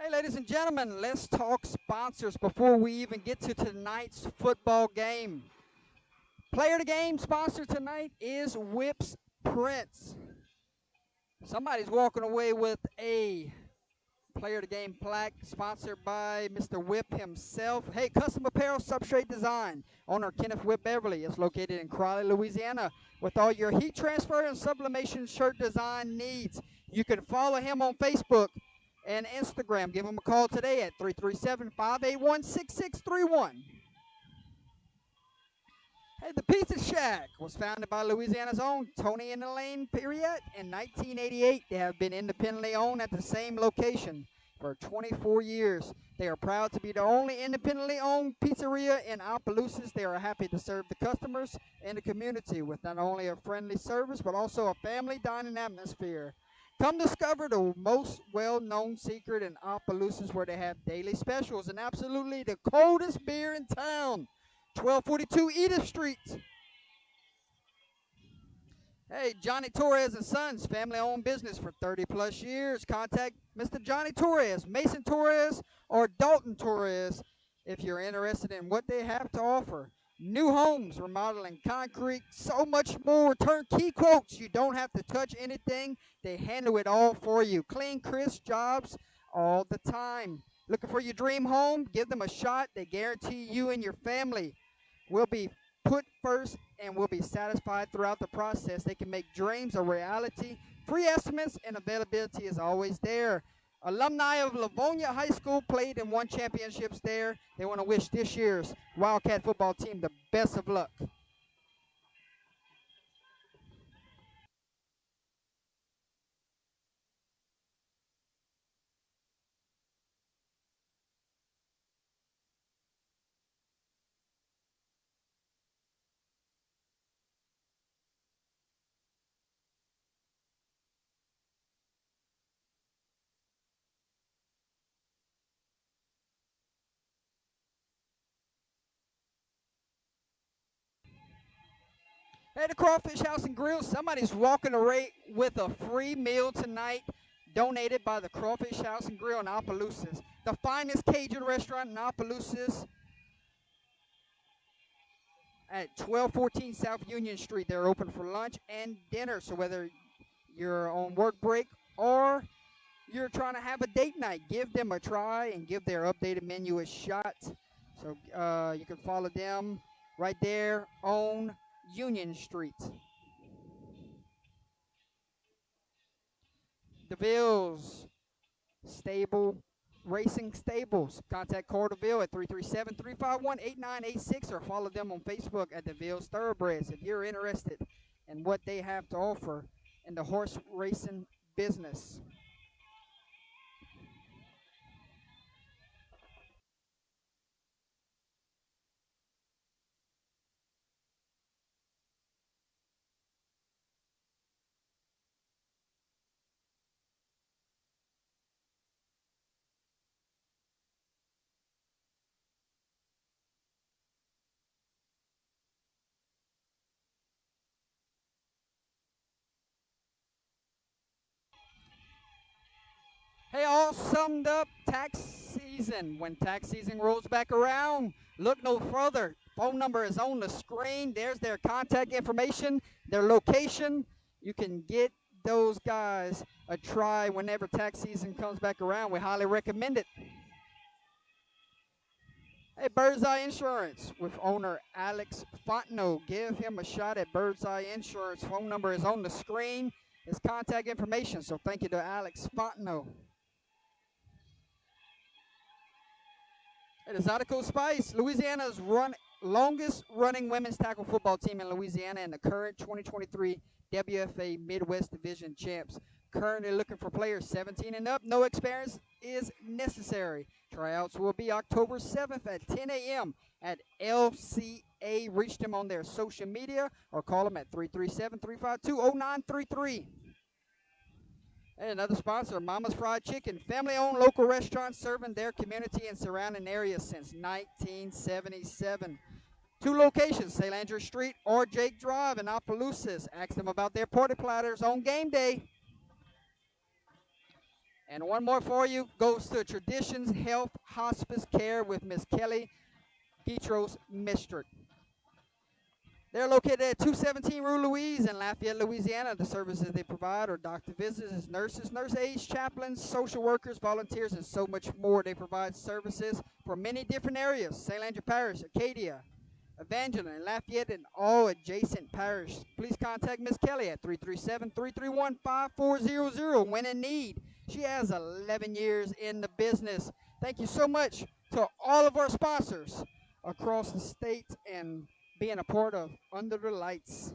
Hey, ladies and gentlemen, let's talk sponsors before we even get to tonight's football game. Player of the game sponsor tonight is Whips Prince. Somebody's walking away with a player of the game plaque sponsored by Mr. Whip himself. Hey, Custom Apparel Substrate Design. Owner Kenneth Whip Beverly is located in Crowley, Louisiana with all your heat transfer and sublimation shirt design needs. You can follow him on Facebook and Instagram. Give him a call today at 337-581-6631. Hey, the Pizza Shack was founded by Louisiana's own Tony and Elaine Periette in 1988. They have been independently owned at the same location for 24 years. They are proud to be the only independently owned pizzeria in Opelousas. They are happy to serve the customers and the community with not only a friendly service, but also a family dining atmosphere. Come discover the most well-known secret in Opelousas, where they have daily specials and absolutely the coldest beer in town. 1242 Edith Street. Hey, Johnny Torres and Sons, family-owned business for 30-plus years. Contact Mr. Johnny Torres, Mason Torres, or Dalton Torres if you're interested in what they have to offer. New homes, remodeling, concrete, so much more. Turnkey quotes. You don't have to touch anything. They handle it all for you. Clean, crisp jobs all the time. Looking for your dream home? Give them a shot. They guarantee you and your family will be put first and will be satisfied throughout the process. They can make dreams a reality. Free estimates and availability is always there. Alumni of Livonia High School played and won championships there. They want to wish this year's Wildcat football team the best of luck. Hey, the Crawfish House and Grill. Somebody's walking away with a free meal tonight, donated by the Crawfish House and Grill in Opelousas, the finest Cajun restaurant in Opelousas, at 1214 South Union Street. They're open for lunch and dinner. So whether you're on work break or you're trying to have a date night, give them a try and give their updated menu a shot. So you can follow them right there on Union Street. DeVille's Stable Racing Stables. Contact Cora DeVille at 337-351-8986 or follow them on Facebook at DeVille's Thoroughbreds if you're interested in what they have to offer in the horse racing business. Hey, all summed up tax season. When tax season rolls back around, look no further. Phone number is on the screen. There's their contact information, their location. You can get those guys a try whenever tax season comes back around. We highly recommend it. Hey, Bird's Eye Insurance with owner Alex Fontenot. Give him a shot at Bird's Eye Insurance. Phone number is on the screen. His contact information. So thank you to Alex Fontenot. It is Zydeco Spice, Louisiana's longest running women's tackle football team in Louisiana and the current 2023 WFA Midwest Division champs. Currently looking for players 17 and up. No experience is necessary. Tryouts will be October 7th at 10 a.m. at LCA. Reach them on their social media or call them at 337-352-0933. And another sponsor, Mama's Fried Chicken, family-owned local restaurant serving their community and surrounding areas since 1977. Two locations, St. Andrew Street or Jake Drive in Opelousas. Ask them about their party platters on game day. And one more for you goes to Traditions Health Hospice Care with Miss Kelly Guitros Mistrick. They're located at 217 Rue Louise in Lafayette, Louisiana. The services they provide are doctor visits, nurses, nurse aides, chaplains, social workers, volunteers, and so much more. They provide services for many different areas: St. Landry Parish, Acadia, Evangeline, Lafayette, and all adjacent parishes. Please contact Miss Kelly at 337-331-5400 when in need. She has 11 years in the business. Thank you so much to all of our sponsors across the state and being a part of Under the Lights.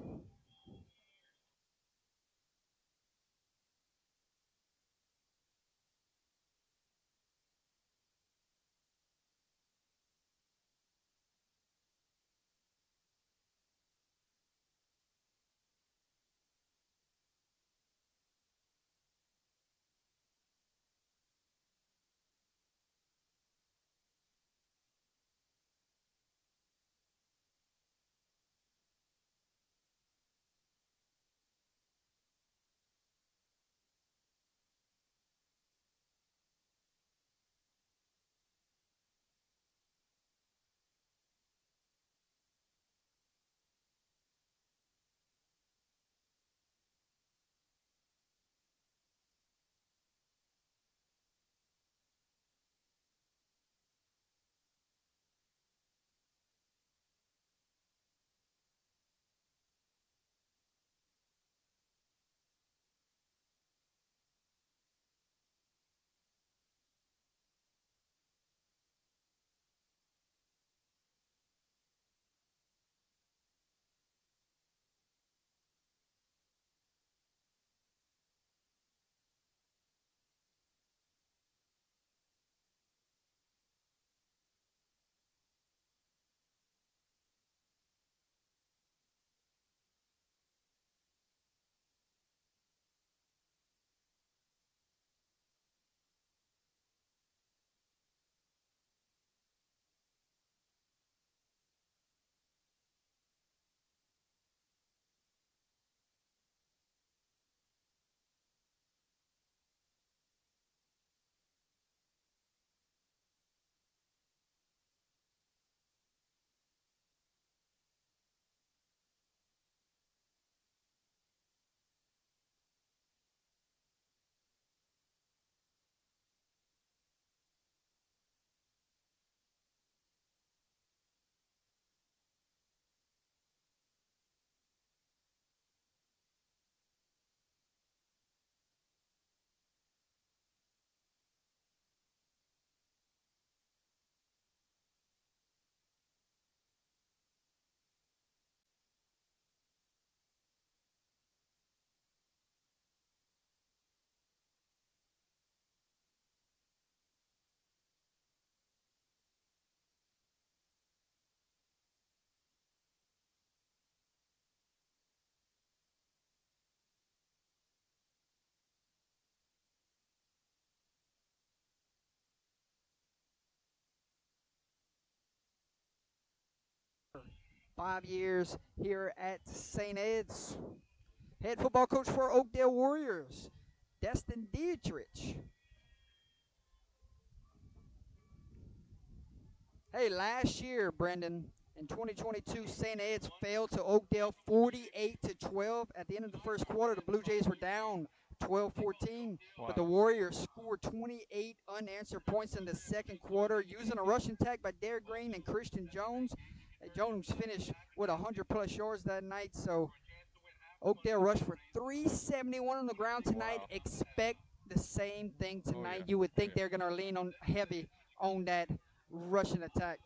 Five years here at St. Ed's. Head football coach for Oakdale Warriors, Destin Dietrich. Hey, last year, Brendan, in 2022, St. Ed's fell to Oakdale 48-12. At the end of the first quarter, the Blue Jays were down 12-14, but the Warriors scored 28 unanswered points in the second quarter using a rushing attack by Derek Green and Christian Jones. Jones finished with 100-plus yards that night, so Oakdale rushed for 371 on the ground tonight. Wow. Expect the same thing tonight. yeah. You would think Yeah. they're going to lean on heavy on that rushing attack.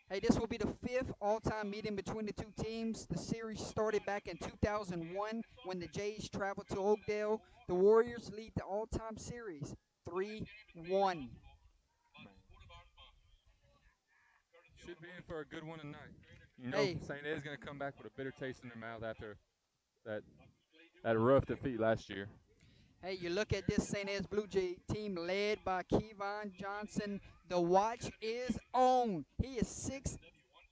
Hey, this will be the fifth all-time meeting between the two teams. The series started back in 2001 when the Jays traveled to Oakdale. The Warriors lead the all-time series 3-1. Should be in for a good one tonight. You know, Hey, St. Ed's going to come back with a bitter taste in their mouth after that that rough defeat last year. hey, you look at this St. Ed's Blue Jay team led by Kevon Johnson. The watch is on. He is 6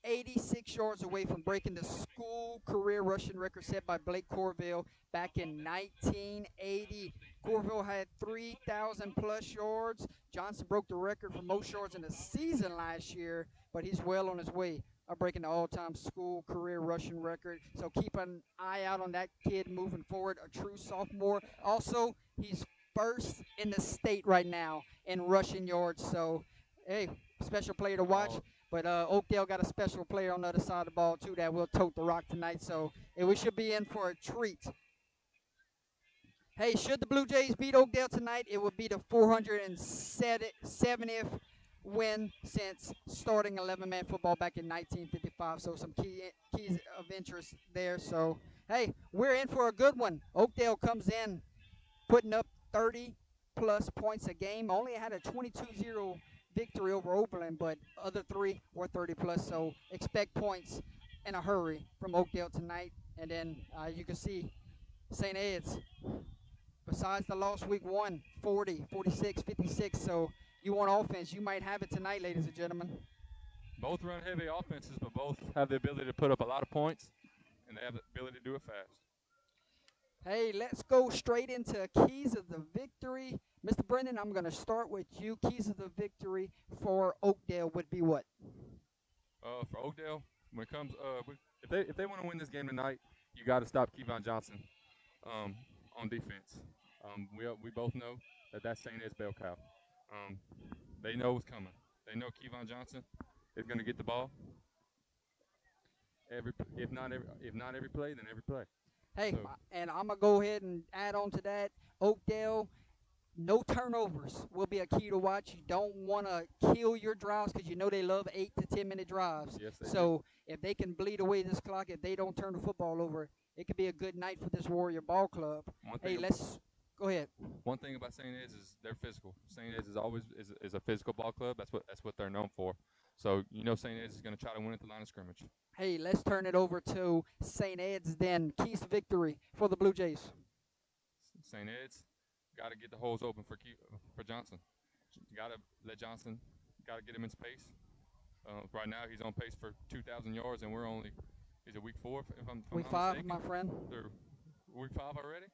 86 yards away from breaking the school career rushing record set by Blake Corville back in 1980. Corville had 3,000 plus yards. Johnson broke the record for most yards in a season last year, but he's well on his way of breaking the all-time school career rushing record. So keep an eye out on that kid moving forward, a true sophomore. Also, he's first in the state right now in rushing yards. So, hey, special player to watch. But Oakdale got a special player on the other side of the ball, too, that will tote the rock tonight. So we should be in for a treat. Hey, should the Blue Jays beat Oakdale tonight, it would be the 470th win since starting 11-man football back in 1955. So some keys of interest there. So, hey, we're in for a good one. Oakdale comes in putting up 30-plus points a game. Only had a 22-0 victory over Oberlin, but other three were 30-plus. So expect points in a hurry from Oakdale tonight. And then you can see St. Ed's, besides the loss week 1, 40, 46, 56. So you want offense, you might have it tonight, ladies and gentlemen. Both run heavy offenses, but both have the ability to put up a lot of points, and they have the ability to do it fast. Hey, let's go straight into keys of the victory. Mr. Brendan, I'm going to start with you. Keys of the victory for Oakdale would be what? For Oakdale, when it comes, if they want to win this game tonight, you got to stop Kevon Johnson on defense. We both know that's St. Ed's bell cow. They know what's coming. They know Kevon Johnson is going to get the ball. If not every play, then every play. Hey, and I'm going to go ahead and add on to that. Oakdale, no turnovers will be a key to watch. You don't want to kill your drives because you know they love 8 to 10-minute drives. Yes, they do. If they can bleed away this clock, if they don't turn the football over, it could be a good night for this Warrior Ball Club. Go ahead. One thing about St. Ed's is they're physical. St. Ed's is always is a physical ball club. That's what they're known for. So you know St. Ed's is going to try to win at the line of scrimmage. Hey, let's turn it over to St. Ed's then. Keys to victory for the Blue Jays. St. Ed's got to get the holes open for Johnson. You got to let Johnson, got to get him in space. Right now he's on pace for 2,000 yards, and is it week 4? If I'm week not 5, mistaken? my friend. Week 5 already?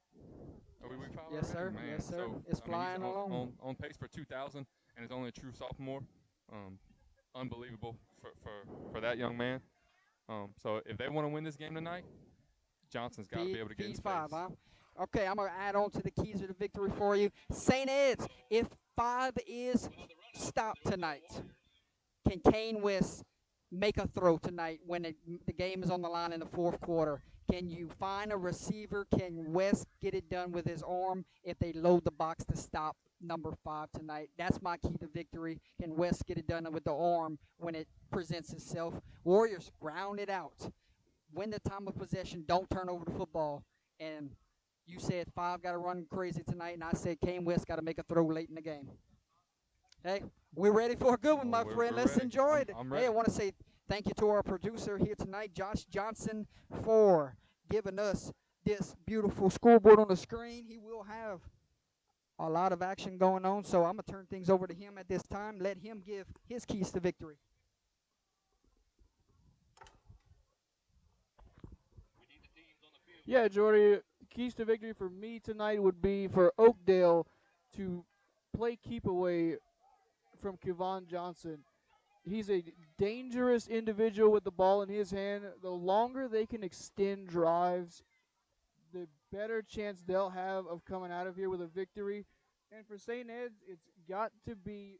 Are we week 5 yes, already? Sir. Man, yes, sir. So, it's flying he's along. On pace for 2,000, and is only a true sophomore. Unbelievable for that young man. So if they want to win this game tonight, Johnson's got to be able to get in space. 5, huh? Okay, I'm going to add on to the keys of the victory for you. St. Ed's, if 5 is stopped tonight, can Kane West make a throw tonight when the game is on the line in the fourth quarter? Can you find a receiver? Can West get it done with his arm if they load the box to stop number 5 tonight? That's my key to victory. Can West get it done with the arm when it presents itself? Warriors, ground it out. Win the time of possession. Don't turn over the football. And you said 5 got to run crazy tonight, and I said Kane West got to make a throw late in the game. Hey, we're ready for a good one, my friend. Let's enjoy it. I'm ready. Hey, I want to say thank you to our producer here tonight, Josh Johnson, for giving us this beautiful scoreboard on the screen. He will have a lot of action going on, so I'm going to turn things over to him at this time. Let him give his keys to victory. Yeah, Jordy, keys to victory for me tonight would be for Oakdale to play keep away from Kevon Johnson. He's a dangerous individual with the ball in his hand. The longer they can extend drives, the better chance they'll have of coming out of here with a victory. And for St. Ed's, it's got to be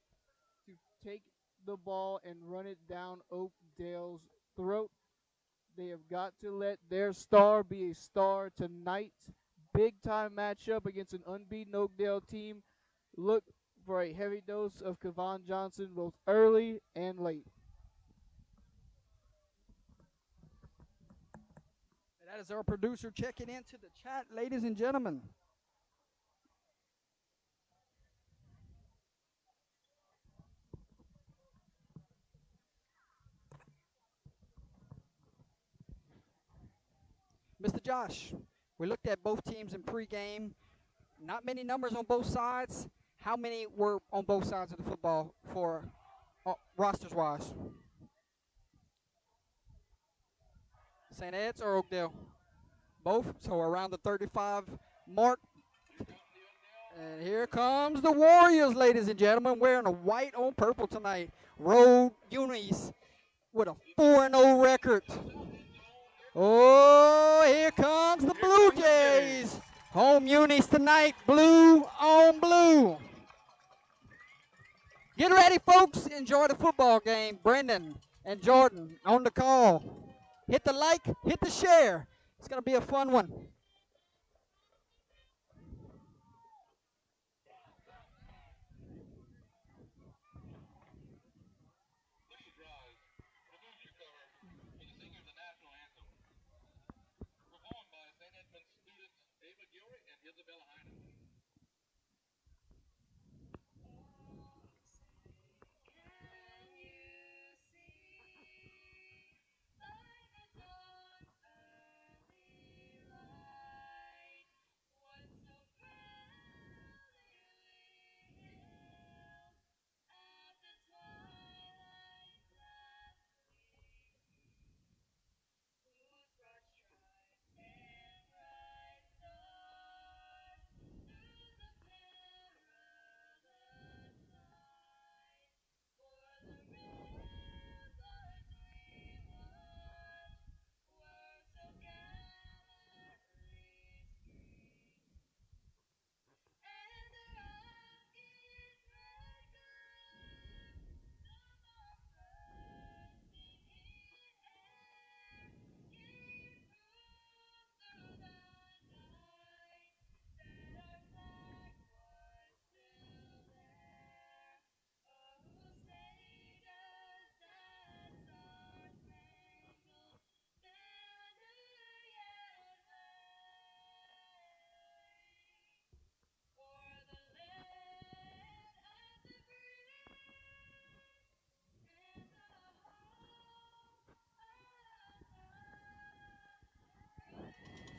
to take the ball and run it down Oakdale's throat. They have got to let their star be a star tonight. Big-time matchup against an unbeaten Oakdale team. Look for a heavy dose of Kevon Johnson both early and late. That is our producer checking into the chat, ladies and gentlemen. Mr. Josh, we looked at both teams in pregame. Not many numbers on both sides. How many were on both sides of the football for rosters-wise? St. Ed's or Oakdale? Both. So around the 35 mark. And here comes the Warriors, ladies and gentlemen, wearing a white on purple tonight. Road unis with a 4-0 record. Oh, here comes the Blue Jays. Home unis tonight, blue on blue. Get ready, folks. Enjoy the football game. Brendan and Jordan on the call. Hit the like, hit the share. It's going to be a fun one.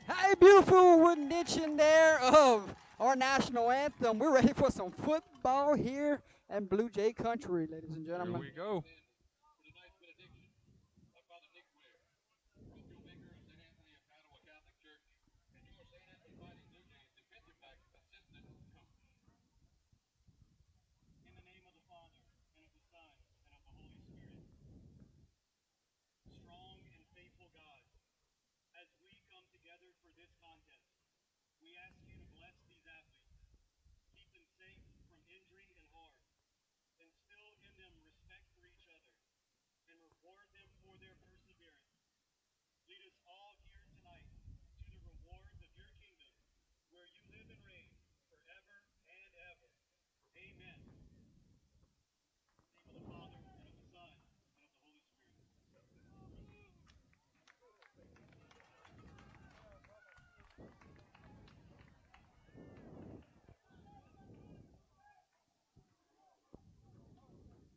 Hey, beautiful rendition there of our national anthem. We're ready for some football here in Blue Jay country, ladies and Here gentlemen. we go.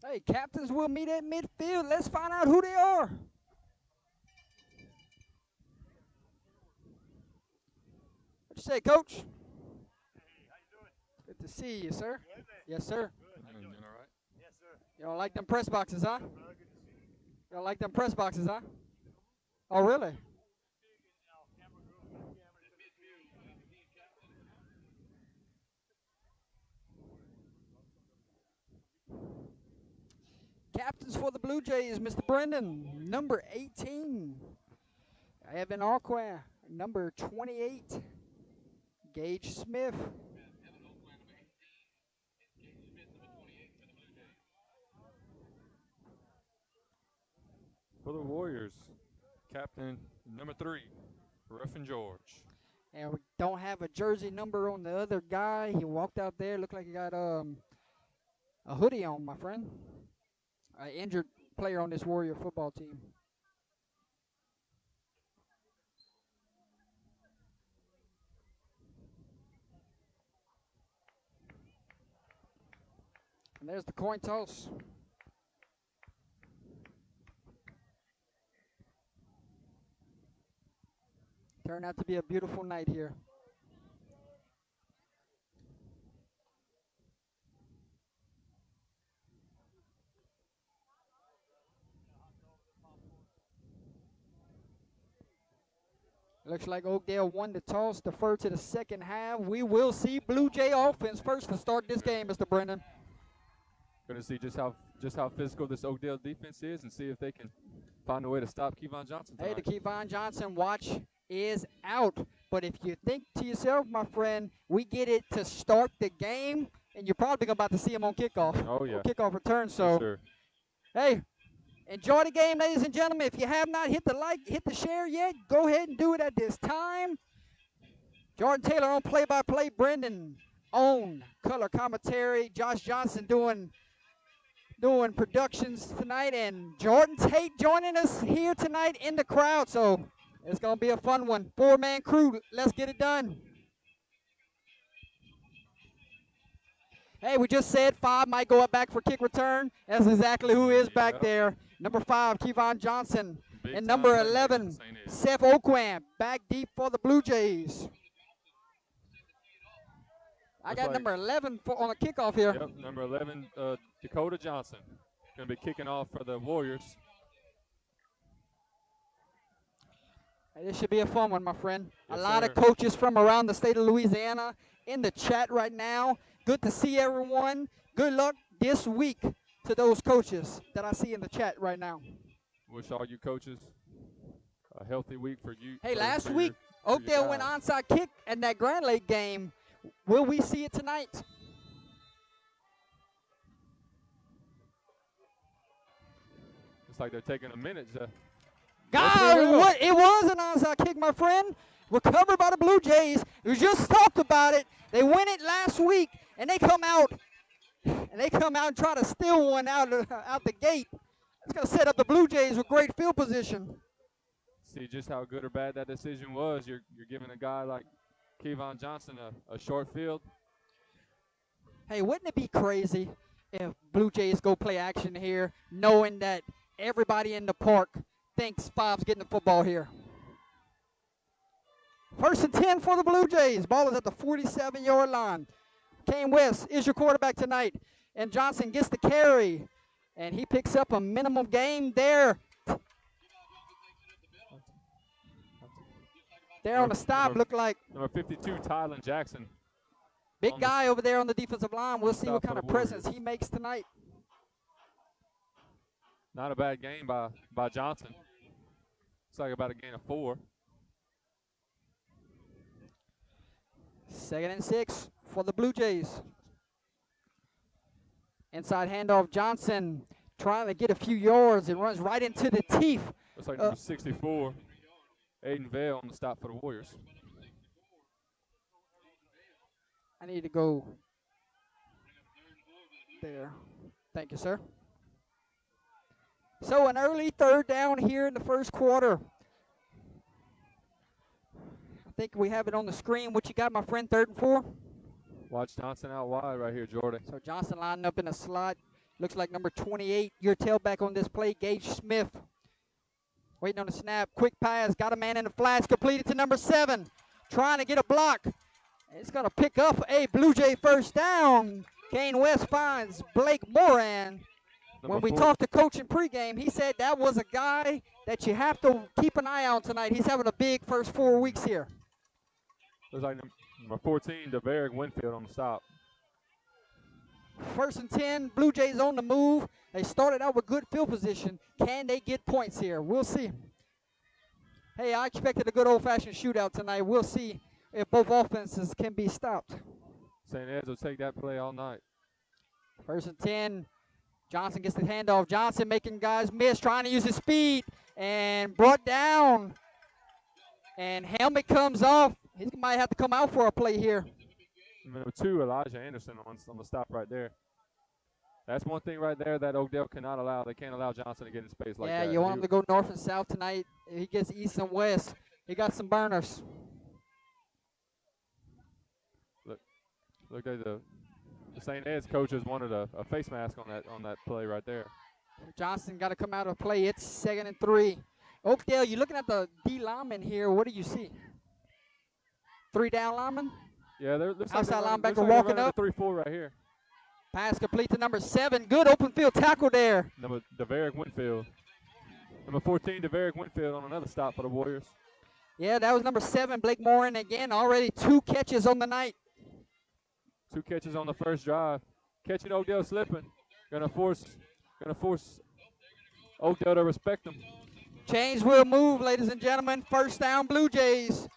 Hey, captains will meet at midfield. Let's find out who they are. What you say, Coach? Good to see you, sir. Yes, sir. Doing all right? You don't like them press boxes, huh? You don't like them press boxes, huh? Oh, really? Captains for the Blue Jays, Mr. Brendan, number 18. Evan Arquin, number 28. Gage Smith. For the Warriors, captain number 3, Ruffin George. And we don't have a jersey number on the other guy. He walked out there, looked like he got a hoodie on, my friend. An injured player on this Warrior football team. And there's the coin toss. Turned out to be a beautiful night here. Looks like Oakdale won the toss, defer to the second half. We will see Blue Jay offense first to start this game, Mr. Brendan. Going to see just how physical this Oakdale defense is and see if they can find a way to stop Kevon Johnson tonight. Hey, the Kevon Johnson watch is out. But if you think to yourself, my friend, we get it to start the game, and you're probably about to see him on kickoff. Oh, yeah. Kickoff return. So, yes, sir. Hey, enjoy the game, ladies and gentlemen. If you have not hit the like, hit the share yet, go ahead and do it at this time. Jordan Taylor on play-by-play. Brendan on color commentary. Josh Johnson doing productions tonight, and Jordan Tate joining us here tonight in the crowd. So it's going to be a fun one. 4-man crew. Let's get it done. Hey, we just said 5 might go up back for kick return. That's exactly who is back there. Number 5, Kevon Johnson. Big And number time 11, St. Ed. Seth Oquan, back deep for the Blue Jays. I got number 11 on the kickoff here. Yep, number 11, Dakota Johnson. Going to be kicking off for the Warriors. Hey, this should be a fun one, my friend. Yes, a lot sir. of coaches from around the state of Louisiana in the chat right now. Good to see everyone. Good luck this week to those coaches that I see in the chat right now. Wish all you coaches a healthy week for you. Hey, for last your- week, for your Oakdale went guys. onside kick in that Grand Lake game. Will we see it tonight? It's like they're taking a minute. God, we will. what? It was an onside kick, my friend. Recovered by the Blue Jays. We just talked about it. They win it last week, and they come out and try to steal one out the gate. It's going to set up the Blue Jays with great field position. See just how good or bad that decision was. You're giving a guy like Kevon Johnson a short field. Hey, wouldn't it be crazy if Blue Jays go play action here, knowing that everybody in the park thinks 5's getting the football here? 1st and 10 for the Blue Jays. Ball is at the 47-yard line. Kane West is your quarterback tonight. And Johnson gets the carry. And he picks up a minimum gain there. There on the stop, look like Number 52, Tylen Jackson. big on the guy over there on the defensive line. We'll see stop what for kind the of presence Warriors. he makes tonight. Not a bad game by Johnson. It's like about a gain of 4. 2nd and 6 for the Blue Jays. Inside handoff, Johnson trying to get a few yards and runs right into the teeth. Looks like number 64, Aiden Vale on the stop for the Warriors. I need to go there. Thank you, sir. So an early 3rd down here in the first quarter. I think we have it on the screen. What you got, my friend, 3rd and 4? Watch Johnson out wide right here, Jordan. So Johnson lining up in a slot. Looks like number 28, your tailback on this play, Gage Smith. Waiting on the snap. Quick pass. Got a man in the flats. Completed to number 7. Trying to get a block. It's going to pick up a Blue Jay first down. Kane West finds Blake Moran. When we talked to Coach in pregame, he said that was a guy that you have to keep an eye on tonight. He's having a big first 4 weeks here. Looks like number 14, DeVerick Winfield on the stop. 1st and 10, Blue Jays on the move. They started out with good field position. Can they get points here? We'll see. Hey, I expected a good old-fashioned shootout tonight. We'll see if both offenses can be stopped. St. Ed's will take that play all night. 1st and 10, Johnson gets the handoff. Johnson making guys miss, trying to use his speed, and brought down. And helmet comes off. He might have to come out for a play here. Number 2, Elijah Anderson on the stop right there. That's one thing right there that Oakdale cannot allow. They can't allow Johnson to get in space like that. Yeah, you want him to go north and south tonight. If he gets east and west, he got some burners. Look at the St. Ed's coaches wanted a face mask on that play right there. Johnson got to come out of play. It's 2nd and 3. Oakdale, you're looking at the D lineman here. What do you see? 3 down lineman. Yeah, looks Outside like linebacker they're walking running up. the 3-4 right here. Pass complete to number 7. Good open field tackle there. Number DeVerick Winfield. Number 14, DeVerick Winfield on another stop for the Warriors. Yeah, that was number 7, Blake Morin. Again, already 2 catches on the night. 2 catches on the first drive. Catching Oakdale slipping. Gonna force Oakdale to respect them. Chains will move, ladies and gentlemen. First down, Blue Jays.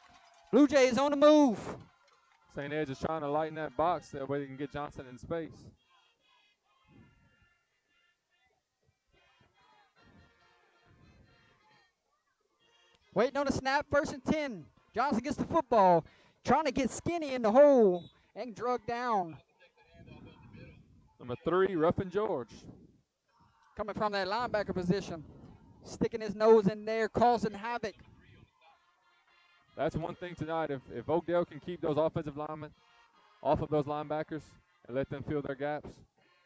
Blue Jays on the move. St. Ed's is trying to lighten that box that way they can get Johnson in space. Waiting on the snap, 1st and 10. Johnson gets the football. Trying to get Skinny in the hole and drug down. Number 3, Ruffin George. Coming from that linebacker position. Sticking his nose in there, causing havoc. That's one thing tonight. If Oakdale can keep those offensive linemen off of those linebackers and let them fill their gaps.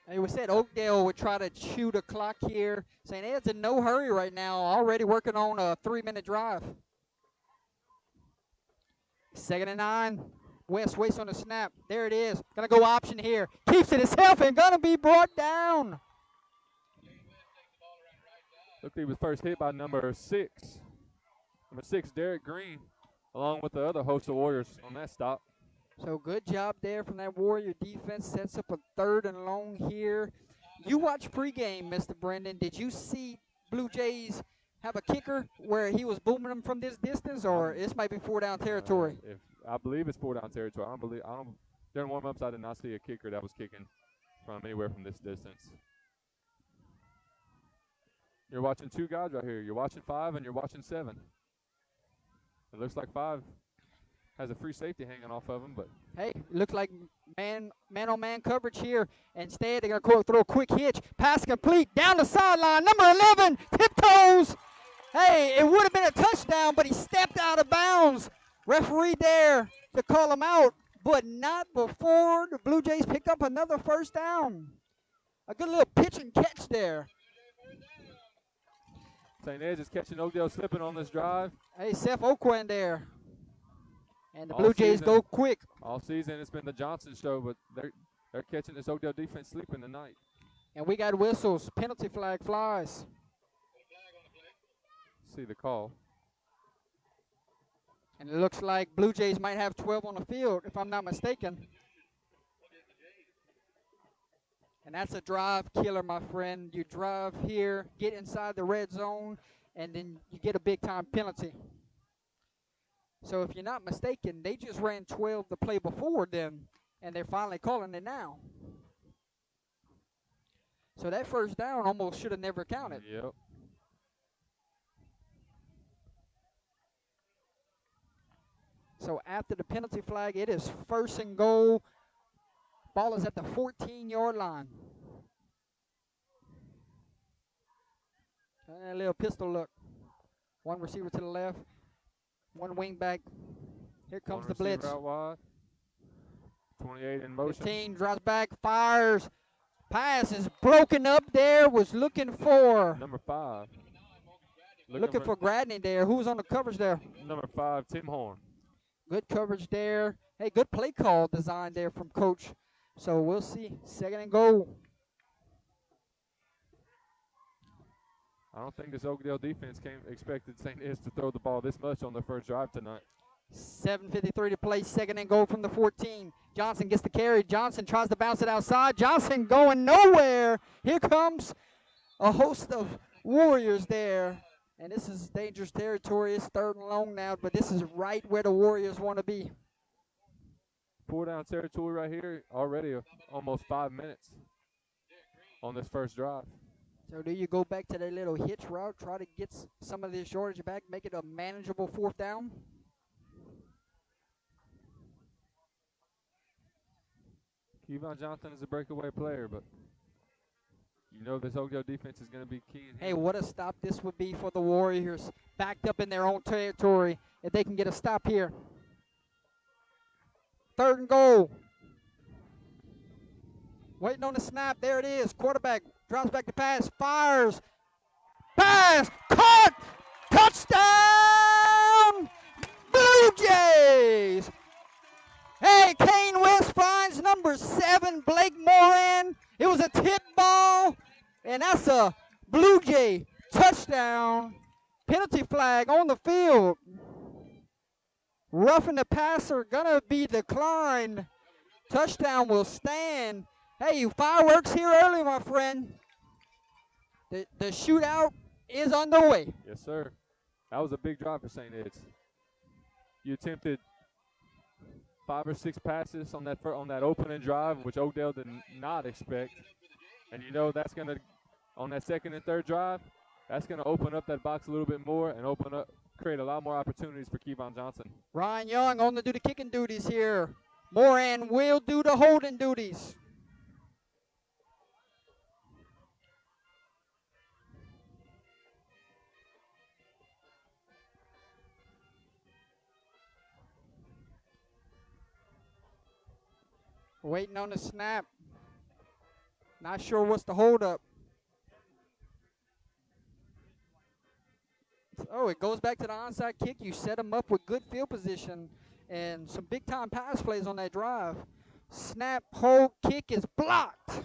And we said Oakdale would try to chew the clock here. St. Ed's in no hurry right now, already working on a 3-minute drive. 2nd and 9. West waits on the snap. There it is. Gonna go option here. Keeps it himself and gonna be brought down. Looked like he was first hit by number 6. Number 6, Derek Green, along with the other host of Warriors on that stop. So good job there from that Warrior defense. Sets up a 3rd and long here. You watched pregame, Mr. Brendan. Did you see Blue Jays have a kicker where he was booming them from this distance, or this might be 4-down territory? If I believe it's 4-down territory. During warm-ups, I did not see a kicker that was kicking from anywhere from this distance. You're watching 2 guys right here. You're watching 5 and you're watching 7. It looks like 5 has a free safety hanging off of him, but hey, looks like man-on-man coverage here. Instead, they're going to throw a quick hitch. Pass complete down the sideline. Number 11, tiptoes. Hey, it would have been a touchdown, but he stepped out of bounds. Referee there to call him out, but not before the Blue Jays pick up another 1st down. A good little pitch and catch there. St. Ed's is catching Oakdale slipping on this drive. Hey, Seth Oquin there. And the Blue Jays go quick. All season it's been the Johnson show, but they're catching this Oakdale defense sleeping tonight. And we got whistles. Penalty flag flies. See the call. And it looks like Blue Jays might have 12 on the field, if I'm not mistaken. And that's a drive killer, my friend. You drive here, get inside the red zone, and then you get a big-time penalty. So if you're not mistaken, they just ran 12 the play before then, and they're finally calling it now. So that 1st down almost should have never counted. Yep. So after the penalty flag, it is 1st and goal. Ball is at the 14-yard line. And a little pistol look. 1 receiver to the left. 1 wing back. Here comes the blitz. Out wide. 28 in motion. 15 drops back, fires. Pass is broken up there. Was looking for. Number 5. Looking for Gradney there. Who was on the coverage there? Number 5, Tim Horn. Good coverage there. Hey, good play call design there from Coach. So we'll see. 2nd and goal. I don't think this Oakdale defense expected St. Ed's to throw the ball this much on their first drive tonight. 7:53 to play, 2nd and goal from the 14. Johnson gets the carry. Johnson tries to bounce it outside. Johnson going nowhere. Here comes a host of Warriors there. And this is dangerous territory. It's 3rd and long now, but this is right where the Warriors want to be. 4-down territory right here, already almost 5 minutes on this first drive. So do you go back to that little hitch route, try to get some of this yardage back, make it a manageable 4th down? Kevon Johnson is a breakaway player, but you know this Oakdale defense is going to be key. Hey, what a stop this would be for the Warriors, backed up in their own territory, if they can get a stop here. 3rd and goal. Waiting on the snap. There it is. Quarterback drops back to pass. Fires. Pass. Caught. Touchdown. Blue Jays. Hey, Kane West finds number 7, Blake Moran. It was a tip ball, and that's a Blue Jay touchdown. Penalty flag on the field. Roughing the passer, gonna be declined. Touchdown will stand. Hey, fireworks here early, my friend. The shootout is underway. Yes, sir. That was a big drive for St. Ed's. You attempted 5 or 6 passes on that opening drive, which Oakdale did not expect. And you know that's going to, on that second and third drive, that's going to open up that box a little bit more and create a lot more opportunities for Kevon Johnson. Ryan Young on to do the kicking duties here. Moran will do the holding duties. Waiting on the snap. Not sure what's the holdup. Oh, it goes back to the onside kick. You set them up with good field position and some big-time pass plays on that drive. Snap, hold, kick is blocked.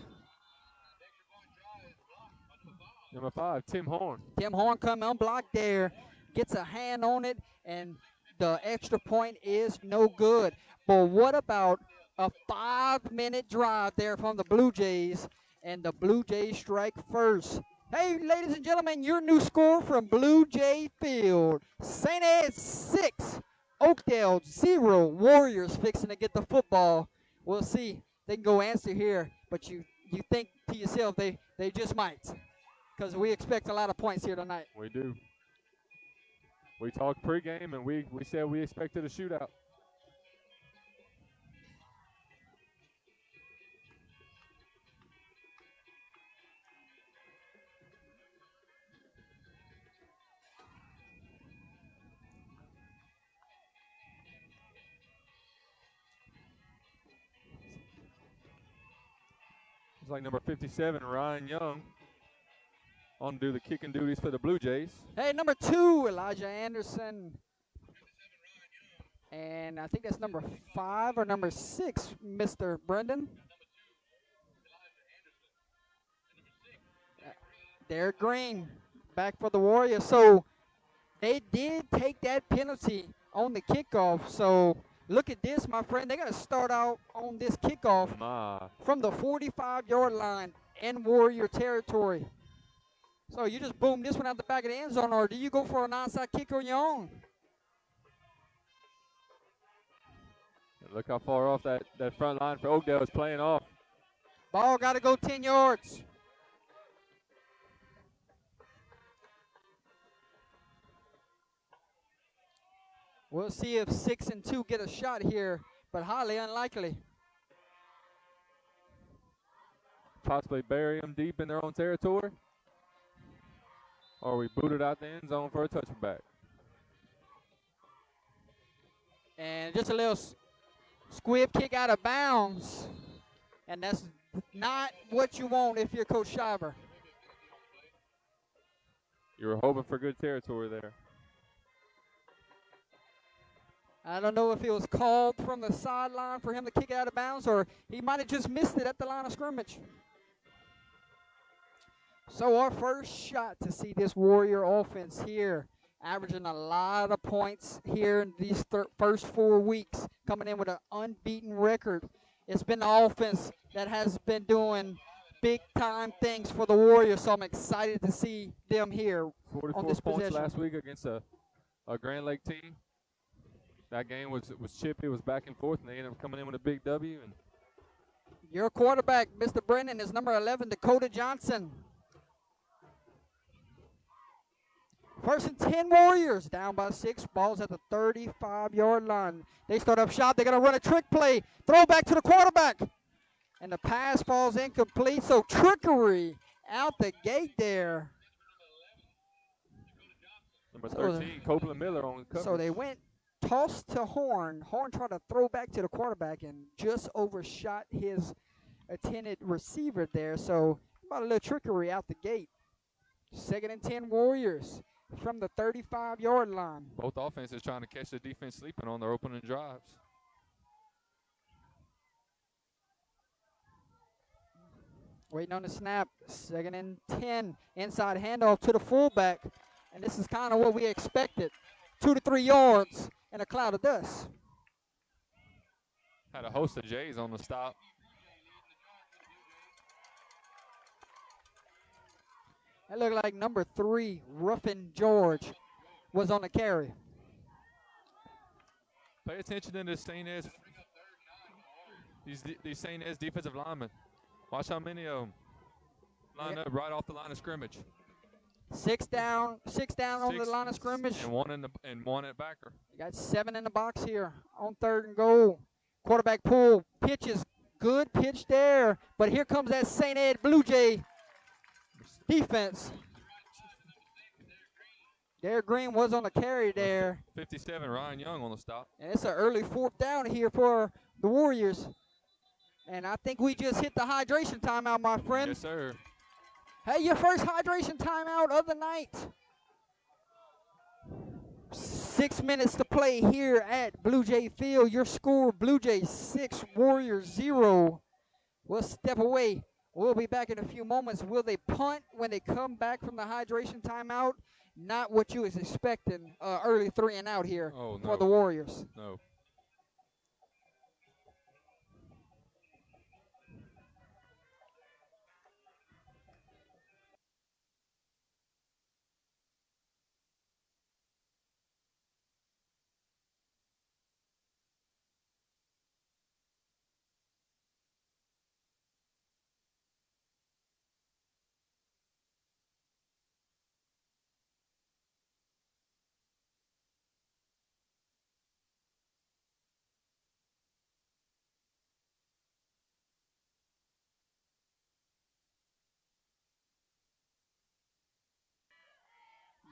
Number 5, Tim Horn. Tim Horn come unblocked there, gets a hand on it, and the extra point is no good. But what about a 5-minute drive there from the Blue Jays, and the Blue Jays strike first. Hey, ladies and gentlemen, your new score from Blue Jay Field. St. Ed's 6, Oakdale 0. Warriors fixing to get the football. We'll see. They can go answer here, but you think to yourself they just might, because we expect a lot of points here tonight. We do. We talked pregame, and we said we expected a shootout. It's like number 57, Ryan Young, on to do the kicking duties for the Blue Jays. Hey, number 2, Elijah Anderson. And I think that's number 5 or number 6, Mr. Brendan. Derek Green back for the Warriors. So they did take that penalty on the kickoff. So look at this, my friend. They're going to start out on this kickoff from the 45-yard line in Warrior territory. So you just boom this one out the back of the end zone, or do you go for an onside kick on your own? Look how far off that front line for Oakdale is playing off. Ball got to go 10 yards. We'll see if 6 and 2 get a shot here, but highly unlikely. Possibly bury them deep in their own territory. Or we boot it out the end zone for a touchback. And just a little squib kick out of bounds. And that's not what you want if you're Coach Shiver. You were hoping for good territory there. I don't know if it was called from the sideline for him to kick it out of bounds, or he might have just missed it at the line of scrimmage. So our first shot to see this Warrior offense here, averaging a lot of points here in these first 4 weeks, coming in with an unbeaten record. It's been the offense that has been doing big-time things for the Warriors, so I'm excited to see them here 44 on this points possession. last week against a Grand Lake team. That game was chippy. It was back and forth, and they ended up coming in with a big W. And your quarterback, Mr. Brennan, is number 11, Dakota Johnson. First and 10 Warriors, down by 6. Ball's at the 35-yard line. They start up shop. They're going to run a trick play. Throw back to the quarterback. And the pass falls incomplete, so trickery out the gate there. Number 13, Copeland Miller on coverage. So they went toss to Horn. Horn tried to throw back to the quarterback and just overshot his intended receiver there. So about a little trickery out the gate. Second and 10 Warriors from the 35-yard line. Both offenses trying to catch the defense sleeping on their opening drives. Waiting on the snap. Second and 10. Inside handoff to the fullback. And this is kind of what we expected. 2 to 3 yards. and a cloud of dust. Had a host of J's on the stop. It looked like number 3, Ruffin George, was on the carry. Pay attention to this St. Ed's, these St. Ed's defensive linemen. Watch how many of them line up right off the line of scrimmage. Six down on the line of scrimmage. And one at backer. You got 7 in the box here on 3rd and goal. Quarterback pull, pitches, good pitch there. But here comes that St. Ed Blue Jay defense. Derek Green was on the carry there. 57, Ryan Young on the stop. And it's an early 4th down here for the Warriors. And I think we just hit the hydration timeout, my friend. Yes, sir. Hey, your first hydration timeout of the night. 6 minutes to play here at Blue Jay Field. Your score, Blue Jays 6, Warriors 0. We'll step away. We'll be back in a few moments. Will they punt when they come back from the hydration timeout? Not what you was expecting, early 3 and out here for the Warriors. No.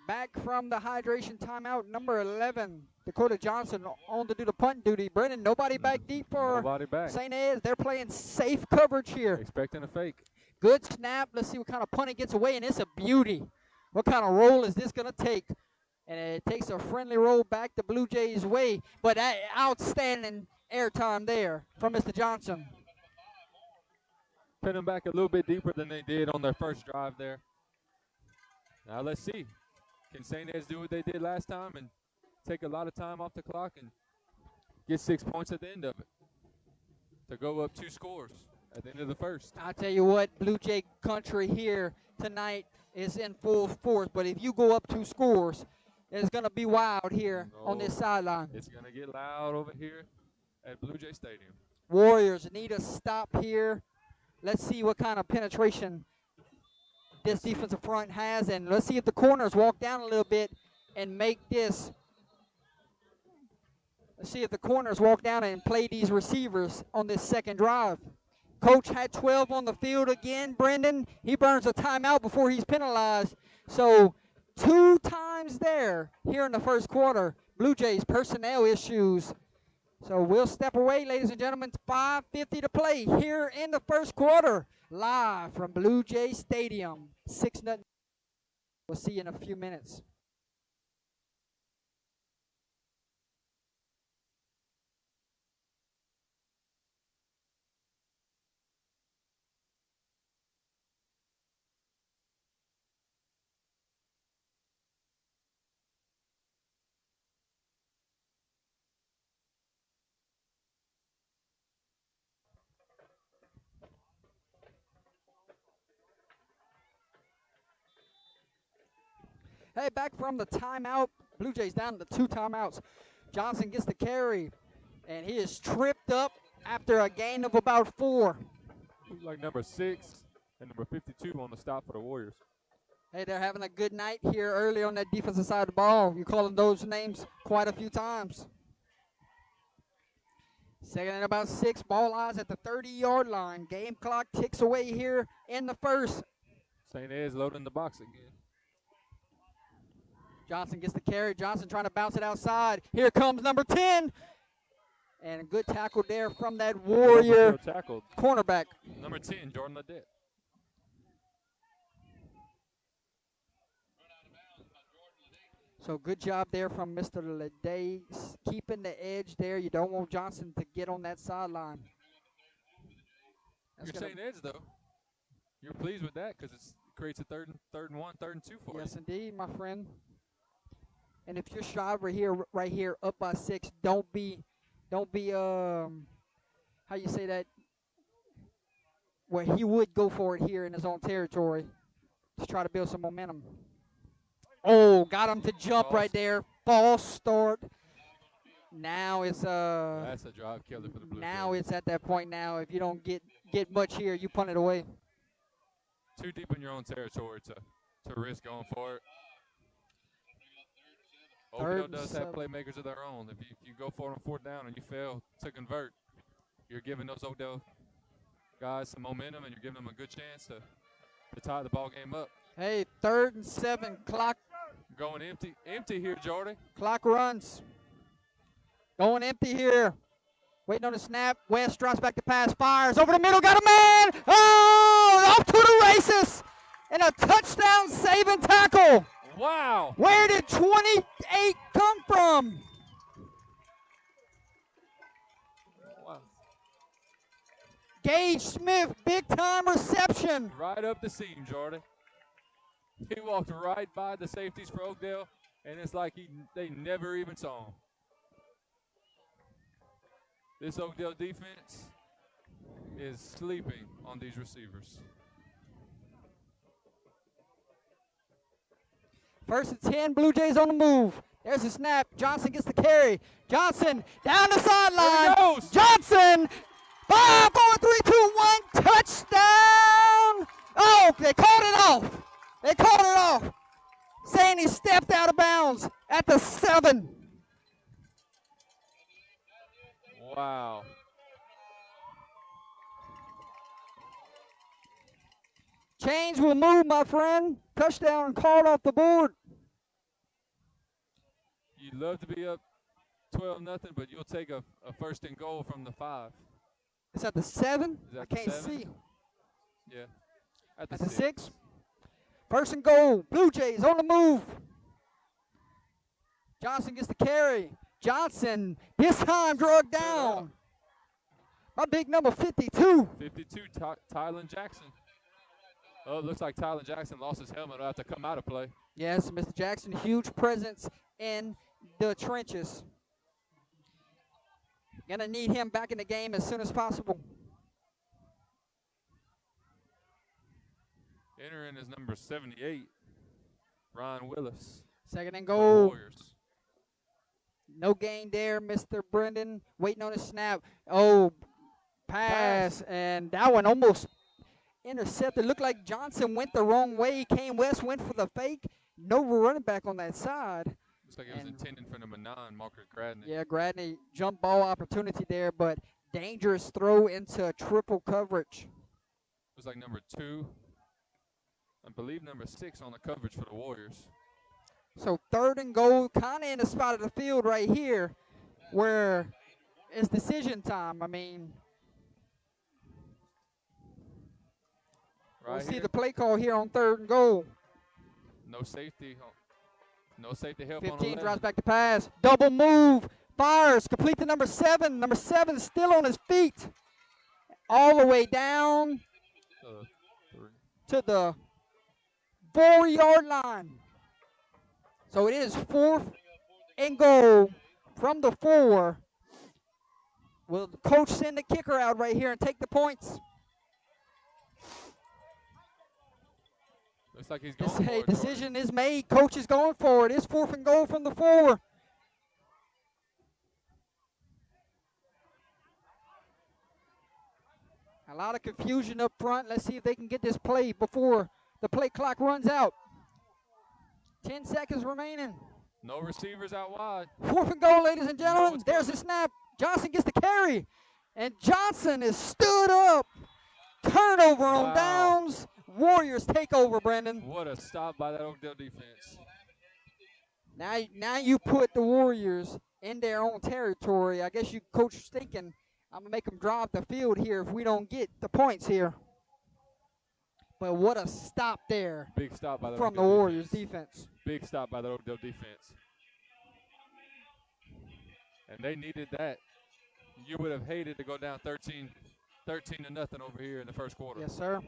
Back from the hydration timeout, number 11, Dakota Johnson on to do the punt duty. Brennan, nobody back deep for St. Ed's. They're playing safe coverage here. Expecting a fake. Good snap. Let's see what kind of punt it gets away, and it's a beauty. What kind of roll is this going to take? And it takes a friendly roll back the Blue Jays' way, but outstanding airtime there from Mr. Johnson. Pin them back a little bit deeper than they did on their first drive there. Now let's see. Can St. Ed's do what they did last time and take a lot of time off the clock and get 6 points at the end of it to go up 2 scores at the end of the first? I'll tell you what, Blue Jay country here tonight is in full force, but if you go up 2 scores, it's going to be wild here on this sideline. It's going to get loud over here at Blue Jay Stadium. Warriors need a stop here. Let's see what kind of penetration this defensive front has, and let's see if the corners walk down a little bit and make this. Let's see if the corners walk down and play these receivers on this second drive. Coach had 12 on the field again, Brendan. He burns a timeout before he's penalized. So 2 times there here in the first quarter. Blue Jays personnel issues. So we'll step away, ladies and gentlemen. 5:50 to play here in the first quarter. Live from Blue Jay Stadium. 6-0. We'll see you in a few minutes. Hey, back from the timeout. Blue Jays down to 2 timeouts. Johnson gets the carry, and he is tripped up after a gain of about 4. Like number 6 and number 52 on the stop for the Warriors. Hey, they're having a good night here early on that defensive side of the ball. You calling those names quite a few times. Second and about 6, ball lies at the 30-yard line. Game clock ticks away here in the first. St. Ed's loading the box again. Johnson gets the carry. Johnson trying to bounce it outside. Here comes number 10. And a good tackle there from that Warrior cornerback. Number 10, Jordan Ledette. So good job there from Mr. Ledette, keeping the edge there. You don't want Johnson to get on that sideline. You're St. Ed's, though. You're pleased with that because it creates a third and 1, 3rd and 2 for you. Yes, indeed, my friend. And if you're shot right here, up by 6, don't be, how you say that? Where he would go for it here in his own territory to try to build some momentum. Oh, got him to jump right there. False start. Now it's That's a drive killer for the Blue now Jays. it's at that point now. If you don't get much here, you punt it away. Too deep in your own territory to risk going for it. Oakdale does have playmakers of their own. If you go for it on 4th down and you fail to convert, you're giving those Oakdale guys some momentum and you're giving them a good chance to tie the ball game up. Hey, 3rd and 7. Clock going empty here, Jordy. Clock runs. Going empty here. Waiting on the snap. West drops back to pass. Fires over the middle. Got a man. Oh, off to the races. And a touchdown saving tackle. Wow. Where did 28 come from? Wow. Gage Smith, big time reception. Right up the seam, Jordy. He walked right by the safeties for Oakdale, and it's like they never even saw him. This Oakdale defense is sleeping on these receivers. 1st and 10, Blue Jays on the move. There's a snap. Johnson gets the carry. Johnson down the sideline. There he goes. Johnson. 5, 4, 3, 2, 1. Touchdown. Oh, they called it off. They called it off. Saying he stepped out of bounds at the 7. Wow. Change will move, my friend. Touchdown called off the board. You'd love to be up 12-0, but you'll take a 1st and goal from the 5. It's at the 7? Is that I the can't 7? see. Yeah. At the 6? 1st and goal. Blue Jays on the move. Johnson gets the carry. Johnson, this time drugged down. My big number, 52. 52, Tylen Jackson. Oh, it looks like Tylen Jackson lost his helmet. He'll have to come out of play. Yes, Mr. Jackson, huge presence in the trenches. Gonna need him back in the game as soon as possible. Entering is number 78, Ryan Willis. 2nd and the goal. Warriors. No gain there, Mr. Brendan. Waiting on a snap. Oh, pass. And that one almost intercepted. Looked like Johnson went the wrong way. Kane West went for the fake. No running back on that side. Looks like it was intended for number 9, Margaret Gradney. Yeah, Gradney, jump ball opportunity there, but dangerous throw into triple coverage. Looks like number 2, I believe number 6 on the coverage for the Warriors. So 3rd and goal, kind of in the spot of the field right here where it's decision time. I mean, we'll see the play call here on 3rd and goal. No safety. No safety help 15 on 11. drops back to pass. Double move. Fires. Complete to number 7. Number 7 is still on his feet. All the way down to the 4-yard line. So it is 4th and goal from the 4. Will the coach send the kicker out right here and take the points? Looks like he's going for Hey, it. decision is made. Coach is going for it. It's 4th and goal from the 4. A lot of confusion up front. Let's see if they can get this play before the play clock runs out. 10 seconds remaining. No receivers out wide. 4th and goal, ladies and You know gentlemen. what's There's coming. the snap. Johnson gets the carry. And Johnson is stood up. Turnover on Wow. downs. Warriors take over, Brandon. What a stop by that Oakdale defense. Now you put the Warriors in their own territory. I guess you coach is thinking, I'm going to make them drop the field here if we don't get the points here. But what a stop there Big stop by the from the Oakdale Warriors defense. defense. Big stop by the Oakdale defense. And they needed that. You would have hated to go down 13 to nothing over here in the first quarter. Yes, sir.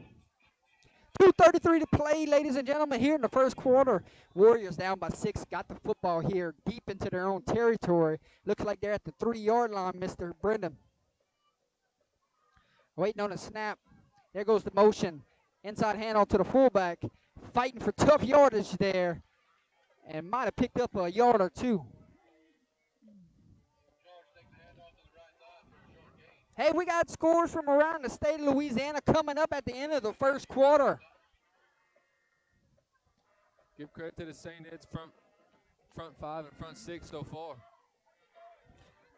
2:33 to play, ladies and gentlemen, here in the first quarter. Warriors down by 6, got the football here deep into their own territory. Looks like they're at the 3-yard line, Mr. Brendan. Waiting on a snap. There goes the motion. Inside handoff to the fullback. Fighting for tough yardage there. And might have picked up a yard or two. Hey, we got scores from around the state of Louisiana coming up at the end of the first quarter. Give credit to the St. Ed's front 5 and front 6 so far.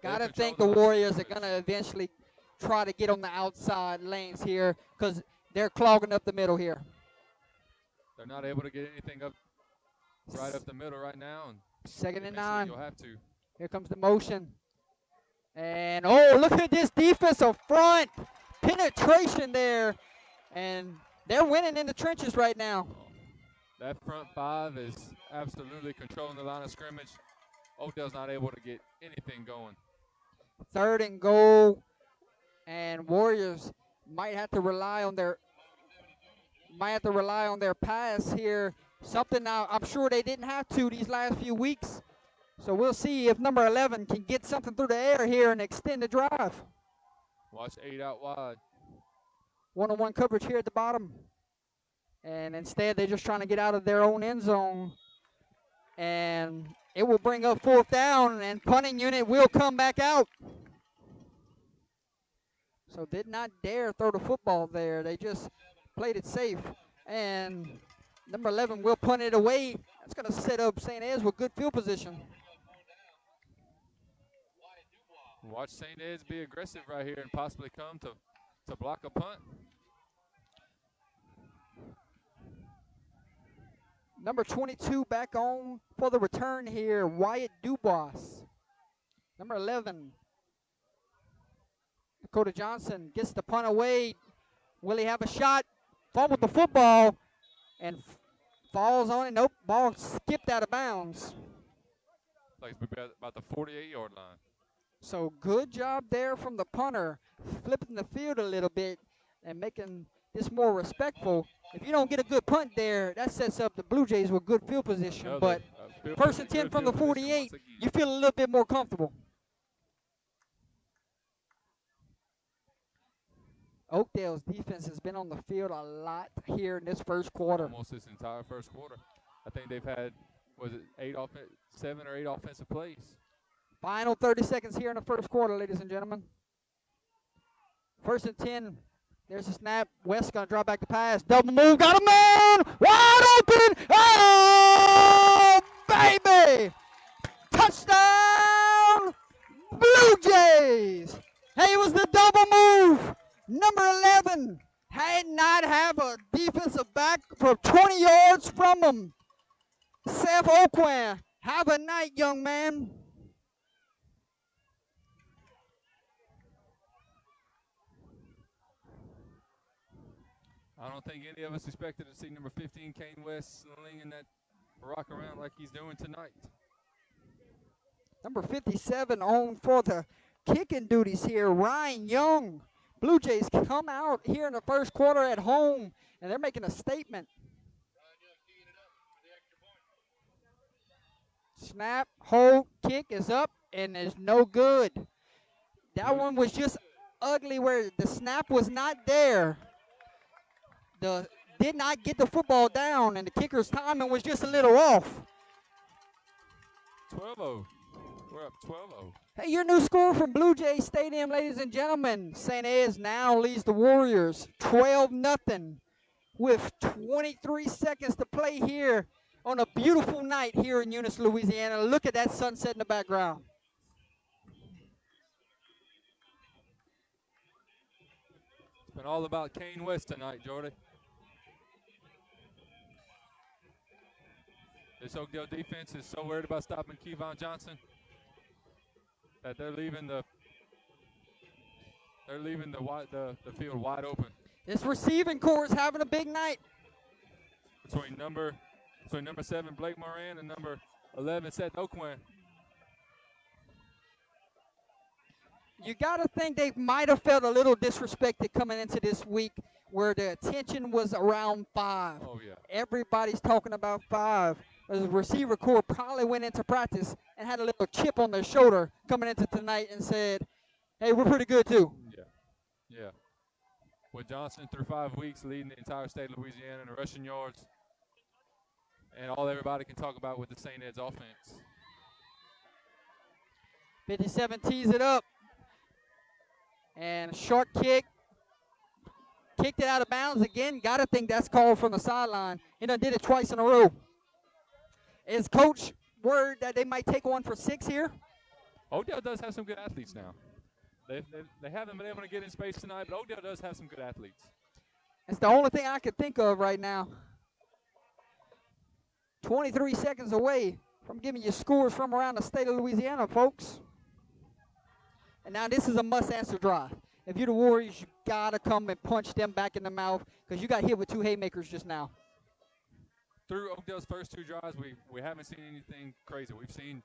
Got to think the Warriors are going to eventually try to get on the outside lanes here because they're clogging up the middle here. They're not able to get anything up right up the middle right now. And 2nd and 9. You'll have to. Here comes the motion. And, oh, look at this defensive front. Penetration there. And they're winning in the trenches right now. That front 5 is absolutely controlling the line of scrimmage. Oakdale's not able to get anything going. 3rd and goal. And Warriors might have to rely on their pass here. Something now I'm sure they didn't have to these last few weeks. So we'll see if number 11 can get something through the air here and extend the drive. Watch 8 out wide. One-on-one coverage here at the bottom. And instead they're just trying to get out of their own end zone. And it will bring up 4th down, and punting unit will come back out. So did not dare throw the football there. They just played it safe. And number 11 will punt it away. That's going to set up St. Ed's with good field position. Watch St. Ed's be aggressive right here and possibly come to block a punt. Number 22 back on for the return here, Wyatt Dubois. Number 11, Dakota Johnson gets the punt away. Will he have a shot? Fumbled the football and falls on it. Nope, ball skipped out of bounds. Like it's about the 48-yard line. So good job there from the punter, flipping the field a little bit and making this more respectful. If you don't get a good punt there, that sets up the Blue Jays with good field position. No, but 1st and 10 from the 48, you feel a little bit more comfortable. Oakdale's defense has been on the field a lot here in this first quarter. Almost this entire first quarter. I think they've had, was it 7 or 8 offensive plays. Final 30 seconds here in the first quarter, ladies and gentlemen. 1st and 10. There's a snap. West going to draw back the pass. Double move. Got a man. Wide open. Oh, baby. Touchdown, Blue Jays. Hey, it was the double move. Number 11 had not have a defensive back for 20 yards from him. Seth Oakwan, have a night, young man. I don't think any of us expected to see number 15, Kane West, slinging that rock around like he's doing tonight. Number 57 on for the kicking duties here, Ryan Young. Blue Jays come out here in the first quarter at home, and they're making a statement. Snap, hold, kick is up, and is no good. That one was just ugly where the snap was not there. Did not get the football down, and the kicker's timing was just a little off. 12-0. We're up 12-0. Hey, your new score from Blue Jay Stadium, ladies and gentlemen. St. Ed's now leads the Warriors 12-0 with 23 seconds to play here on a beautiful night here in Eunice, Louisiana. Look at that sunset in the background. It's been all about Kane West tonight, Jordy. This Oakdale defense is so worried about stopping Kevon Johnson that they're leaving the field wide open. This receiving core is having a big night. Between number 7 Blake Moran and number 11 Seth Oakwan. You got to think they might have felt a little disrespected coming into this week where the attention was around 5. Oh, yeah. Everybody's talking about 5. The receiver corps probably went into practice and had a little chip on their shoulder coming into tonight and said, hey, we're pretty good too. Yeah. With Johnson through 5 weeks leading the entire state of Louisiana in rushing yards, and all everybody can talk about with the St. Ed's offense. 57 tees it up. And a short kick. Kicked it out of bounds again. Got to think that's called from the sideline. He done did it twice in a row. Is Coach word that they might take one for 6 here? Oakdale does have some good athletes now. They haven't been able to get in space tonight, but Oakdale does have some good athletes. It's the only thing I could think of right now. 23 seconds away from giving you scores from around the state of Louisiana, folks. And now this is a must-answer drive. If you're the Warriors, you got to come and punch them back in the mouth because you got hit with 2 haymakers just now. Through Oakdale's first 2 drives, we haven't seen anything crazy. We've seen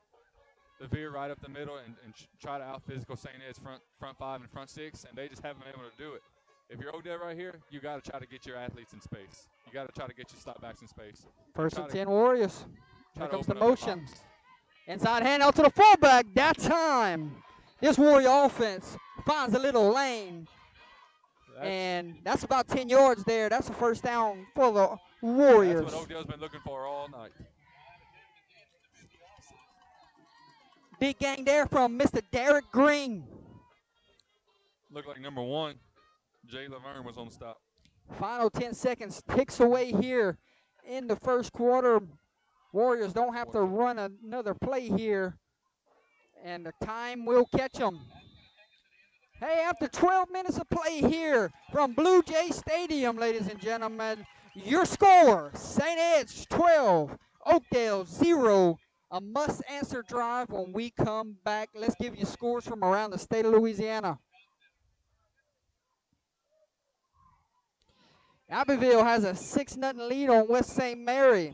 the veer right up the middle and try to out-physical St. Ed's front 5 and front 6, and they just haven't been able to do it. If you're Oakdale right here, you got to try to get your athletes in space. You got to try to get your stopbacks in space. First and 10 Warriors. Here comes the motion. The Inside handout to the fullback. That time, this Warrior offense finds a little lane. And that's about 10 yards there. That's a first down for the Warriors. That's what Oakdale's been looking for all night. Big gang there from Mr. Derek Green. Looked like number 1, Jay Laverne, was on the stop. Final 10 seconds ticks away here in the first quarter. Warriors don't have to run another play here. And the time will catch them. Hey, after 12 minutes of play here from Blue Jay Stadium, ladies and gentlemen, your score, St. Ed's 12, Oakdale 0. A must-answer drive when we come back. Let's give you scores from around the state of Louisiana. Abbeville has a 6-0 lead on West St. Mary.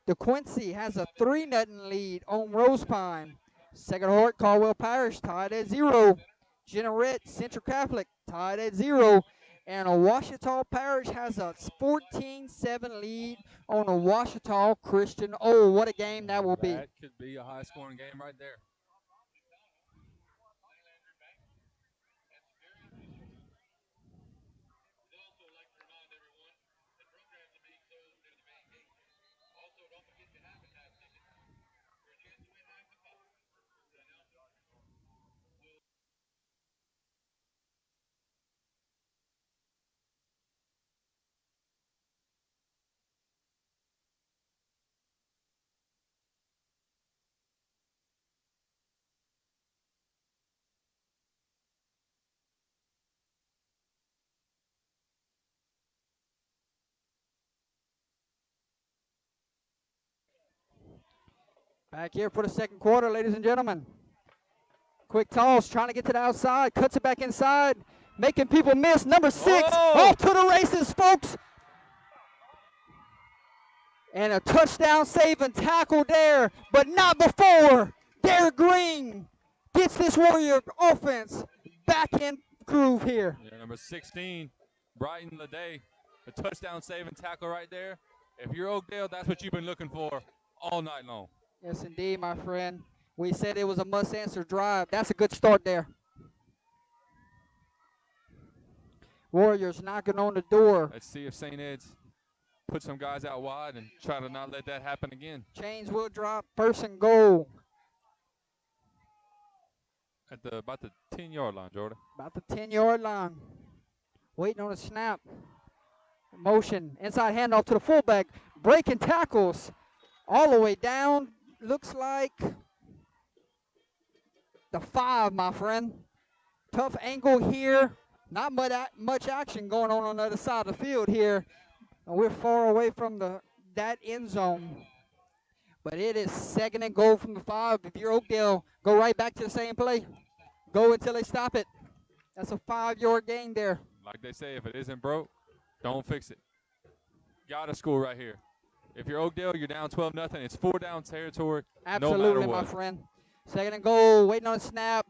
DeQuincy has a 3-0 lead on Rose Pine. Second Hort, Caldwell Parish tied at 0. Jeanerette Central Catholic tied at 0. And Ouachita Parish has a 14-7 lead on Ouachita Christian. Oh, what a game that will be. That could be a high-scoring game right there. Back here for the second quarter, ladies and gentlemen. Quick toss, trying to get to the outside, cuts it back inside, making people miss. Number 6, off to the races, folks. And a touchdown saving tackle there, but not before Derek Green gets this Warrior offense back in groove here. Yeah, number 16, Brighton Leday, a touchdown saving tackle right there. If you're Oakdale, that's what you've been looking for all night long. Yes, indeed, my friend. We said it was a must-answer drive. That's a good start there. Warriors knocking on the door. Let's see if St. Ed's put some guys out wide and try to not let that happen again. Chains will drop. First and goal. At about the 10-yard line, Jordan. About the 10-yard line. Waiting on a snap. Motion. Inside handoff to the fullback. Breaking tackles all the way down. Looks like the 5, my friend. Tough angle here. Not much action going on the other side of the field here. And we're far away from that end zone. But it is second and goal from the 5. If you're Oakdale, go right back to the same play. Go until they stop it. That's a 5-yard gain there. Like they say, if it isn't broke, don't fix it. Got to score right here. If you're Oakdale, you're down 12-0. It's 4 down territory. Absolutely, no matter my what. friend. Second and goal, waiting on a snap.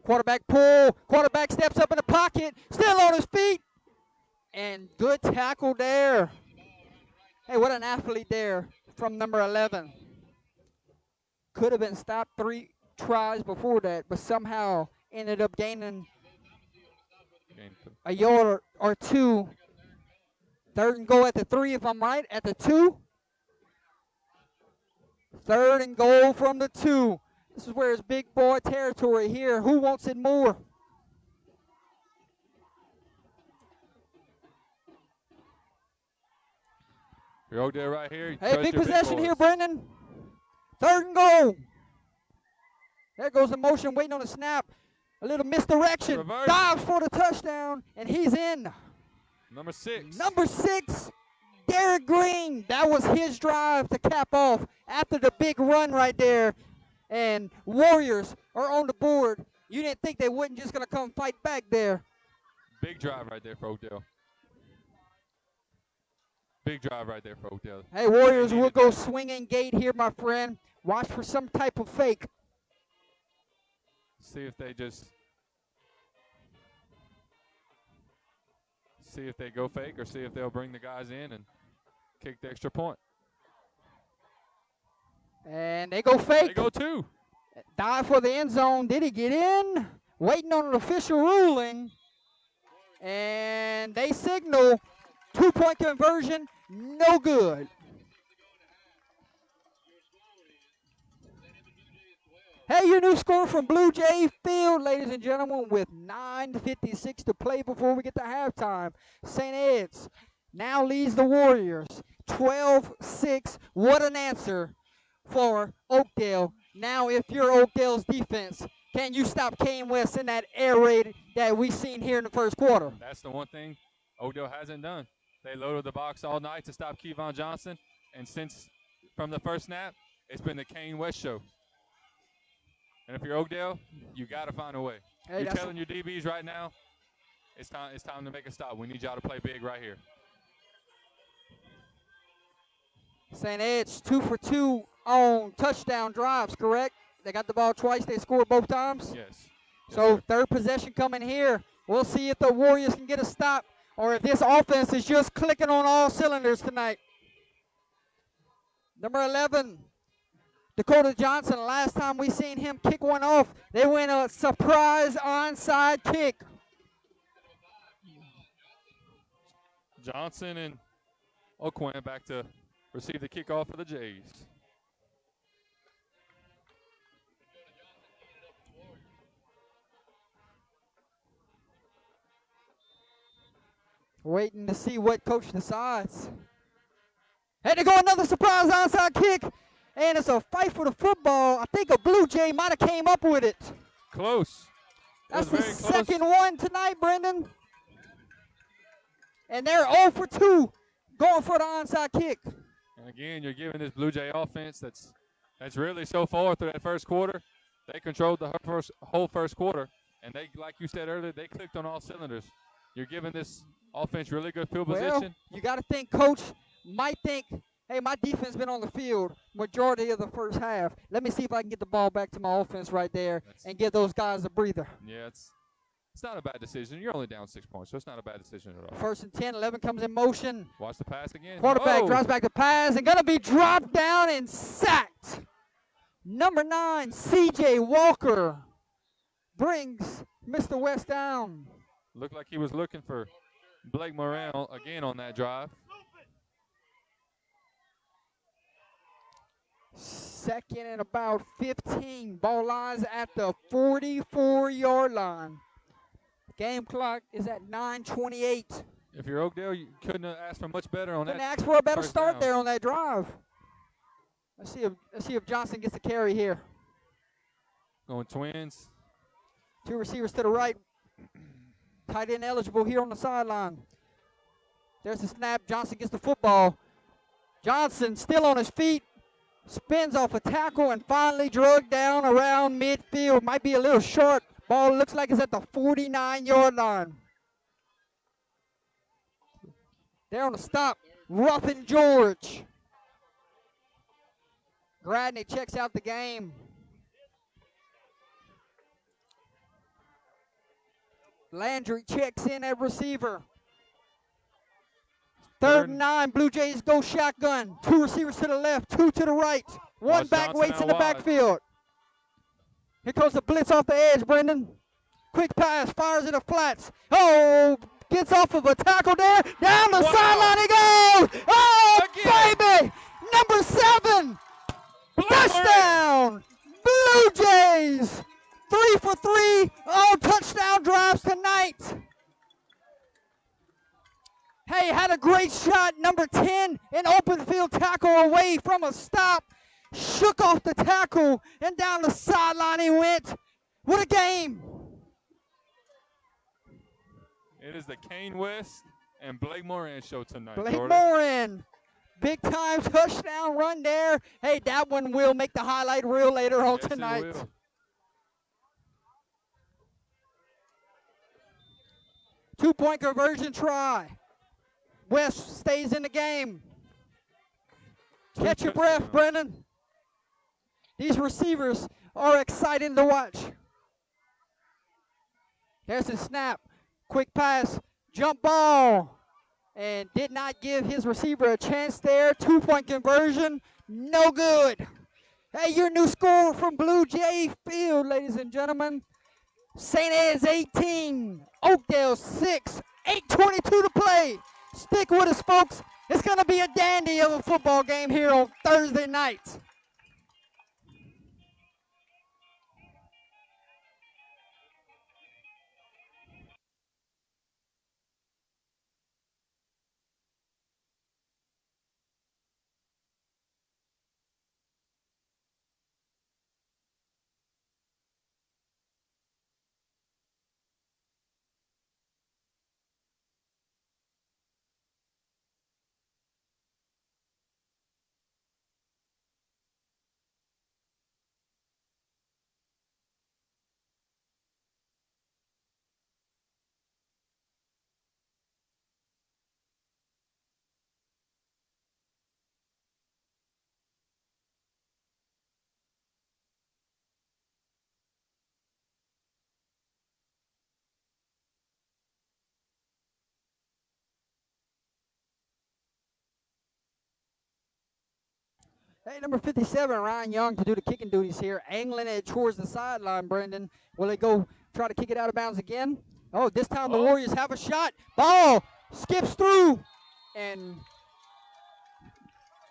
Quarterback pull. Quarterback steps up in the pocket, still on his feet. And good tackle there. Hey, what an athlete there from number 11. Could have been stopped 3 tries before that, but somehow ended up gaining a yard or 2. 3rd and goal at the 3, if I'm right, at the 2. 3rd and goal from the 2. This is where it's big boy territory here. Who wants it more? You're Oakdale right here. Hey, big possession here, Brendan. 3rd and goal. There goes the motion, waiting on the snap. A little misdirection. Reverse. Dives for the touchdown, and he's in. Number 6. Number 6, Derek Green. That was his drive to cap off after the big run right there. And Warriors are on the board. You didn't think they wouldn't just going to come fight back there. Big drive right there for Oakdale. Big drive right there for Oakdale. Hey, Warriors will go swinging gate here, my friend. Watch for some type of fake. See if they go fake or see if they'll bring the guys in and kick the extra point. And they go fake. They go 2. Dive for the end zone. Did he get in? Waiting on an official ruling. And they signal 2-point conversion. No good. Hey, your new score from Blue Jay Field, ladies and gentlemen, with 9:56 to play before we get to halftime. St. Ed's now leads the Warriors 12-6. What an answer for Oakdale. Now, if you're Oakdale's defense, can you stop Kane West in that air raid that we've seen here in the first quarter? That's the one thing Oakdale hasn't done. They loaded the box all night to stop Kevon Johnson, and since from the first snap, it's been the Kane West show. And if you're Oakdale, you got to find a way. Hey, you're telling your DBs right now, it's time to make a stop. We need y'all to play big right here. St. Ed's 2 for 2 on touchdown drives, correct? They got the ball twice. They scored both times? Yes. So sir. 3rd possession coming here. We'll see if the Warriors can get a stop or if this offense is just clicking on all cylinders tonight. Number 11, Dakota Johnson. Last time we seen him kick one off, they went a surprise onside kick. Johnson and O'Quinn back to receive the kickoff for the Jays. Waiting to see what coach decides. And they go another surprise onside kick. And it's a fight for the football. I think a Blue Jay might have came up with it. Close. That's the second one tonight, Brendan. And they're 0 for 2 going for the onside kick. And again, you're giving this Blue Jay offense that's really so far through that first quarter. They controlled the whole first quarter. And they, like you said earlier, they clicked on all cylinders. You're giving this offense really good field position. You got to think coach might think, hey, my defense been on the field majority of the first half. Let me see if I can get the ball back to my offense right there and give those guys a breather. Yeah, it's not a bad decision. You're only down 6 points, so it's not a bad decision at all. 1st and 10, 11 comes in motion. Watch the pass again. Quarterback drops back to pass and going to be dropped down and sacked. Number 9, C.J. Walker brings Mr. West down. Looked like he was looking for Blake Moran again on that drive. 2nd and about 15. Ball lies at the 44-yard line. Game clock is at 9:28. If you're Oakdale, you couldn't have asked for much better on that. Couldn't ask for a better first start down. there on that drive. Let's see if Johnson gets the carry here. Going Twins. 2 receivers to the right. Tight end eligible here on the sideline. There's the snap. Johnson gets the football. Johnson still on his feet. Spins off a tackle and finally drugged down around midfield. Might be a little short. Ball looks like it's at the 49-yard line. They're on the stop. Ruffin George. Gradney checks out the game. Landry checks in at receiver. Third and 9. Blue Jays go shotgun. 2 receivers to the left, 2 to the right. 1 Watch back Johnson waits out in the wide. backfield. Here comes the blitz off the edge, Brendan. Quick pass, fires in the flats. Oh, gets off of a tackle there. Down the sideline he goes. Oh, Again. baby. Number 7. Touchdown. Blue Jays. 3 for 3. All touchdown drives tonight. Hey, had a great shot. Number 10, an open field tackle away from a stop. Shook off the tackle, and down the sideline he went. What a game. It is the Kane West and Blake Moran show tonight, Blake Jordan. Moran. Big time touchdown run there. Hey, that one will make the highlight reel later on Yes, tonight. it will. Two-point conversion try. West stays in the game. Catch your breath, touchdowns. Brennan. These receivers are exciting to watch. There's the snap. Quick pass. Jump ball. And did not give his receiver a chance there. Two-point conversion. No good. Hey, your new score from Blue Jay Field, ladies and gentlemen. St. Ed's 18. Oakdale 6. 8:22 to play. Stick with us, folks. It's going to be a dandy of a football game here on Thursday night. Hey, number 57, Ryan Young to do the kicking duties here. Angling it towards the sideline, Brendan. Will they go try to kick it out of bounds again? Oh, this time the Warriors have a shot. Ball skips through. And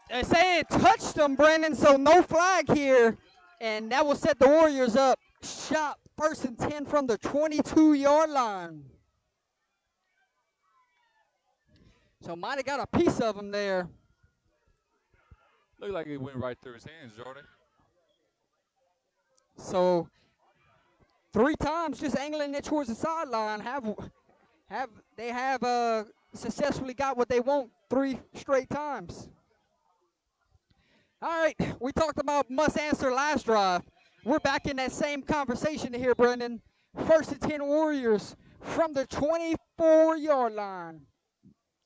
they say it touched them, Brendan, so no flag here. And that will set the Warriors up. Shot 1st and 10 from the 22-yard line. So might have got a piece of them there. Looked like it went right through his hands, Jordan. So 3 times just angling it towards the sideline. They have successfully got what they want 3 straight times. All right, we talked about must answer last drive. We're back in that same conversation here, Brendan. 1st and 10 Warriors from the 24-yard line.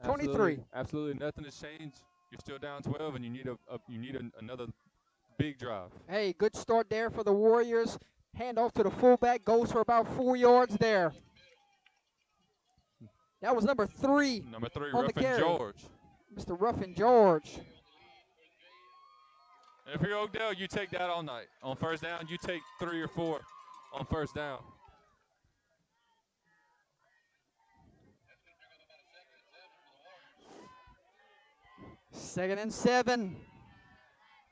23. Absolutely nothing has changed. You're still down 12, and you need another big drive. Hey, good start there for the Warriors. Hand off to the fullback, goes for about 4 yards there. That was number 3. Number 3, on the Ruffin carry. George. Mr. Ruffin George. And if you're Oakdale, you take that all night. On 1st down, you take 3 or 4 on 1st down. Second and 7.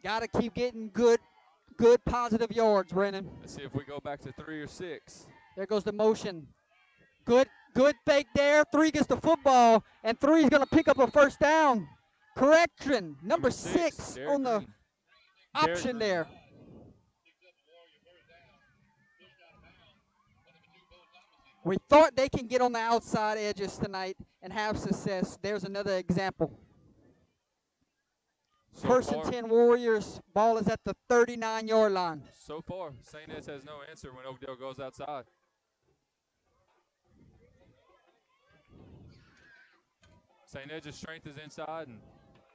Got to keep getting good positive yards, Brennan. Let's see if we go back to 3 or 6. There goes the motion. Good fake there. 3 gets the football, and 3 is going to pick up a 1st down. Correction, number 6 on the option there. We thought they can get on the outside edges tonight and have success. There's another example. So 1st and far, 10 Warriors. Ball is at the 39-yard line. So far, St. Ed's has no answer when Oakdale goes outside. St. Ed's strength is inside. And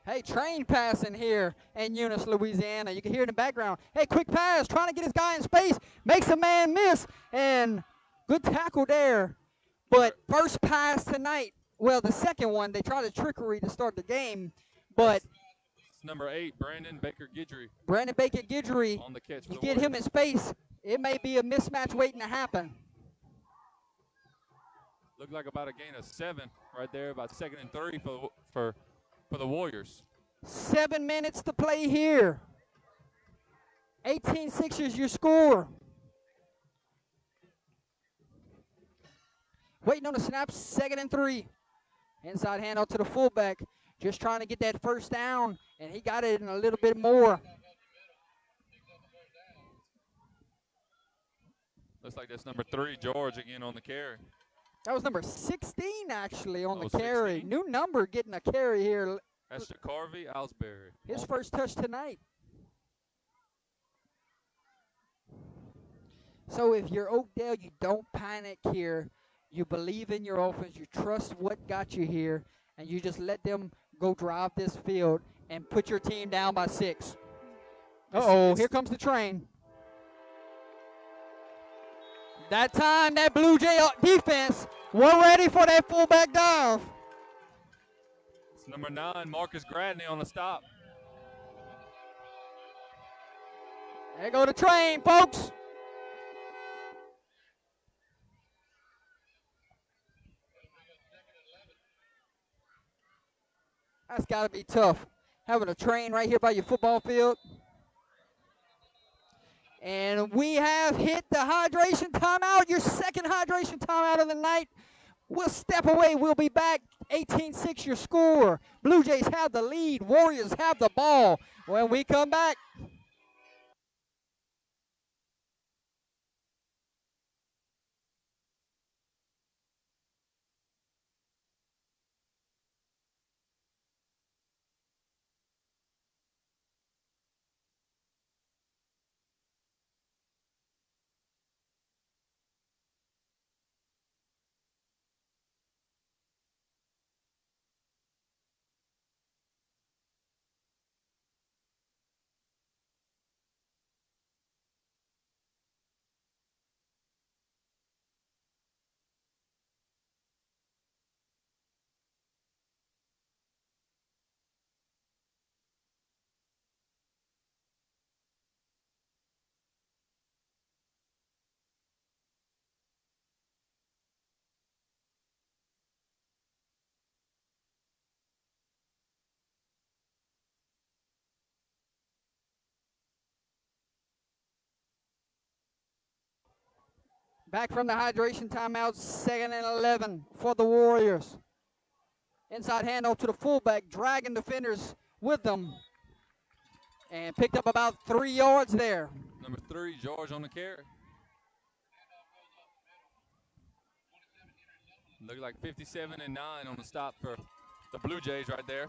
Hey, train passing here in Eunice, Louisiana. You can hear it in the background. Hey, quick pass, trying to get his guy in space. Makes a man miss, and good tackle there. But first pass tonight Well, the second one, they tried a trickery to start the game, but It's number 8, Brandon Baker Guidry, Brandon Baker Guidry, on the catch for you the get him Warriors. in space, it may be a mismatch waiting to happen. Looked like about a gain of 7 right there, about 2nd and 3 for the Warriors. 7 minutes to play here. 18-6 is your score. Waiting on the snap, 2nd and 3. Inside handoff to the fullback. Just trying to get that first down, and he got it in a little bit more. Looks like that's number 3, George, again on the carry. That was number 16, actually, on Oh, the carry. 16? New number getting a carry here. That's Jacarvy Alsbury. His first touch tonight. So if you're Oakdale, you don't panic here. You believe in your offense. You trust what got you here, and you just let them go drive this field and put your team down by 6. Uh-oh, here comes the train. That time, that Blue Jay defense, we're ready for that fullback dive. It's number 9, Marcus Gradney on the stop. There go the train, folks. That's got to be tough, having a train right here by your football field. And we have hit the hydration timeout, your second hydration timeout of the night. We'll step away. We'll be back. 18-6 your score. Blue Jays have the lead. Warriors have the ball when we come back. Back from the hydration timeout, 2nd and 11 for the Warriors. Inside handoff to the fullback, dragging defenders with them. And picked up about 3 yards there. Number 3, George on the carry. Looked like 57 and 9 on the stop for the Blue Jays right there.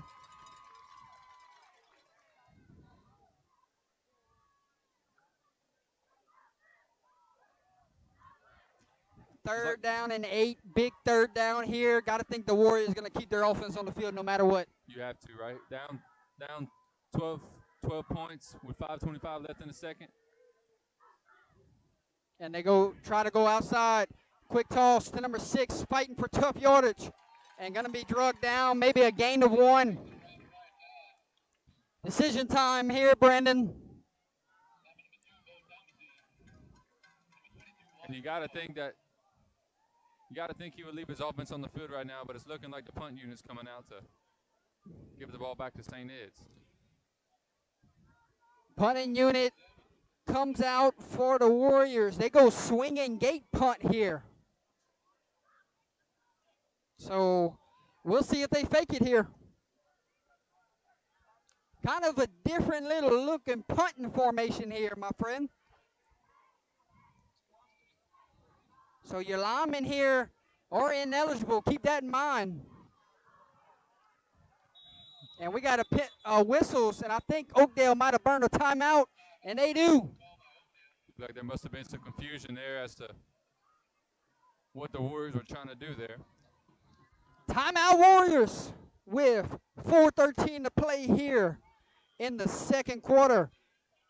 Third down and 8, big third down here. Got to think the Warriors going to keep their offense on the field no matter what. You have to, right? Down 12 points with 5:25 left in the second. And they try to go outside. Quick toss to number 6, fighting for tough yardage. And going to be drugged down, maybe a gain of 1. Decision time here, Brandon. And you got to think he would leave his offense on the field right now, but it's looking like the punt unit's coming out to give the ball back to St. Ed's. Punting unit comes out for the Warriors. They go swinging gate punt here. So we'll see if they fake it here. Kind of a different little looking punting formation here, my friend. So your linemen here are ineligible. Keep that in mind. And we got whistles, and I think Oakdale might have burned a timeout, and they do. Like there must have been some confusion there as to what the Warriors were trying to do there. Timeout Warriors with 4:13 to play here in the second quarter.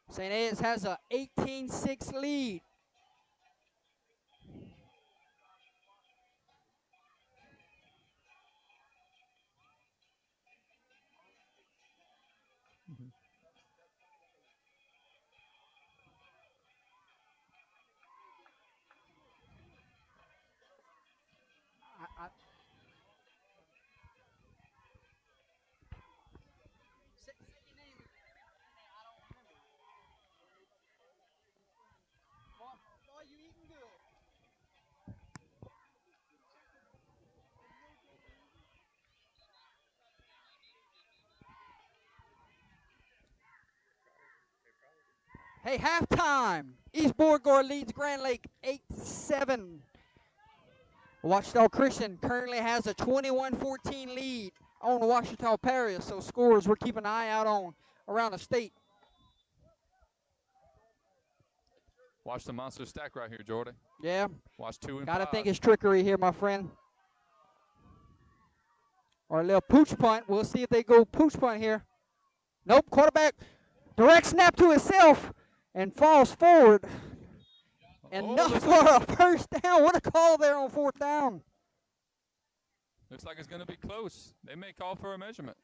St. Ed's has a 18-6 lead. I, say your name. I don't remember. Boy, you eating good. Hey, halftime. East Beauregard leads Grand Lake 8-7. Ouachita Christian currently has a 21-14 lead on Ouachita Parish. So scores we're keeping an eye out on around the state. Watch the monster stack right here, Jordan. Yeah. Watch 2 and Gotta 5. think it's trickery here, my friend. Or a little pooch punt. We'll see if they go pooch punt here. Nope, quarterback direct snap to himself and falls forward. Enough for a first down. What a call there on 4th down. Looks like it's going to be close. They may call for a measurement.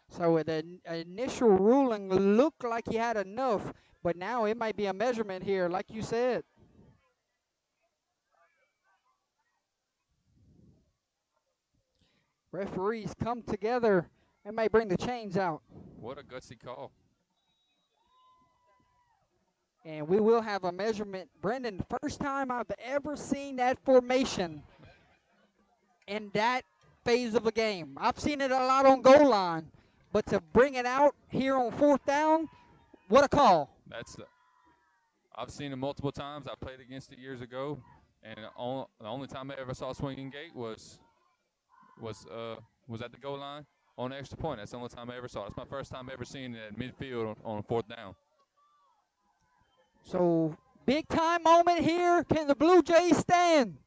So the initial ruling looked like he had enough, but now it might be a measurement here, like you said. Referees come together and may bring the chains out. What a gutsy call. And we will have a measurement. Brendan, first time I've ever seen that formation in that phase of a game. I've seen it a lot on goal line, but to bring it out here on 4th down, what a call. I've seen it multiple times. I played against it years ago, and the only time I ever saw swinging gate was at the goal line on the extra point. That's the only time I ever saw it. It's my first time ever seeing it at midfield on 4th down. So, big time moment here. Can the Blue Jays stand?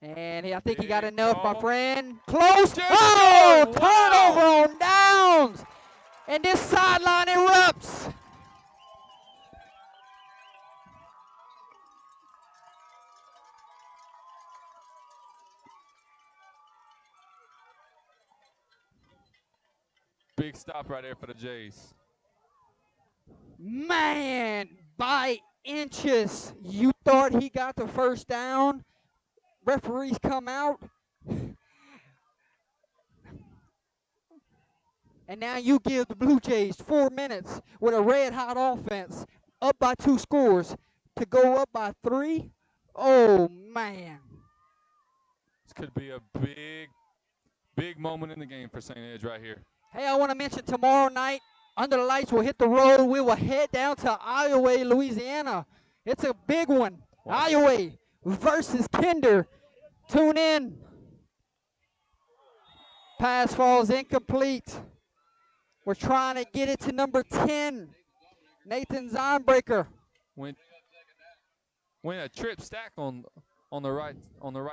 And I think he got enough, my friend. Close. Oh, turnover on downs. And this sideline erupts. Big stop right there for the Jays. Man, by inches. You thought he got the first down. Referees come out. And now you give the Blue Jays 4 minutes with a red-hot offense, up by 2 scores, to go up by 3. Oh, man. This could be a big moment in the game for St. Edge right here. Hey, I want to mention tomorrow night, Under the Lights will hit the road. We will head down to Iowa, Louisiana. It's a big one. Wow. Iowa versus Kinder. Tune in. Pass falls incomplete. We're trying to get it to number 10, Nathan Zonbreaker. Went a trip stack on the right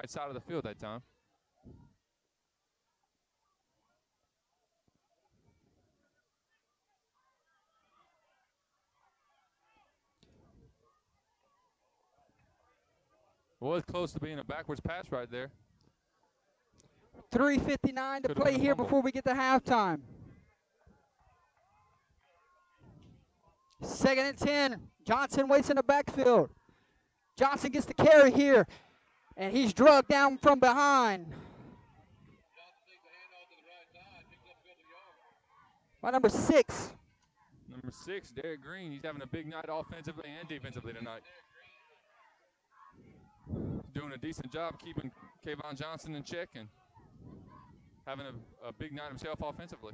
side of the field that time. Was close to being a backwards pass right there. 3:59 to play here before we get to halftime. 2nd and 10. Johnson waits in the backfield. Johnson gets the carry here, and he's drugged down from behind. By number 6. Number 6, Derek Green. He's having a big night offensively and defensively tonight. Doing a decent job keeping Kayvon Johnson in check and having a big night himself offensively,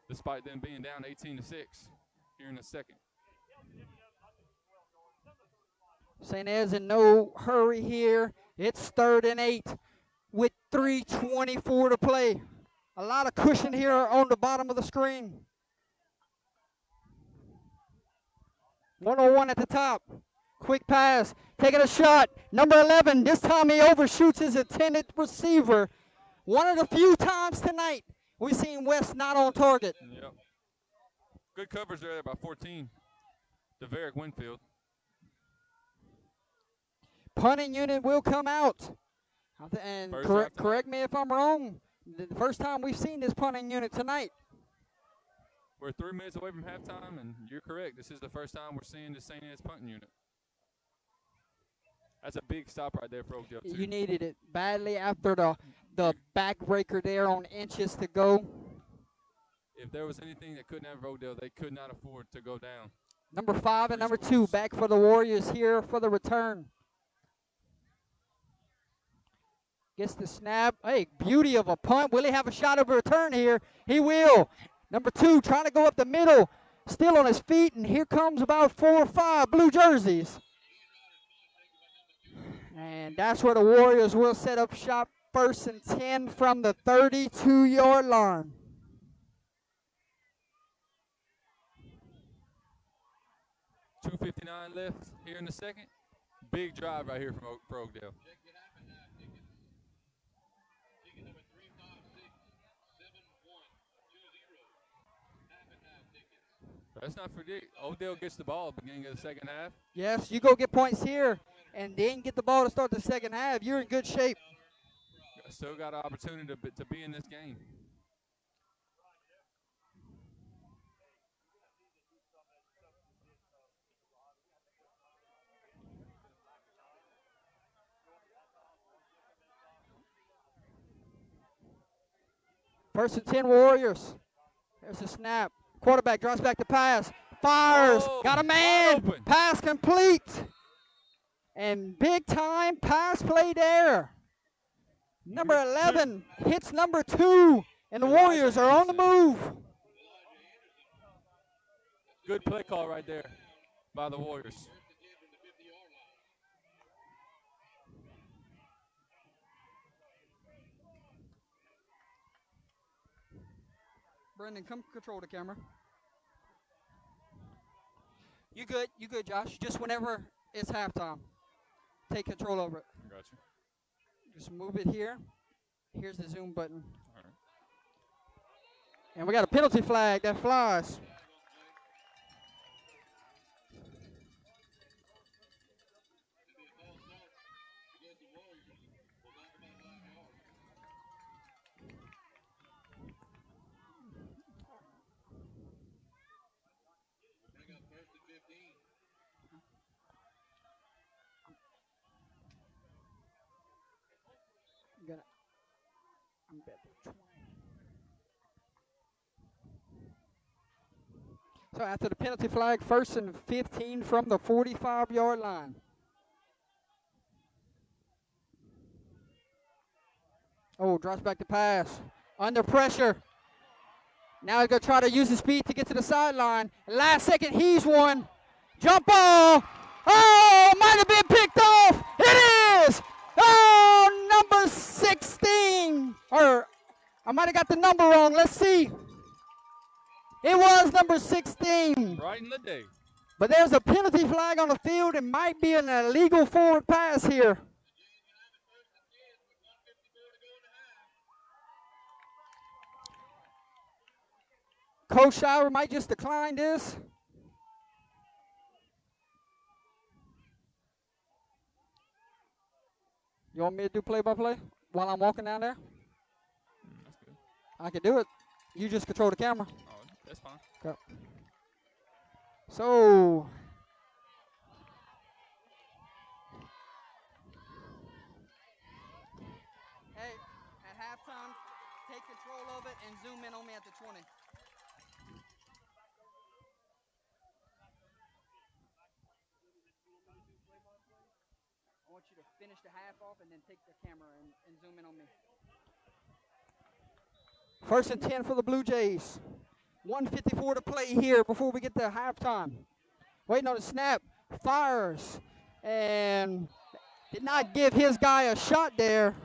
despite them being down 18-6 here in the second. St. Ed's in no hurry here. It's 3rd and 8 with 3:24 to play. A lot of cushion here on the bottom of the screen. 101 at the top. Quick pass, taking a shot. Number 11, this time he overshoots his intended receiver. One of the few times tonight we've seen West not on target. Yep. Good coverage there by 14. Deverick Winfield. Punting unit will come out. And correct me if I'm wrong. The first time we've seen this punting unit tonight. We're 3 minutes away from halftime, and you're correct. This is the first time we're seeing the St. Ed's punting unit. That's a big stop right there for Oakdale, too. You needed it badly after the backbreaker there on inches to go. If there was anything that couldn't have Oakdale, they could not afford to go down. Number 5 and 3 number 2 scores. back for the Warriors here for the return. Gets the snap. Hey, beauty of a punt. Will he have a shot of a return here? He will. Number 2 trying to go up the middle. Still on his feet, and here comes about 4 or 5 blue jerseys. And that's where the Warriors will set up shop. 1st and 10 from the 32-yard line. $2:59 left here in the second. Big drive right here for Oakdale. Let's not forget, Oakdale gets the ball at the beginning of the second half. Yes, you go get points here and then get the ball to start the second half. You're in good shape. Still got an opportunity to be in this game. First and 10 Warriors. There's a snap. Quarterback drops back to pass. Fires. Oh, Got a wide man. open. Pass complete. And big time pass play there. Number 11 hits number 2. And the Elijah Warriors are on the move. Good play call right there by the Warriors. Brendan, come control the camera. You good, Josh. Just whenever it's halftime, take control over it. Gotcha. Just move it here. Here's the zoom button. All right. And we got a penalty flag that flies. I'm bet the 20. So after the penalty flag, 1st and 15 from the 45-yard line. Oh, drops back to pass. Under pressure. Now he's going to try to use his speed to get to the sideline. Last second, he's one. Jump ball. Oh, might have been picked off. It is. Oh, number 16. Or I might have got the number wrong. Let's see. It was number 16. Right in the day. But there's a penalty flag on the field. It might be an illegal forward pass here. Coach Shire might just decline this. You want me to do play-by-play while I'm walking down there? That's good. I can do it. You just control the camera. Oh, that's fine. Okay. So, hey, at halftime, take control of it and zoom in on me at the 20. I want you to finish the half off and then take the camera and zoom in on me. 1st and 10 for the Blue Jays. 1:54 to play here before we get to halftime. Waiting on the snap. Fires. And did not give his guy a shot there.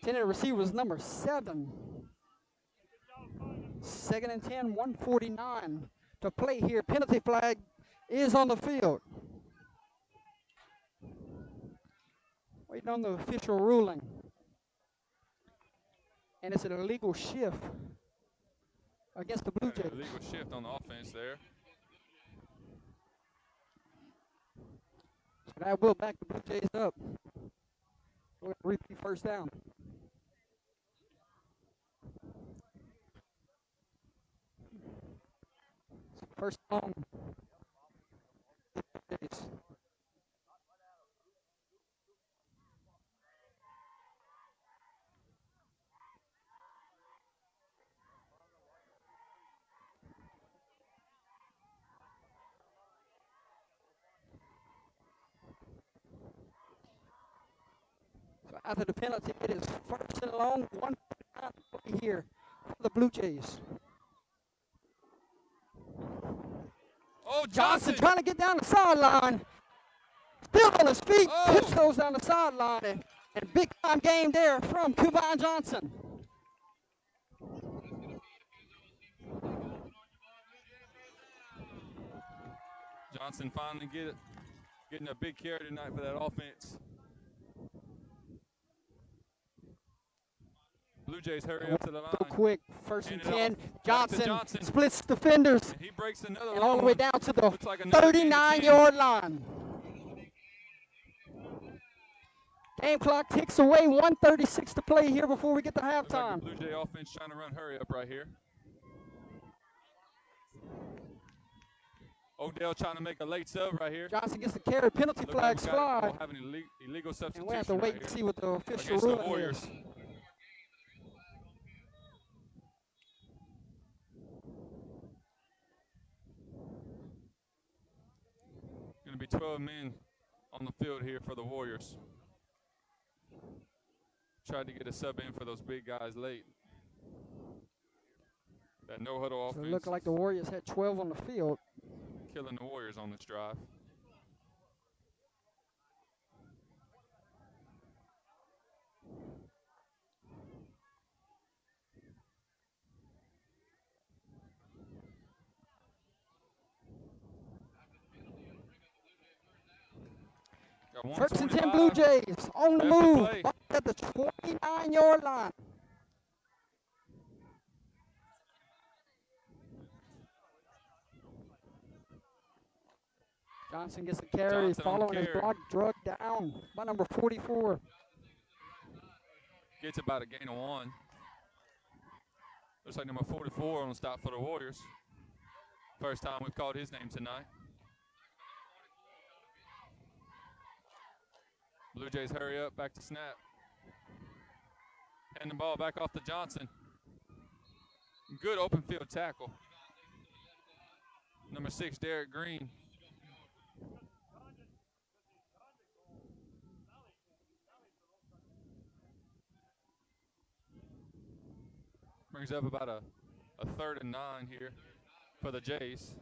Intended receiver was number 7. 2nd and 10, 1:49 to play here. Penalty flag is on the field. Waiting on the official ruling. And it's an illegal shift against the Blue Jays. Illegal shift on the offense there. So that will back the Blue Jays up. Repeat 1st down. First down. Jays. So after the penalty, it is first and long, 1 play here for the Blue Jays. Oh, Johnson Johnson! trying to get down the sideline. Still on his feet, Oh! tips those down the sideline, and big time game there from Kevon Johnson. Johnson finally getting a big carry tonight for that offense. Blue Jays hurry up to the line. Real quick, first and Hand it 10. off. Back to Johnson splits defenders And he breaks another and long all the way one. down to the Looks like another gain of 10. 39-yard line. Game clock ticks away, 1:36 to play here before we get to Looks like halftime. the Blue Jay offense trying to run hurry up right here. Oakdale trying to make a late sub right here. Johnson gets the carry, penalty Look flags like fly, we'll have an illegal and substitution we have to wait right and here see what the official against the ruling Warriors. is. Going to be 12 men on the field here for the Warriors. Tried to get a sub in for those big guys late. That no-huddle So offense it looked like the Warriors had 12 on the field. killing the Warriors on this drive. Got First and 10 Blue 125. Jays on the Left to move play. at the 29-yard line. Johnson gets a carry, Johnson on the following his carry. block, drugged down by number 44. Gets about a gain of 1. Looks like number 44 on the stop for the Warriors. First time we've called his name tonight. Blue Jays hurry up, back to snap. Hand the ball back off to Johnson. Good open field tackle. Number 6, Derek Green. Brings up about a 3rd and 9 here for the Jays.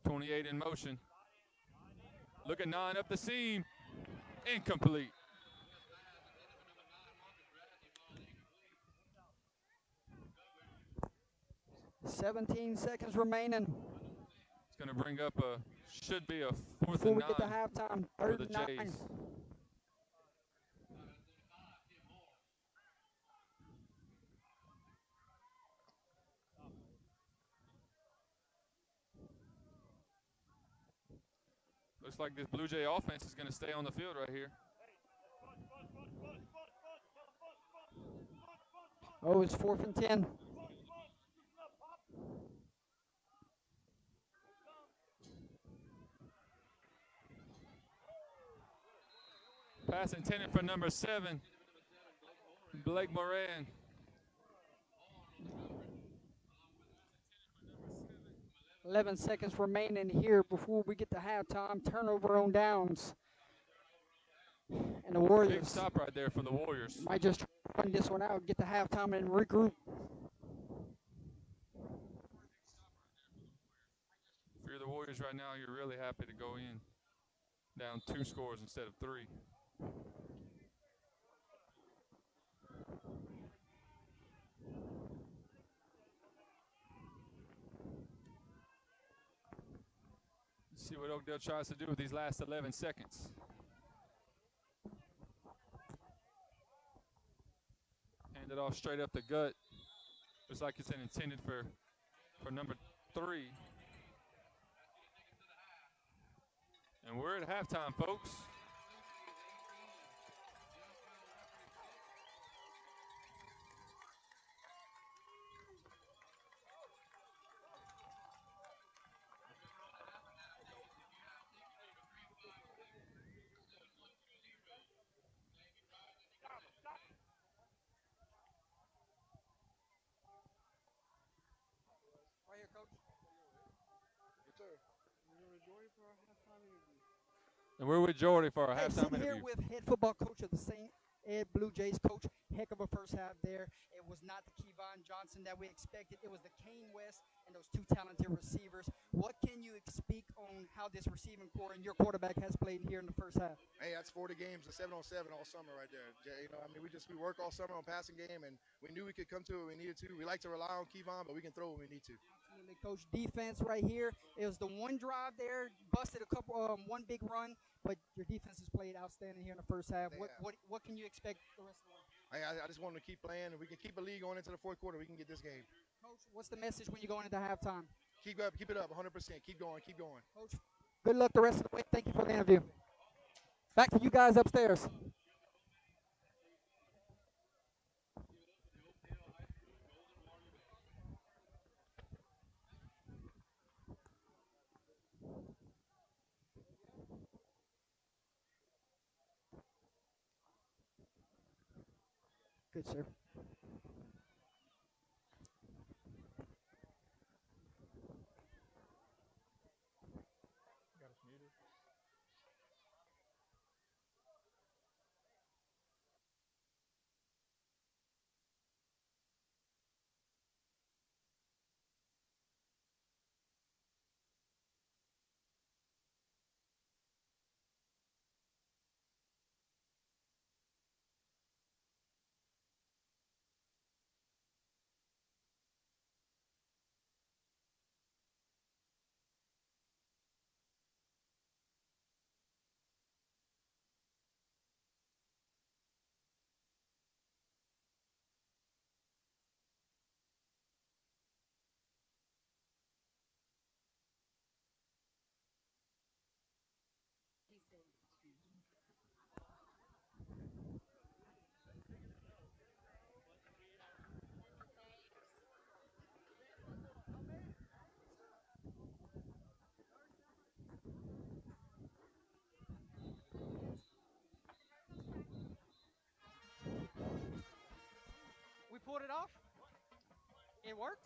.28 in motion. Look at 9 up the seam. Incomplete. Seventeen seconds remaining It's going to bring up should be a 4th before and we 9 get to halftime. for 3rd the and 9. Jays. Looks like this Blue Jay offense is going to stay on the field right here. Oh, it's 4th and 10. Pass intended for number 7, Blake Moran. Eleven seconds remaining here before we get to halftime. Turnover on downs. And the Big Warriors stop right there for the Warriors. might just run this one out, get to halftime, and regroup. If you're the Warriors right now, you're really happy to go in down 2 scores instead of 3. Let's see what Oakdale tries to do with these last 11 seconds. Hand it off straight up the gut. Looks like it's intended for number 3. And we're at halftime, folks. And we're with Jordy for our Hey, halftime sitting here interview. with head football coach of the St. Ed Blue Jays, coach. Heck of a first half there. It was not the Kevon Johnson that we expected. It was the Kane West and those two talented receivers. What can you speak on how this receiving core and your quarterback has played here in the first half? Hey, that's 40 games, a 7-on-7 all summer right there, Jay. You know, I mean, we work all summer on passing game, and we knew we could come to it when we needed to. We like to rely on Kevon, but we can throw when we need to. Absolutely, coach. Defense right here. It was the one drive there, busted a couple, one big run, but your defense has played outstanding here in the first half. What can you expect the rest of the way? I just want them to keep playing, and we can keep a lead going into the fourth quarter. We can get this game. Coach, what's the message when you're going into halftime? Keep it up, 100%. Keep going, keep going. Coach, good luck the rest of the way. Thank you for the interview. Back to you guys upstairs. Good, sir. We pulled it off. It worked.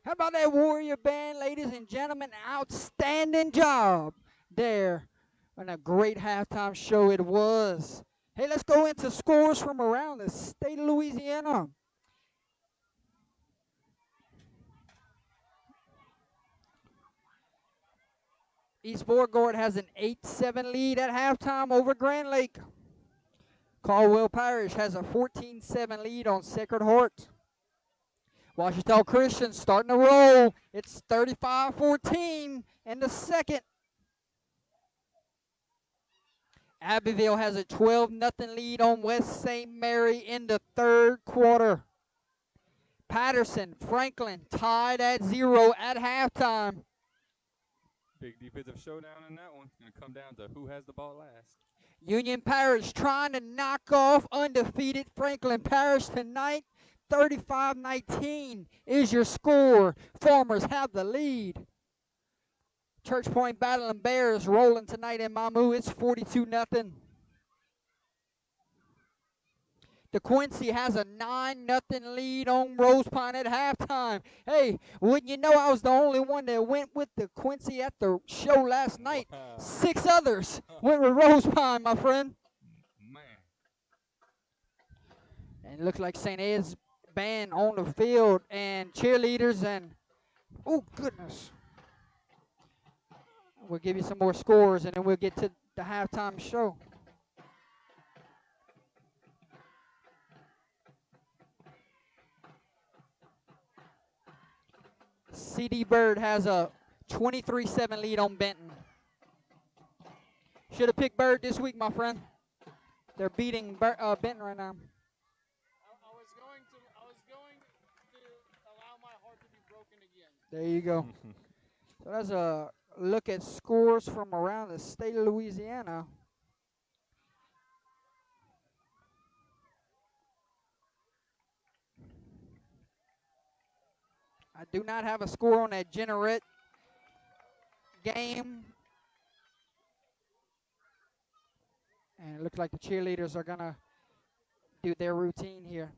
How about that Warrior Band, ladies and gentlemen? Outstanding job there. And a great halftime show it was. Hey, let's go into scores from around the state of Louisiana. East Beauregard has an 8-7 lead at halftime over Grand Lake. Caldwell Parish has a 14-7 lead on Sacred Heart. Washita Christian starting to roll. It's 35-14 in the second. Abbeville has a 12-0 lead on West St. Mary in the third quarter. Patterson, Franklin tied at 0 at halftime. Big defensive showdown in that one. It's going to come down to who has the ball last. Union Parish trying to knock off undefeated Franklin Parish tonight. 35-19 is your score. Farmers have the lead. Church Point Battling Bears rolling tonight in Mamu. It's 42-0. DeQuincy has a 9-0 lead on Rose Pine at halftime. Hey, wouldn't you know I was the only one that went with DeQuincy at the show last night? Wow. 6 others went with Rose Pine, my friend. Man. And it looks like St. Ed's band on the field and cheerleaders and, oh, goodness. We'll give you some more scores, and then we'll get to the halftime show. CD Bird has a 23-7 lead on Benton. Should have picked Bird this week, my friend. They're beating Benton right now. I was going to allow my heart to be broken again. There you go. So that's a look at scores from around the state of Louisiana. I do not have a score on that Generette game. And it looks like the cheerleaders are going to do their routine here.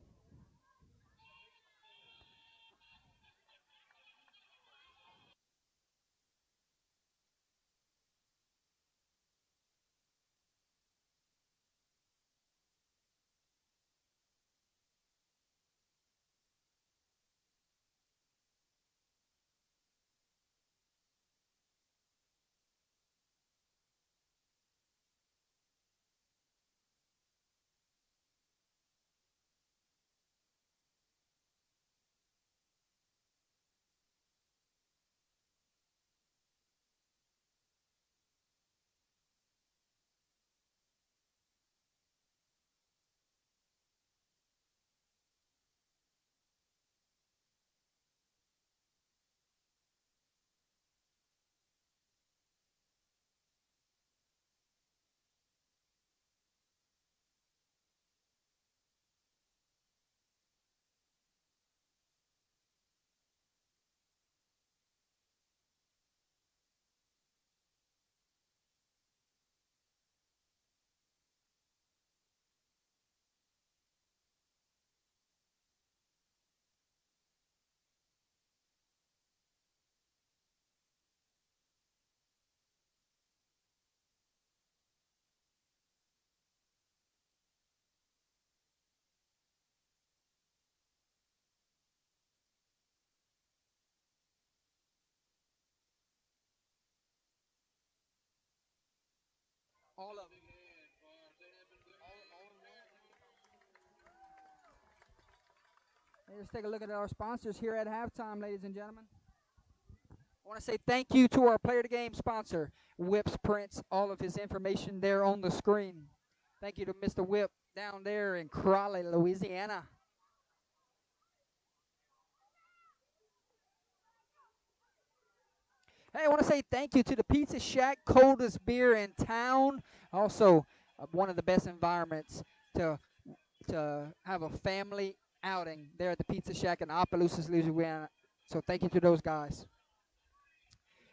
All of them. Hey, let's take a look at our sponsors here at halftime, ladies and gentlemen. I want to say thank you to our Player of the Game sponsor, Whips Prints. All of his information there on the screen. Thank you to Mr. Whip down there in Crawley, Louisiana. Hey, I want to say thank you to the Pizza Shack, coldest beer in town. Also, one of the best environments to have a family outing there at the Pizza Shack in Opelousas, Louisiana. So thank you to those guys.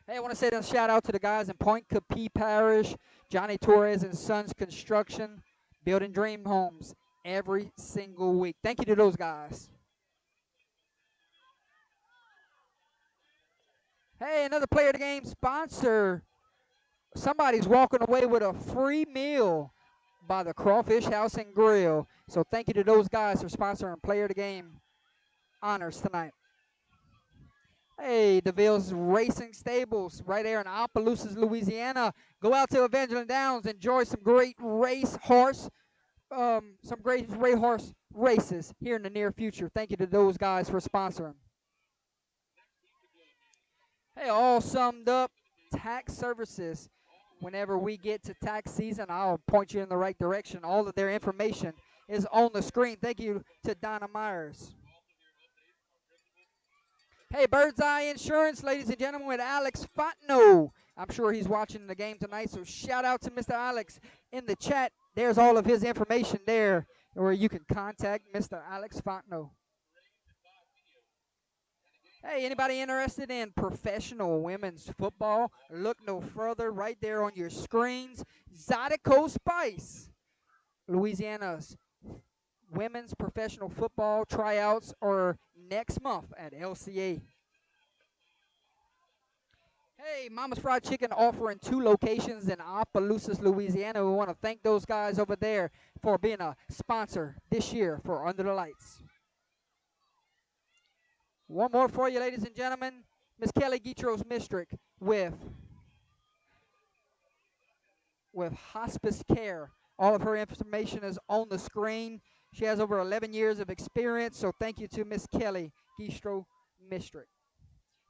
Hey, I want to say a shout out to the guys in Point Capee Parish, Johnny Torres and Sons Construction, building dream homes every single week. Thank you to those guys. Hey, another player of the game sponsor. Somebody's walking away with a free meal by the Crawfish House and Grill. So thank you to those guys for sponsoring player of the game honors tonight. Hey, DeVille's Racing Stables right there in Opelousas, Louisiana. Go out to Evangeline Downs, enjoy some great race horse races here in the near future. Thank you to those guys for sponsoring. Hey, all summed up, tax services. Whenever we get to tax season, I'll point you in the right direction. All of their information is on the screen. Thank you to Donna Myers. Hey, Bird's Eye Insurance, ladies and gentlemen, with Alex Fontenot. I'm sure he's watching the game tonight, so shout out to Mr. Alex in the chat. There's all of his information there where you can contact Mr. Alex Fontenot. Hey, anybody interested in professional women's football? Look no further. Right there on your screens, Zydeco Spice, Louisiana's women's professional football tryouts are next month at LCA. Hey, Mama's Fried Chicken offering 2 locations in Opelousas, Louisiana. We want to thank those guys over there for being a sponsor this year for Under the Lights. One more for you, ladies and gentlemen. Miss Kelly Guitros Mistrick with hospice care. All of her information is on the screen. She has over 11 years of experience, so thank you to Miss Kelly Guitros Mistrick.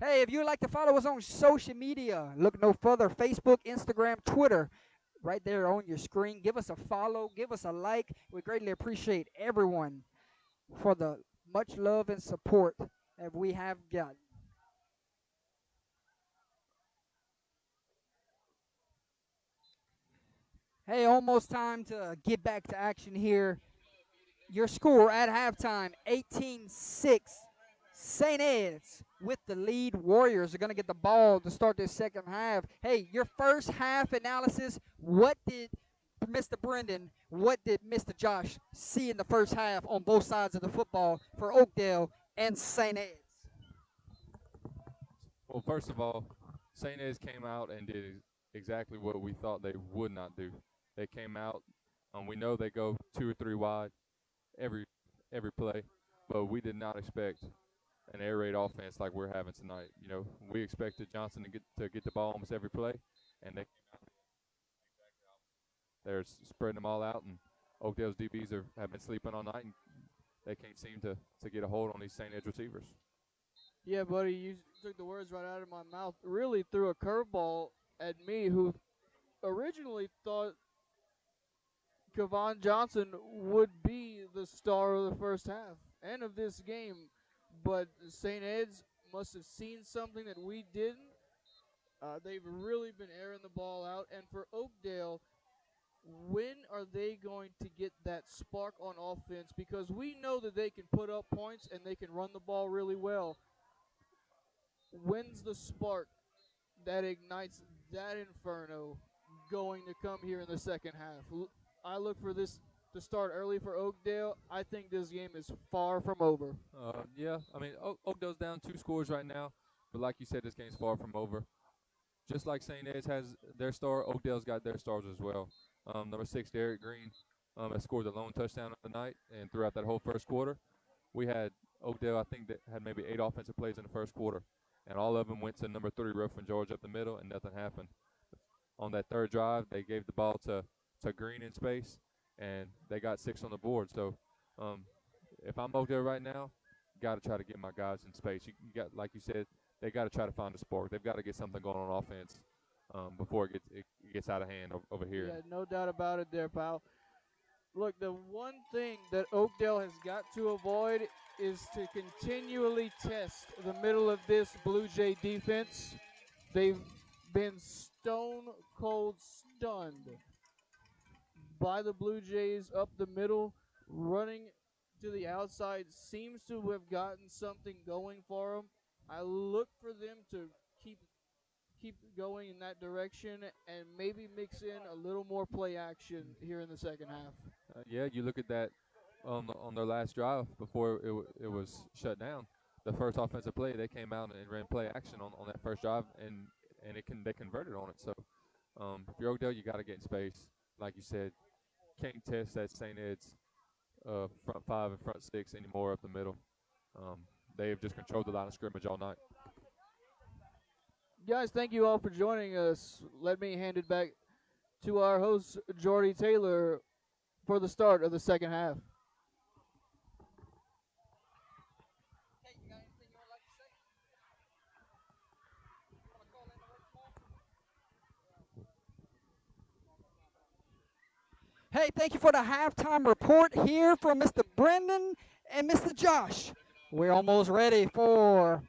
Hey, if you'd like to follow us on social media, look no further. Facebook, Instagram, Twitter, right there on your screen. Give us a follow. Give us a like. We greatly appreciate everyone for the much love and support that we have gotten. Hey, almost time to get back to action here. Your score at halftime, 18-6. St. Ed's with the lead. Warriors are going to get the ball to start this second half. Hey, your first half analysis, what did Mr. Brendan, what did Mr. Josh see in the first half on both sides of the football for Oakdale and St. Ed's? Well, first of all, St. Ed's came out and did exactly what we thought they would not do. They came out, we know they go 2 or 3 wide every play, but we did not expect an air raid offense like we're having tonight. You know, we expected Johnson to get the ball almost every play, and they're spreading them all out. And Oakdale's DBs have been sleeping all night, and they can't seem to get a hold on these St. Ed's receivers. Yeah, buddy, you took the words right out of my mouth. Really threw a curveball at me, who originally thought Kevon Johnson would be the star of the first half and of this game. But St. Ed's must have seen something that we didn't. They've really been airing the ball out. And for Oakdale, when are they going to get that spark on offense? Because we know that they can put up points and they can run the ball really well. When's the spark that ignites that inferno going to come here in the second half? I look for this to start early for Oakdale. I think this game is far from over. Yeah, I mean, Oakdale's down 2 scores right now, but like you said, this game's far from over. Just like St. Ed's has their star, Oakdale's got their stars as well. Number 6, Derek Green, has scored the lone touchdown of the night, and throughout that whole first quarter, we had Oakdale, I think, that had maybe 8 offensive plays in the first quarter, and all of them went to number 3, Ruffin George, up the middle, and nothing happened. On that third drive, they gave the ball to Green in space, and they got 6 on the board. So if I'm Oakdale right now, got to try to get my guys in space. You got, like you said, they got to try to find a spark. They've got to get something going on offense before it gets out of hand over here. Yeah, no doubt about it there, pal. Look, the one thing that Oakdale has got to avoid is to continually test the middle of this Blue Jay defense. They've been stone cold stunned by the Blue Jays up the middle. Running to the outside seems to have gotten something going for them. I look for them to keep going in that direction and maybe mix in a little more play action here in the second half. Yeah, you look at that on their last drive before it was shut down. the first offensive play, they came out and ran play action on that first drive, and they converted on it. So if you're Oakdale, you got to get in space, like you said. Can't test that St. Ed's front five and front six anymore up the middle. They've just controlled the line of scrimmage all night. Guys, thank you all for joining us. Let me hand it back to our host, Jordy Taylor, for the start of the second half. Hey, thank you for the halftime report here from Mr. Brendan and Mr. Josh. We're almost ready for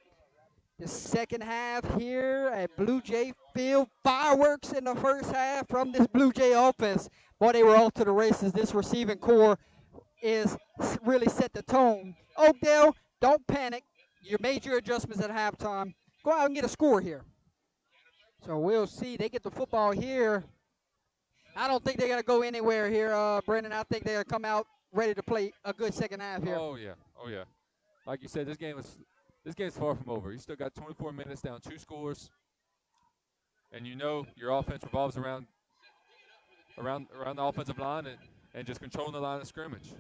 the second half here at Blue Jay Field. Fireworks in the first half from this Blue Jay offense. Boy, they were off to the races. This receiving core is really set the tone. Oakdale, don't panic. You made your adjustments at halftime. Go out and get a score here. So we'll see. They get the football here. I don't think they're going to go anywhere here, Brendan. I think they're going to come out ready to play a good second half here. Oh yeah. Like you said, this game's far from over. You still got 24 minutes down, 2 scores, and you know your offense revolves around the offensive line and just controlling the line of scrimmage.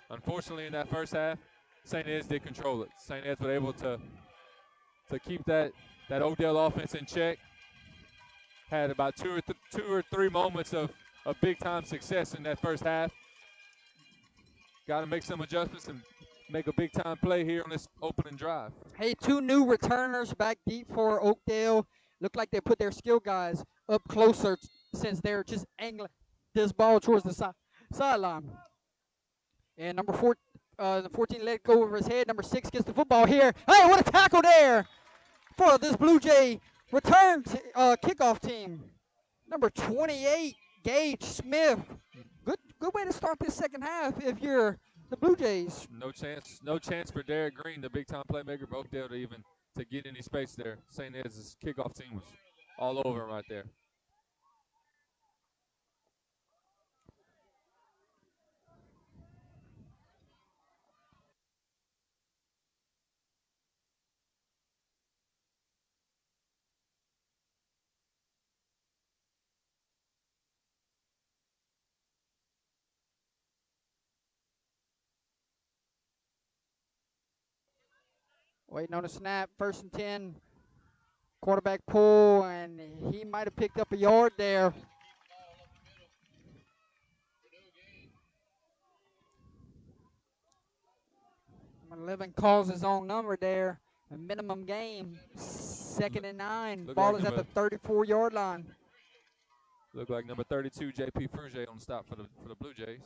Unfortunately, in that first half, St. Ed's did control it. St. Ed's were able to keep that Oakdale offense in check. Had about two or three moments of big time success in that first half. Got to make some adjustments and make a big time play here on this opening drive. Hey, 2 new returners back deep for Oakdale. Look like they put their skill guys up closer since they're just angling this ball towards the sideline. And number 14 let go over his head. Number 6 gets the football here. Hey, what a tackle there for this Blue Jay return kickoff team. Number 28, Gage Smith. Good way to start this second half if you're the Blue Jays. No chance for Derek Green, the big time playmaker for Oakdale, to get any space there. St. Ed's kickoff team was all over him right there. Waiting on a snap, 1st and 10. Quarterback pull, and he might have picked up a yard there. Number 11 calls his own number there. A minimum game, 2nd and 9. Ball is at the 34-yard line. Look like number 32, J.P. Frugier on stop for the Blue Jays.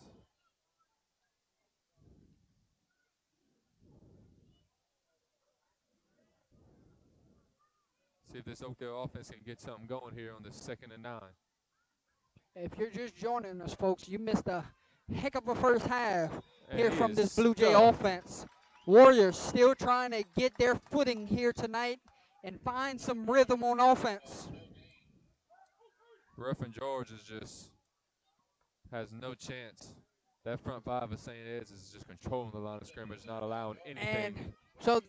See if this Oakdale offense can get something going here on this 2nd and 9. If you're just joining us, folks, you missed a heck of a first half And here he from is this Blue Jay stuck. offense. Warriors still trying to get their footing here tonight and find some rhythm on offense. Ruffin George has no chance. That front five of St. Ed's is just controlling the line of scrimmage, not allowing anything. And so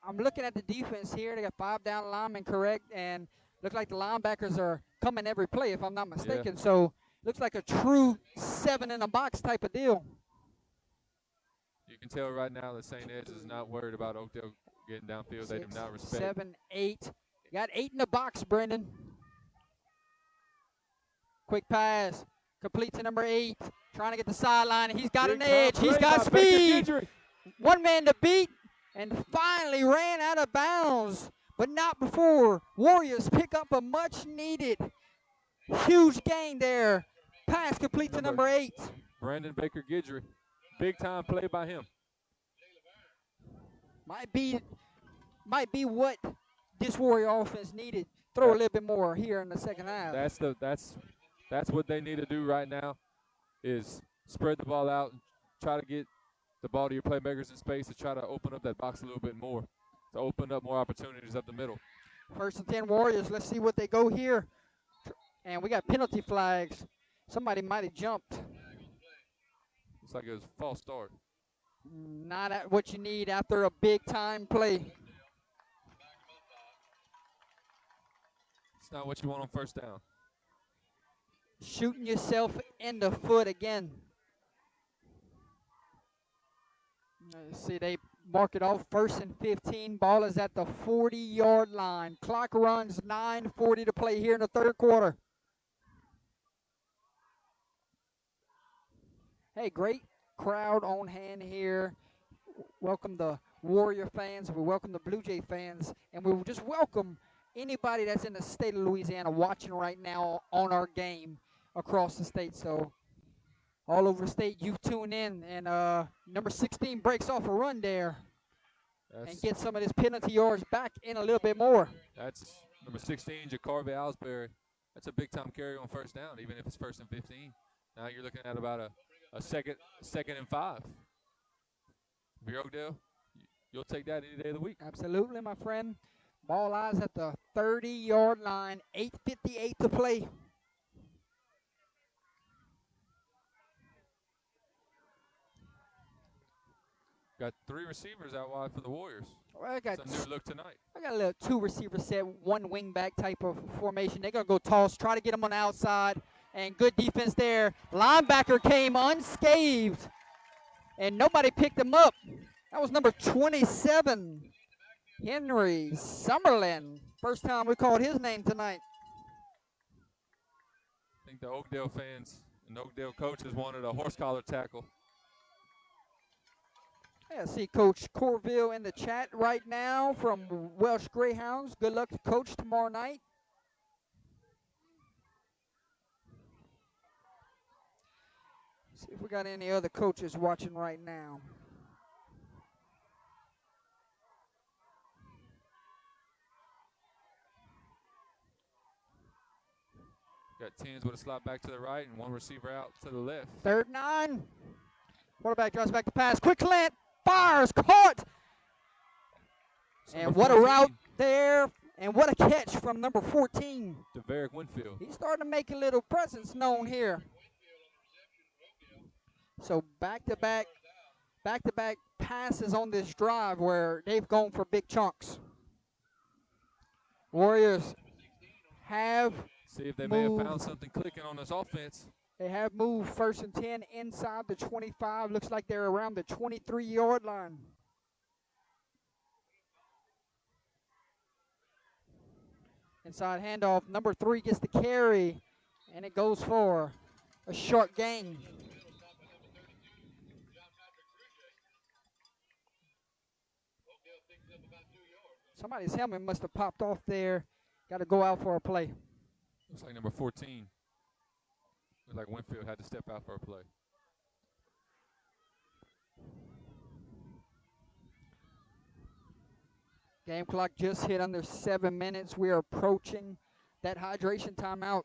I'm looking at the defense here. They got 5 down linemen, correct, and look like the linebackers are coming every play, if I'm not mistaken. Yeah. So looks like a true 7 in a box type of deal. You can tell right now that St. Ed's is not worried about Oakdale getting downfield. They do 6, not respect. 7, 8. Got 8 in the box, Brendan. Quick pass. Complete to number 8. Trying to get the sideline. He's got an edge. He's got speed. One man to beat. And finally ran out of bounds. But not before Warriors pick up a much-needed huge gain there. Pass complete to number 8. Brandon Baker Guidry. Big time play by him. Might be what this Warrior offense needed. Throw a little bit more here in the second half. That's what they need to do right now, is spread the ball out and try to get the ball to your playmakers in space to try to open up that box a little bit more, to open up more opportunities up the middle. 1st and 10 Warriors. Let's see what they go here. And we got penalty flags. Somebody might have jumped. Looks like it was a false start. Not at what you need after a big-time play. It's not what you want on first down. Shooting yourself in the foot again. See, they mark it off 1st and 15. Ball is at the 40-yard line. Clock runs 9:40 to play here in the third quarter. Hey, great crowd on hand here. Welcome the Warrior fans. We welcome the Blue Jay fans. And we will just welcome anybody that's in the state of Louisiana watching right now on our game across the state. So all over the state, you tune in. And number 16 breaks off a run there and gets some of his penalty yards back in a little bit more. That's number 16, Jacarvey Alsbury. That's a big-time carry on first down, even if it's 1st and 15. Now you're looking at about a second and 5. If you're Oakdale, you'll take that any day of the week. Absolutely, my friend. Ball lies at the 30-yard line, 8:58 to play. Got 3 receivers out wide for the Warriors. Well, I got It's a new look tonight. I got a little 2 receiver set, 1 wing back type of formation. They're going to go toss, try to get him on the outside, and good defense there. Linebacker came unscathed, and nobody picked him up. That was number 27, Henry Summerlin. First time we called his name tonight. I think the Oakdale fans and Oakdale coaches wanted a horse collar tackle. I see Coach Corville in the chat right now from Welsh Greyhounds. Good luck to Coach tomorrow night. See if we got any other coaches watching right now. Got 10s with a slot back to the right and 1 receiver out to the left. 3rd and 9. Quarterback drives back to pass. Quick slant. Fires. Caught. And what a route there. And what a catch from number 14. DeVerick Winfield. He's starting to make a little presence known here. So back-to-back passes on this drive where they've gone for big chunks. Warriors have See if they may have found something clicking on this offense. They have moved 1st and 10 inside the 25. Looks like they're around the 23-yard line. Inside handoff. Number 3 gets the carry, and it goes for a short gain. Somebody's helmet must have popped off there. Got to go out for a play. Looks like number 14. Looks like Winfield had to step out for a play. Game clock just hit under 7 minutes. We are approaching that hydration timeout.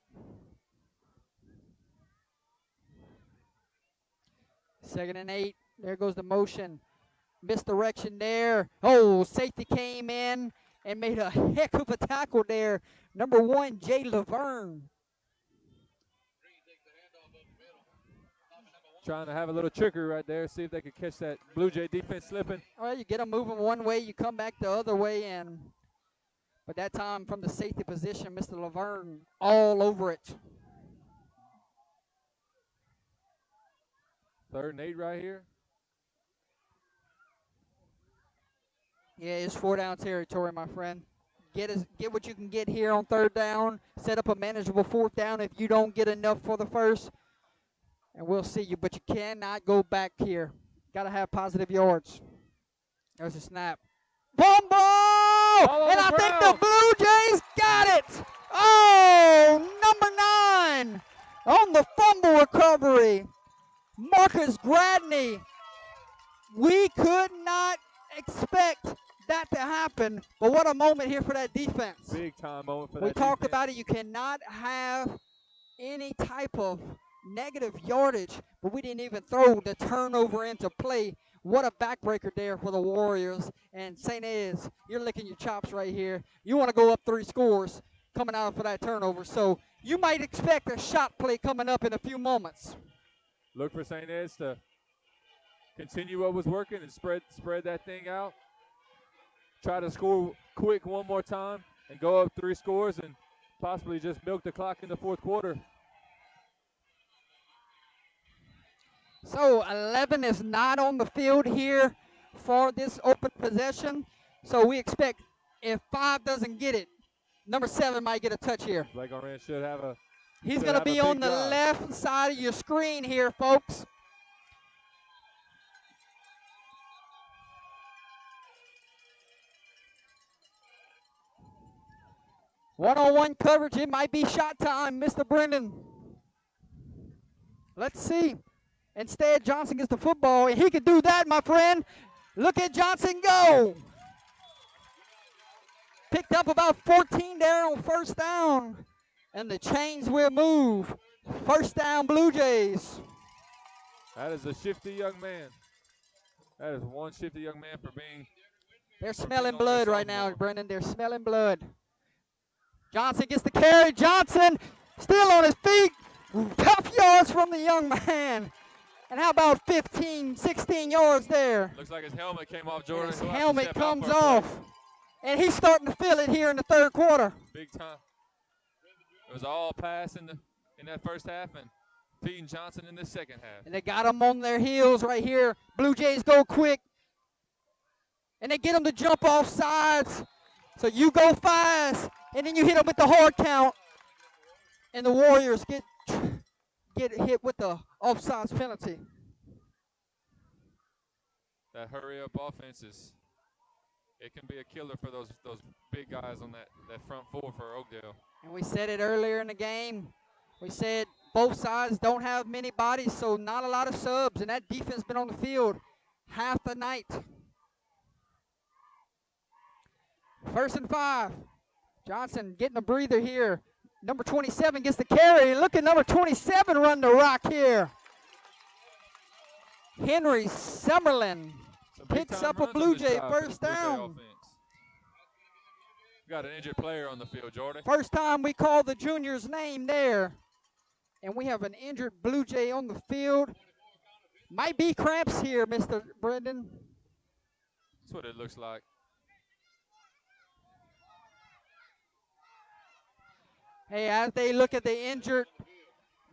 2nd and 8. There goes the motion. Misdirection there. Oh, safety came in and made a heck of a tackle there. Number 1, Jay Laverne. Trying to have a little trickery right there, see if they could catch that Blue Jay defense slipping. Well, you get them moving one way, you come back the other way, but that time from the safety position, Mr. Laverne all over it. 3rd and 8 right here. Yeah, it's 4-down territory, my friend. Get what you can get here on 3rd down. Set up a manageable 4th down if you don't get enough for the 1st. And we'll see you, but you cannot go back here. Got to have positive yards. There's a snap. Fumble! And I think the Blue Jays got it. Oh, number 9 on the fumble recovery. Marcus Gradney. We could not expect that to happen, but what a moment here for that defense. Big time moment for that defense. We talked about it. You cannot have any type of negative yardage, but we didn't even throw the turnover into play. What a backbreaker there for the Warriors. And St. Ed's, you're licking your chops right here. You want to go up 3 scores coming out for that turnover. So you might expect a shot play coming up in a few moments. Look for St. Ed's to continue what was working and spread that thing out. Try to score quick one more time and go up 3 scores and possibly just milk the clock in the fourth quarter. So 11 is not on the field here for this open possession. So we expect if 5 doesn't get it, number 7 might get a touch here. Blake Oran should have a. He's going to be on the left side of your screen here, folks. One-on-one coverage. It might be shot time, Mr. Brendan. Let's see. Instead, Johnson gets the football, and he can do that, my friend. Look at Johnson go. Picked up about 14 there on first down, and the chains will move. First down, Blue Jays. That is a shifty young man. That is one shifty young man for being. They're smelling blood right now, Brendan. They're smelling blood. Johnson gets the carry. Johnson still on his feet. Tough yards from the young man. And how about 15, 16 yards there? Looks like his helmet came off, Jordan. His helmet comes off. And he's starting to feel it here in the third quarter. Big time. It was all pass in that first half and feeding Johnson in the second half. And they got him on their heels right here. Blue Jays go quick. And they get him to jump off sides. So you go fast, and then you hit him with the hard count. And the Warriors get hit with the offsides penalty. That hurry-up offenses, it can be a killer for those big guys on that front four for Oakdale. And we said it earlier in the game. We said both sides don't have many bodies, so not a lot of subs. And that defense been on the field half the night. 1st and 5. Johnson getting a breather here. Number 27 gets the carry. Look at number 27 run the rock here. Henry Summerlin picks up a Blue Jay first down. Got an injured player on the field, Jordan. First time we call the junior's name there. And we have an injured Blue Jay on the field. Might be cramps here, Mr. Brendan. That's what it looks like. Hey, as they look at the injured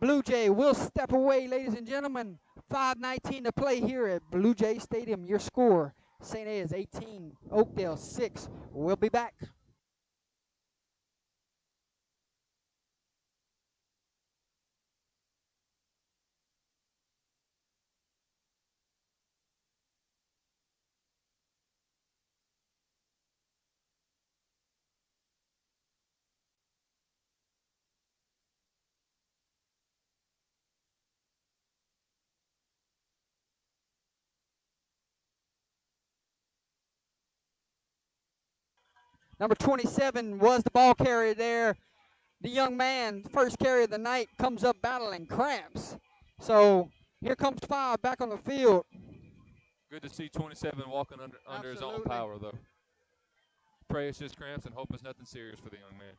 Blue Jay, we'll step away, ladies and gentlemen. 5:19 to play here at Blue Jay Stadium. Your score, St. A is 18, Oakdale 6. We'll be back. Number 27 was the ball carrier there. The young man, first carry of the night, comes up battling cramps. So here comes 5 back on the field. Good to see 27 walking under his own power, though. Pray it's just cramps and hope it's nothing serious for the young man.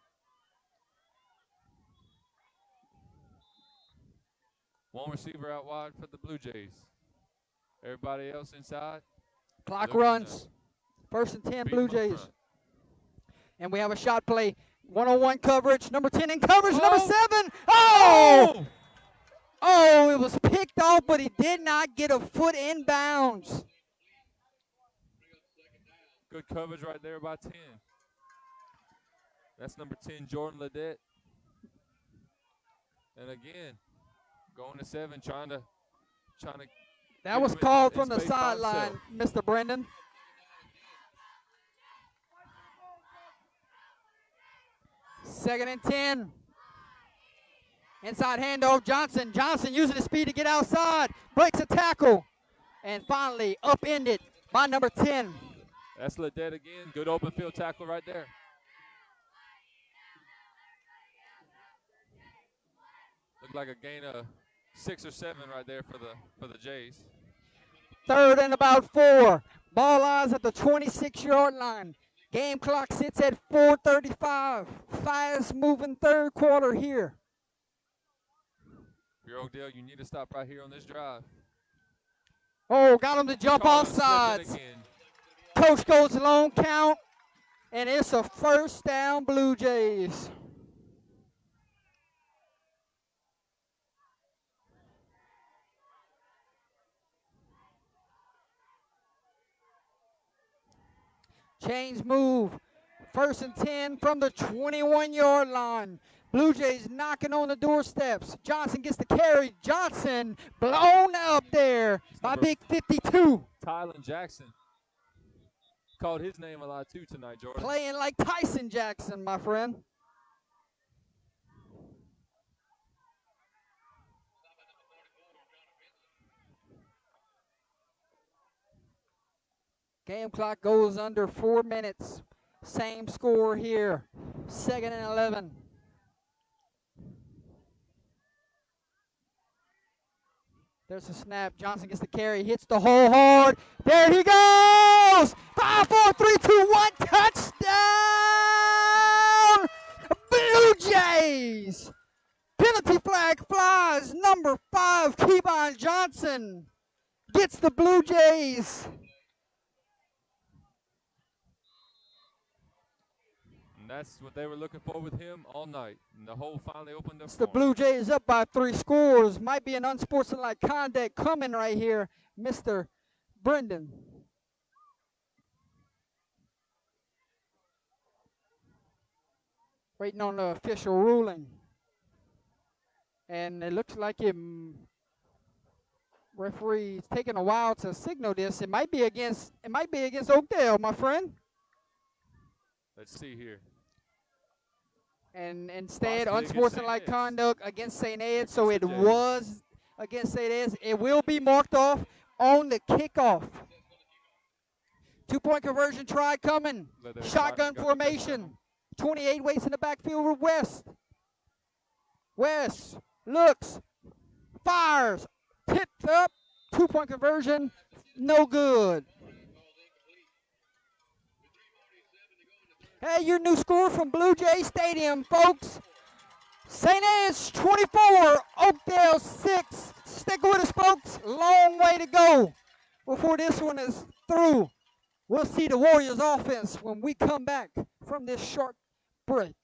One receiver out wide for the Blue Jays. Everybody else inside. Clock runs. 1st and 10, Blue Jays. And we have a shot play. One-on-one coverage. Number 10 in coverage. Number 7. Oh! Oh, it was picked off, but he did not get a foot in bounds. Good coverage right there by 10. That's number 10, Jordan Ledette. And again, going to 7, trying to. That was called from the sideline, Mr. Brendan. Second and 10. Inside handoff, Johnson. Johnson using his speed to get outside. Breaks a tackle. And finally upended by number 10. That's Ledette again. Good open field tackle right there. Looked like a gain of 6 or 7 right there for the Jays. 3rd and about 4. Ball lies at the 26-yard line. Game clock sits at 4:35. Fast-moving third quarter here. If you're Oakdale, you need to stop right here on this drive. Oh, got him to jump Caught off him slipping sides. again. Coach goes long count, and it's a first down, Blue Jays. Chains move. 1st and 10 from the 21-yard line. Blue Jays knocking on the doorsteps. Johnson gets the carry. Johnson blown up there by big 52. Tylen Jackson. Called his name a lot too tonight, Jordan. Playing like Tyson Jackson, my friend. Game clock goes under 4 minutes. Same score here. 2nd and 11. There's a snap. Johnson gets the carry. Hits the hole hard. There he goes! 5, 4, 3, 2, 1. Touchdown! Blue Jays! Penalty flag flies. Number 5, Kevon Johnson gets the Blue Jays. And that's what they were looking for with him all night. And the hole finally opened up It's for the him. Blue Jays up by 3 scores. Might be an unsportsmanlike conduct coming right here, Mr. Brendan. Waiting on the official ruling. And it looks like referee's taking a while to signal this. It might be against Oakdale, my friend. Let's see here. And instead, Possibly against unsportsmanlike St. Ed's. conduct against St. Ed. So it Against the Jays. was against St. Ed's. It will be marked off on the kickoff. 2-point conversion try coming. Let their Shotgun shotgun formation. 28 waits in the backfield with West. West looks, fires, tipped up. 2-point conversion, no good. Hey, your new score from Blue Jay Stadium, folks. St. Ed's 24, Oakdale 6. Stick with us, folks. Long way to go before this one is through. We'll see the Warriors offense when we come back from this short break.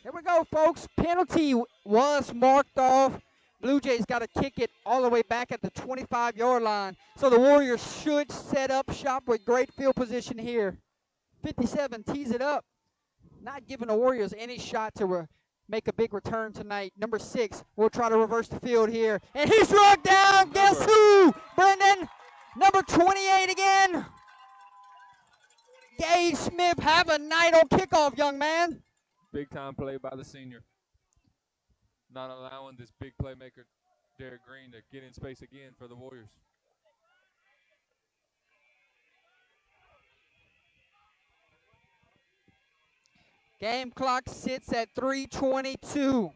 Here we go, folks. Penalty was marked off. Blue Jays got to kick it all the way back at the 25-yard line. So the Warriors should set up shop with great field position here. 57 tees it up. Not giving the Warriors any shot to make a big return tonight. Number 6 will try to reverse the field here. And he's struck down. Guess who, Brendan? Number 28 again. Gage Smith, have a night on kickoff, young man. Big time play by the senior. Not allowing this big playmaker, Derek Green, to get in space again for the Warriors. Game clock sits at 3:22.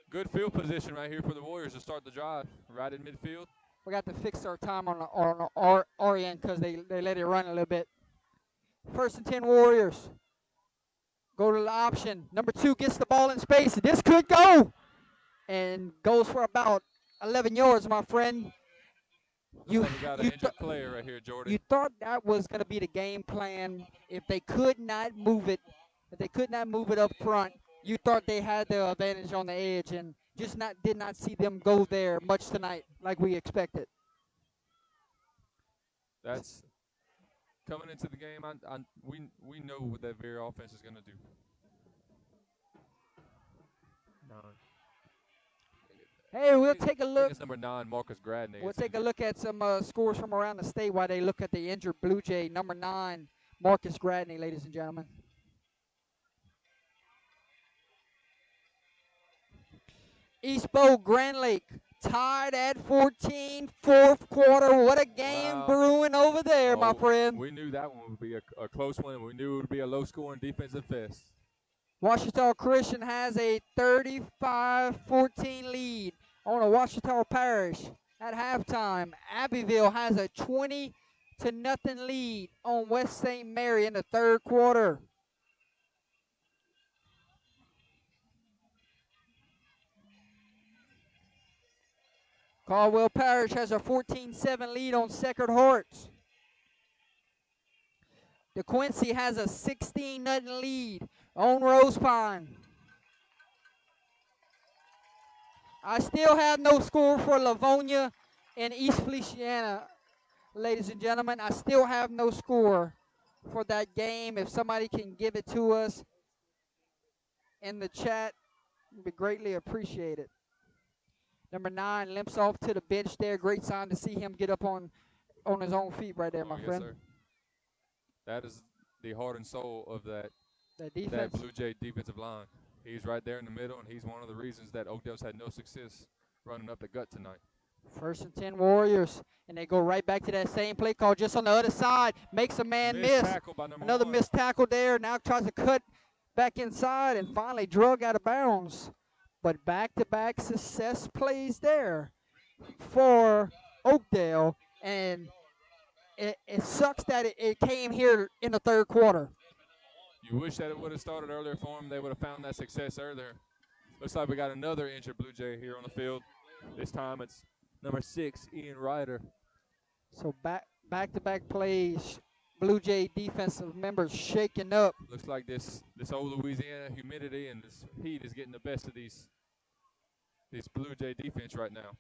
Good field position right here for the Warriors to start the drive. Right in midfield. We got to fix our time on our end because they let it run a little bit. 1st and 10 Warriors. Go to the option. Number 2 gets the ball in space. This could go. And goes for about 11 yards, my friend. We got an injured player right here, Jordan. You thought that was going to be the game plan. If they could not move it, up front, you thought they had the advantage on the edge and just did not see them go there much tonight like we expected. That's coming into the game. We know what that very offense is going to do. Hey, we'll I take a think look. it's number 9, Marcus Gradney. We'll is take a injured. look at some scores from around the state while they look at the injured Blue Jay, number 9, Marcus Gradney, ladies and gentlemen. East Bow Grand Lake tied at 14, fourth quarter. What a game Wow. brewing over there, my friend. We knew that one would be a close one. We knew it would be a low-scoring defensive fest. Ouachita Christian has a 35-14 lead on Ouachita Parish at halftime. Abbeville has a 20-0 lead on West St. Mary in the third quarter. Caldwell Parish has a 14-7 lead on Sacred Hearts. DeQuincy has a 16-0 lead on Rose Pine. I still have no score for Livonia and East Feliciana, ladies and gentlemen. I still have no score for that game. If somebody can give it to us in the chat, it would be greatly appreciated. Number 9 limps off to the bench there. Great sign to see him get up on his own feet right there, my yes, friend. Sir. That is the heart and soul of that defense. Blue Jay defensive line. He's right there in the middle, and he's one of the reasons that Oakdale's had no success running up the gut tonight. 1st and 10 Warriors, and they go right back to that same play call just on the other side. Makes a man miss. Tackle by number Another 1. missed tackle there. Now tries to cut back inside and finally drug out of bounds. But back-to-back success plays there for Oakdale, and it sucks that it came here in the third quarter. You wish that it would have started earlier for them. They would have found that success earlier. Looks like we got another injured Blue Jay here on the field. This time it's number 6, Ian Ryder. So back-to-back plays, Blue Jay defensive members shaking up. Looks like this old Louisiana humidity and this heat is getting the best of this Blue Jay defense right now.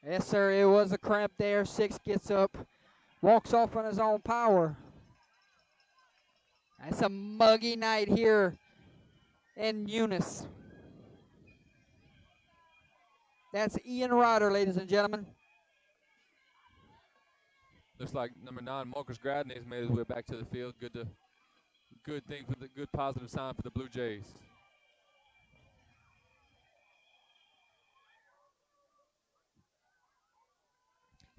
Yes, sir, it was a cramp there. 6 gets up, walks off on his own power. That's a muggy night here in Eunice. That's Ian Ryder, ladies and gentlemen. Looks like number 9, Marcus Gradney, has made his way back to the field. Good thing for the good positive sign for the Blue Jays.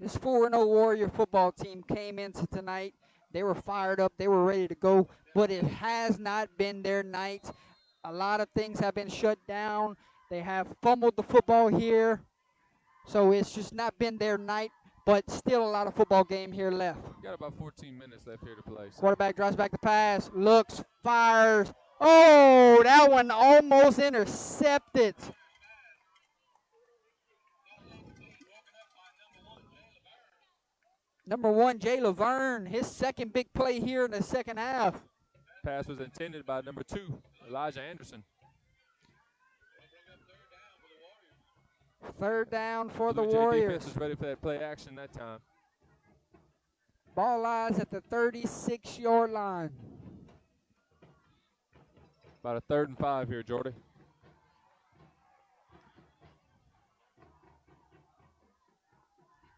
This 4-0 Warrior football team came into tonight. They were fired up. They were ready to go, but it has not been their night. A lot of things have been shut down. They have fumbled the football here, so it's just not been their night, but still a lot of football game here left. Got about 14 minutes left here to play. So. Quarterback drives back the pass, looks, fires. Oh, that one almost intercepted. Number 1, Jay Laverne, his second big play here in the second half. Pass was intended by number 2, Elijah Anderson. Third down for the Blue Jay Warriors. defense is ready for that play action that time. Ball lies at the 36-yard line. About a 3rd and 5 here, Jordy.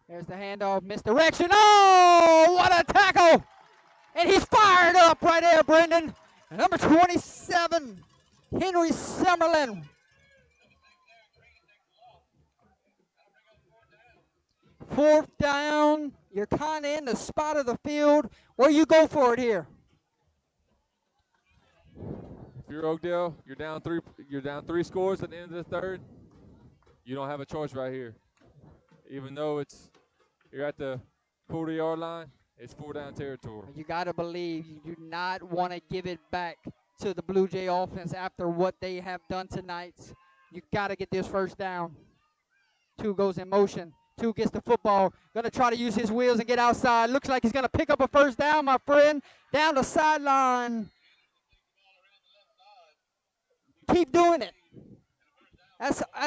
There's the handoff, misdirection. Oh, what a tackle! And he's fired up right there, Brendan. And number 27, Henry Summerlin. Fourth down. You're kind of in the spot of the field. Where you go for it here? If you're Oakdale, you're down three scores at the end of the third. You don't have a choice right here. Even though you're at the 40-yard line, It's 4-down territory. You got to believe you do not want to give it back to the Blue Jay offense after what they have done tonight. You got to get this first down. 2 goes in motion. 2 gets the football. Going to try to use his wheels and get outside. Looks like he's going to pick up a first down, my friend. Down the sideline. Keep doing it.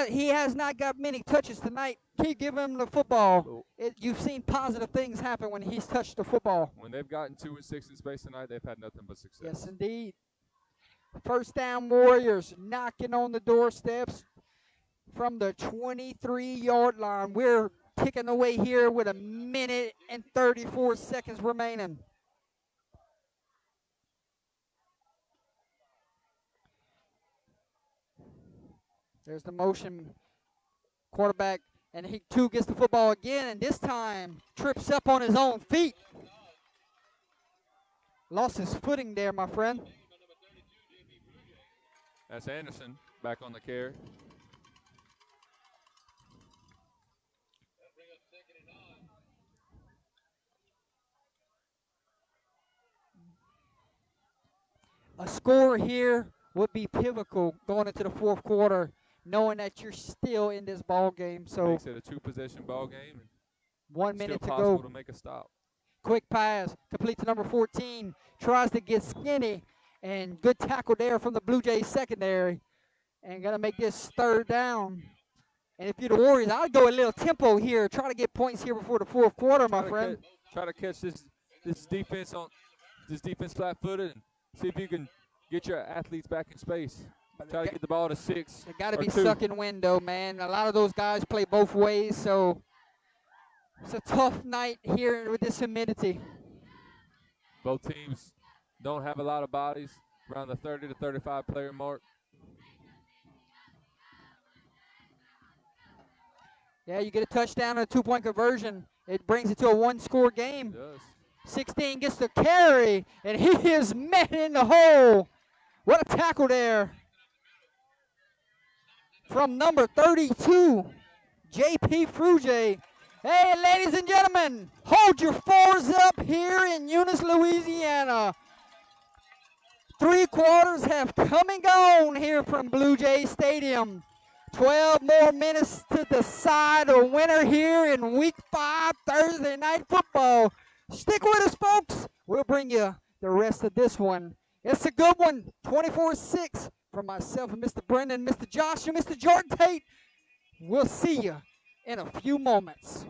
He has not got many touches tonight. Keep giving him the football. You've seen positive things happen when he's touched the football. When they've gotten 2 and 6 in space tonight, they've had nothing but success. Yes, indeed. First down Warriors knocking on the doorsteps from the 23-yard line. We're ticking away here with 1 minute and 34 seconds remaining. There's the motion. Quarterback, and he too gets the football again, and this time trips up on his own feet. Lost his footing there, my friend. That's Anderson back on the carry. A score here would be pivotal going into the fourth quarter, knowing that you're still in this ball game. So Makes it a 2-possession ball game. 1 minute still to possible go. to make a stop. Quick pass, complete to number 14. Tries to get skinny, and good tackle there from the Blue Jays secondary. And going to make this third down. And if you're the Warriors, I'd go a little tempo here. Try to get points here before the fourth quarter, my friend. Try to catch this defense flat-footed and see if you can get your athletes back in space. Try to get the ball to 6. They got to be 2. sucking window, man. A lot of those guys play both ways, so it's a tough night here with this humidity. Both teams don't have a lot of bodies, around the 30 to 35 player mark. Yeah, you get a touchdown and a 2-point conversion. It brings it to a 1-score game. It does. 16 gets the carry, and he is met in the hole. What a tackle there from number 32, J.P. Frugier. Hey, ladies and gentlemen, hold your fours up here in Eunice, Louisiana. 3 quarters have come and gone here from Blue Jay Stadium. 12 more minutes to decide a winner here in Week 5 Thursday Night Football. Stick with us, folks. We'll bring you the rest of this one. It's a good one, 24-6 from myself and Mr. Brendan, Mr. Josh, and Mr. Jordan Tate. We'll see you in a few moments.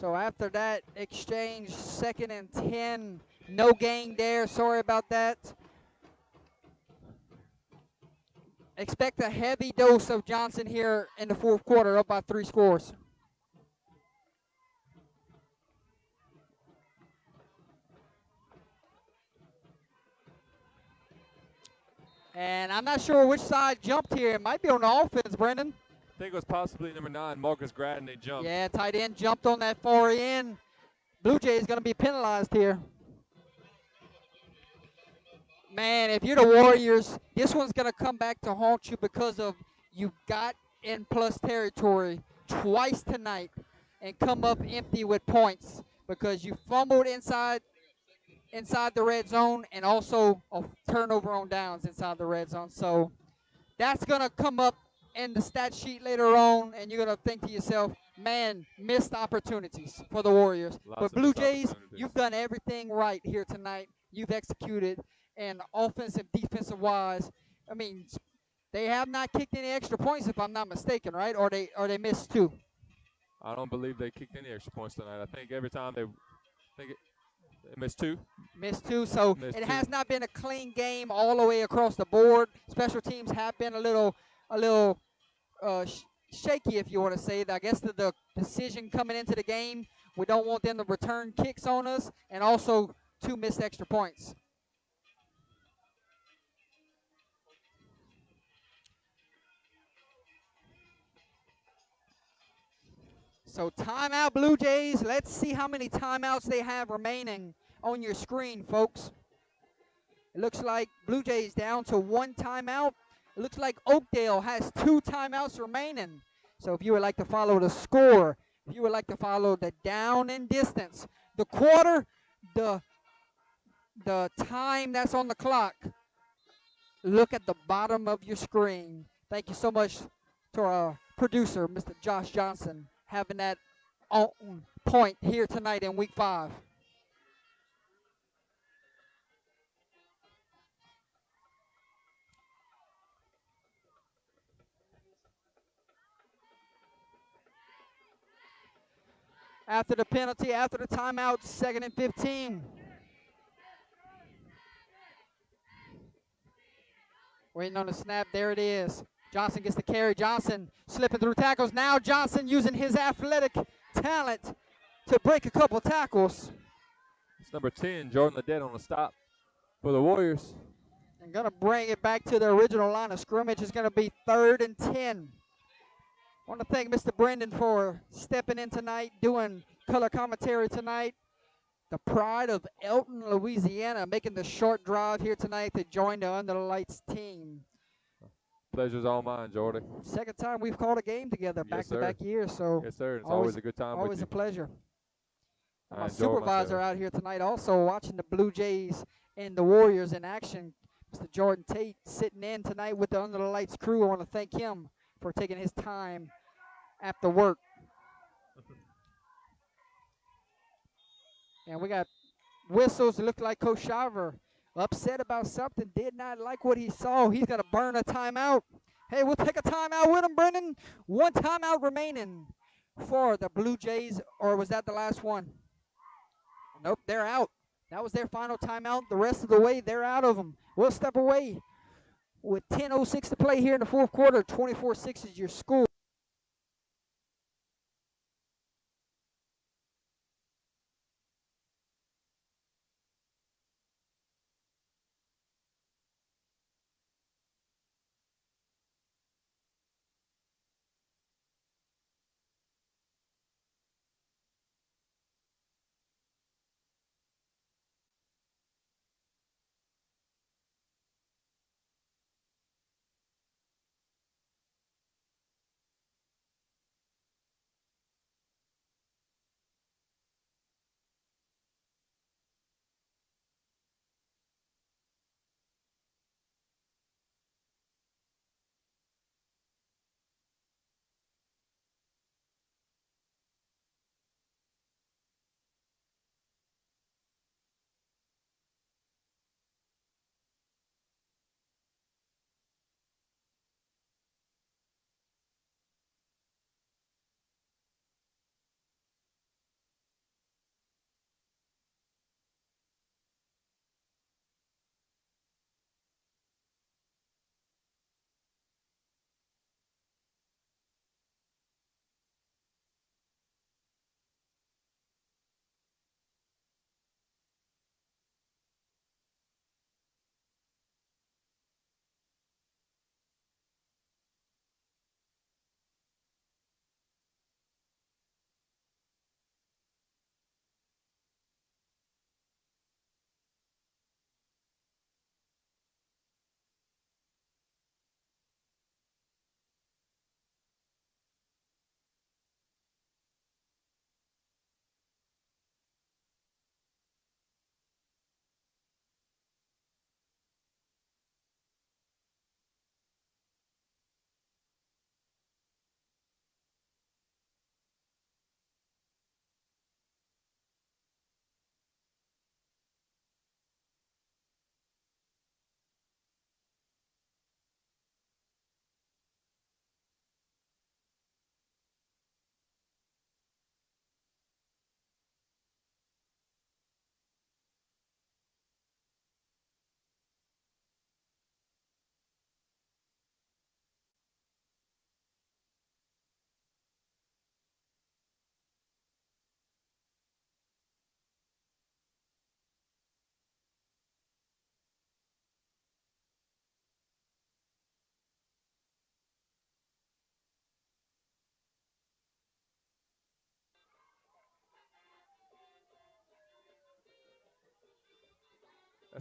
So after that exchange, 2nd and 10, no gain there. Sorry about that. Expect a heavy dose of Johnson here in the 4th quarter, up by 3 scores. And I'm not sure which side jumped here. It might be on the offense, Brendan. I think it was possibly number 9, Marcus Gradden. They jumped. Yeah, tight end jumped on that far end. Blue Jays going to be penalized here. Man, if you're the Warriors, this one's going to come back to haunt you because of you got in plus territory twice tonight and come up empty with points because you fumbled inside the red zone and also a turnover on downs inside the red zone. So that's going to come up in the stat sheet later on, and you're going to think to yourself, man, missed opportunities for the Warriors. But Blue Jays, you've done everything right here tonight. You've executed, and offensive, defensive-wise, I mean, they have not kicked any extra points, if I'm not mistaken, right? Or they missed 2. I don't believe they kicked any extra points tonight. I think every time they missed 2. Missed 2, so missed it 2. has not been a clean game all the way across the board. Special teams have been a little shaky, if you want to say it. I guess the decision coming into the game, we don't want them to return kicks on us, and also 2 missed extra points. So timeout, Blue Jays. Let's see how many timeouts they have remaining on your screen, folks. It looks like Blue Jays down to 1 timeout. It looks like Oakdale has 2 timeouts remaining. So if you would like to follow the score, if you would like to follow the down and distance, the quarter, the time that's on the clock, look at the bottom of your screen. Thank you so much to our producer, Mr. Josh Johnson, having that on point here tonight in week 5. After the penalty, after the timeout, 2nd and 15. Waiting on the snap. There it is. Johnson gets the carry. Johnson slipping through tackles. Now Johnson using his athletic talent to break a couple tackles. It's number 10, Jordan Ledet on the stop for the Warriors. And going to bring it back to the original line of scrimmage. It's going to be 3rd and 10. I want to thank Mr. Brendan for stepping in tonight, doing color commentary tonight. The pride of Elton, Louisiana, making the short drive here tonight to join the Under the Lights team. Pleasure's all mine, Jordy. 2nd time we've called a game together, back-to-back years. So yes, sir. It's always a good time with you. Always a pleasure. My enjoy supervisor myself out here tonight also watching the Blue Jays and the Warriors in action. Mr. Jordan Tate sitting in tonight with the Under the Lights crew. I want to thank him for taking his time after work. And we got whistles. It looked like Coach Shiver upset about something, did not like what he saw. He's going to burn a timeout. Hey, we'll take a timeout with him, Brendan. 1 timeout remaining for the Blue Jays, or was that the last one? Nope, they're out. That was their final timeout. The rest of the way, they're out of them. We'll step away with 10:06 to play here in the 4th quarter. 24-6 is your score.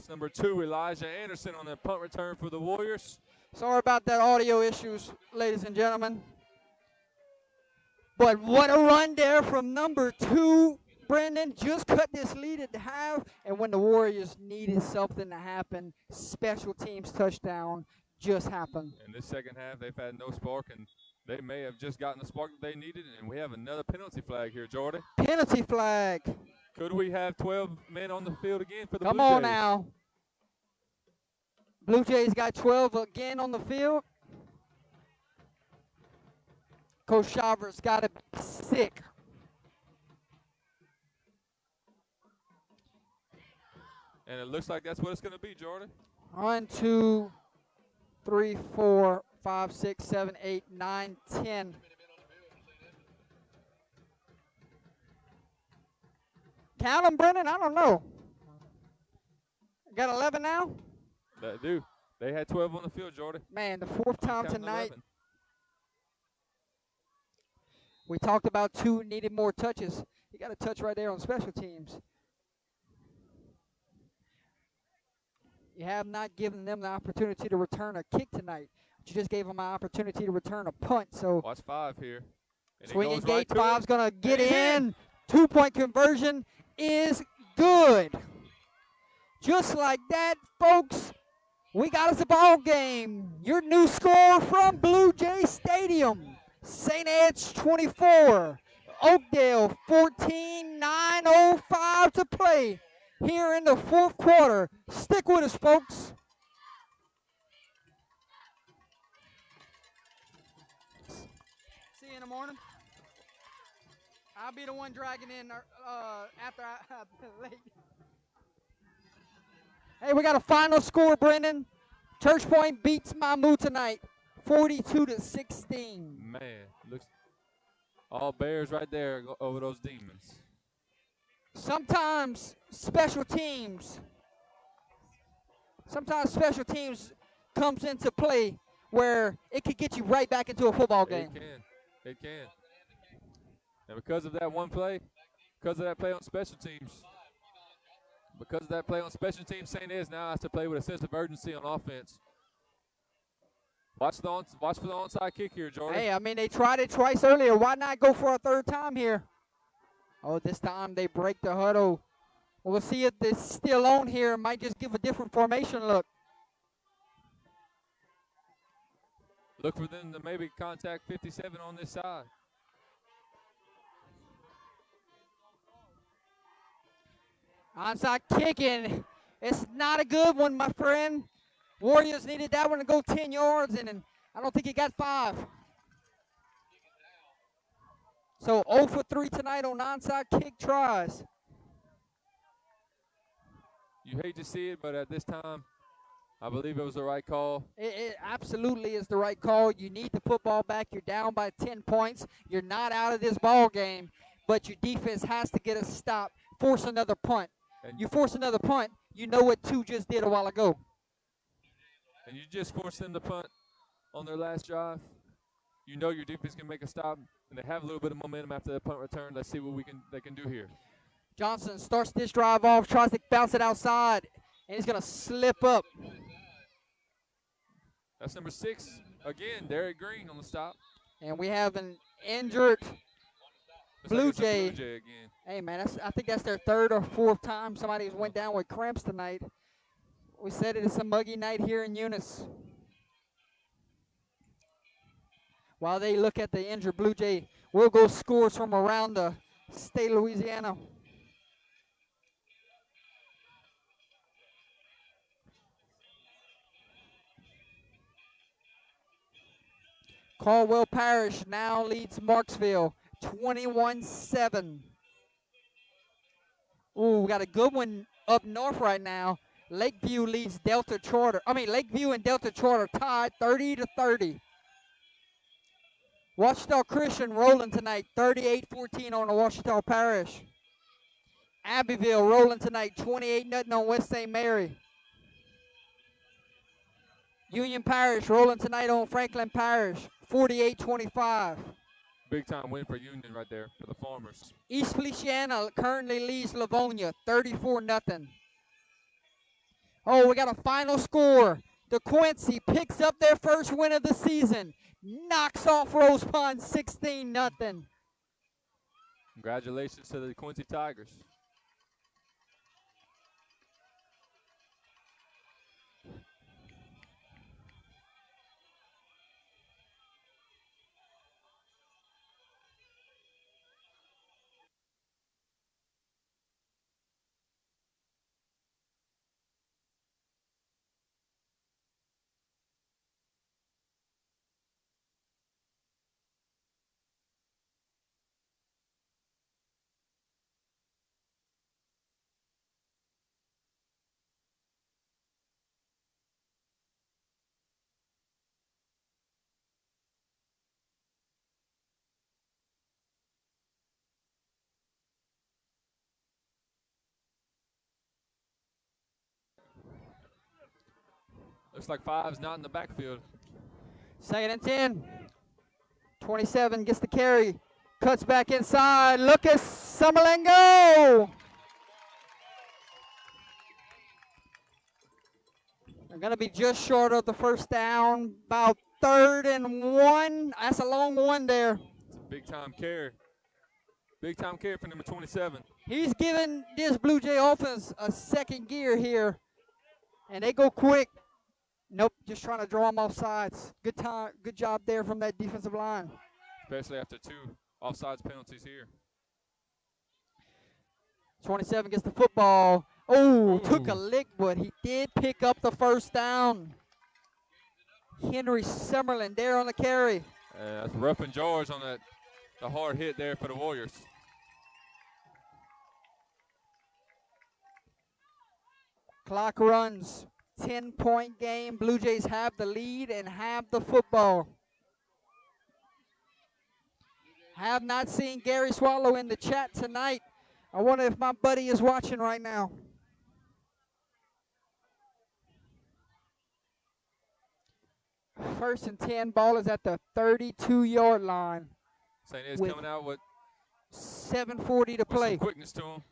That's number 2, Elijah Anderson on the punt return for the Warriors. Sorry about that audio issues, ladies and gentlemen. But what a run there from number 2. Brendan just cut this lead at half, and when the Warriors needed something to happen, special teams touchdown just happened. In this second half, they've had no spark, and they may have just gotten the spark that they needed, and we have another penalty flag here, Jordan. Penalty flag. Could we have 12 men on the field again for the Come Blue Jays? on now. Blue Jays got 12 again on the field. Coach Shaver's got to be sick. And it looks like that's what it's going to be, Jordan. 1, 2, 3, 4, 5, 6, 7, 8, 9, 10. Count them, Brennan? I don't know. Got 11 now? They do. They had 12 on the field, Jordan. Man, the 4th time Counting tonight. 11. We talked about 2 needed more touches. You got a touch right there on special teams. You have not given them the opportunity to return a kick tonight. But you just gave them an opportunity to return a punt. So Watch 5 here. And swinging it goes right gate to 5's it. going to get And he's in. 2-point conversion is good. Just like that, folks, we got us a ball game. Your new score from Blue Jay Stadium. St. Ed's 24, Oakdale 14, 9:05 to play here in the 4th quarter. Stick with us, folks. See you in the morning. I'll be the one dragging in after I'm late. Hey, we got a final score, Brendan. Church Point beats Mamu tonight, 42-16. Man, looks all Bears right there over those Demons. Sometimes special teams comes into play where it could get you right back into a football game. It can. And because of that one play, because of that play on special teams, St. Ed's now has to play with a sense of urgency on offense. Watch for the onside kick here, Jordan. Hey, I mean, they tried it twice earlier. Why not go for a 3rd time here? Oh, this time they break the huddle. We'll see if it's still on here. Might just give a different formation look. Look for them to maybe contact 57 on this side. Onside kicking. It's not a good one, my friend. Warriors needed that one to go 10 yards, and I don't think he got 5. So 0 for 3 tonight on onside kick tries. You hate to see it, but at this time, I believe it was the right call. It absolutely is the right call. You need the football back. You're down by 10 points. You're not out of this ball game, but your defense has to get a stop, force another punt. And you force another punt, you know what 2 just did a while ago. And you just forced them to punt on their last drive. You know your defense can make a stop, and they have a little bit of momentum after the punt return. Let's see what they can do here. Johnson starts this drive off, tries to bounce it outside, and he's going to slip up. That's number 6. Again, Derek Green on the stop. And we have an injured Blue Jay. Blue Jay again. Hey, man, I think that's their 3rd or 4th time somebody went down with cramps tonight. We said it's a muggy night here in Eunice. While they look at the injured Blue Jay, we'll go scores from around the state of Louisiana. Caldwell Parish now leads Marksville 21-7. Ooh, we got a good one up north right now. Lakeview leads Lakeview and Delta Charter tied 30-30. Washita Christian rolling tonight, 38-14 on the Washita Parish. Abbeville rolling tonight, 28-0 on West St. Mary. Union Parish rolling tonight on Franklin Parish, 48-25. Big time win for Union right there for the Farmers. East Feliciana currently leads Livonia, 34-0. Oh, we got a final score. The Quincy picks up their first win of the season. Knocks off Rose Pond 16-0. Congratulations to the Quincy Tigers. Looks like Five's not in the backfield. 2nd and 10. 27 gets the carry. Cuts back inside. Look at Summerlin go. They're going to be just short of the first down. About 3rd and 1. That's a long one there. It's a big-time carry. Big-time carry for number 27. He's giving this Blue Jay offense a second gear here. And they go quick. Nope, just trying to draw them off sides. Good job there from that defensive line. Especially after 2 offsides penalties here. 27 gets the football. Oh, took a Ooh. lick, but he did pick up the first down. Henry Summerlin there on the carry. That's Ruff and George on the hard hit there for the Warriors. Clock runs. 10-point game. Blue Jays have the lead and have the football. Have not seen Gary Swallow in the chat tonight. I wonder if my buddy is watching right now. First and 10, ball is at the 32-yard line. St. Ed's With coming out with 7:40 to play. some quickness to him.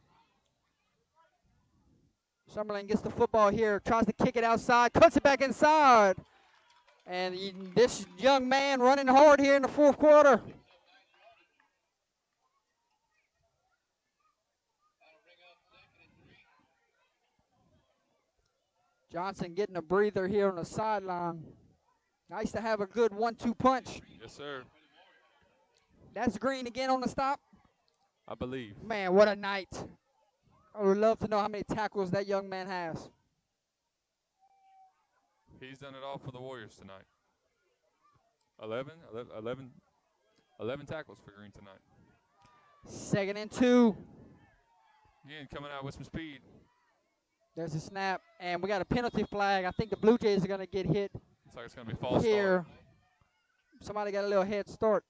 Summerlin gets the football here, tries to kick it outside, cuts it back inside. And this young man running hard here in the 4th quarter. Johnson getting a breather here on the sideline. Nice to have a good 1-2 punch. Yes, sir. That's Green again on the stop. I believe. Man, what a night. I would love to know how many tackles that young man has. He's done it all for the Warriors tonight. 11 tackles for Green tonight. 2nd and 2. Again, coming out with some speed. There's a snap, and we got a penalty flag. I think the Blue Jays are going to get hit Looks like it's going to be a false here. start. Somebody got a little head start.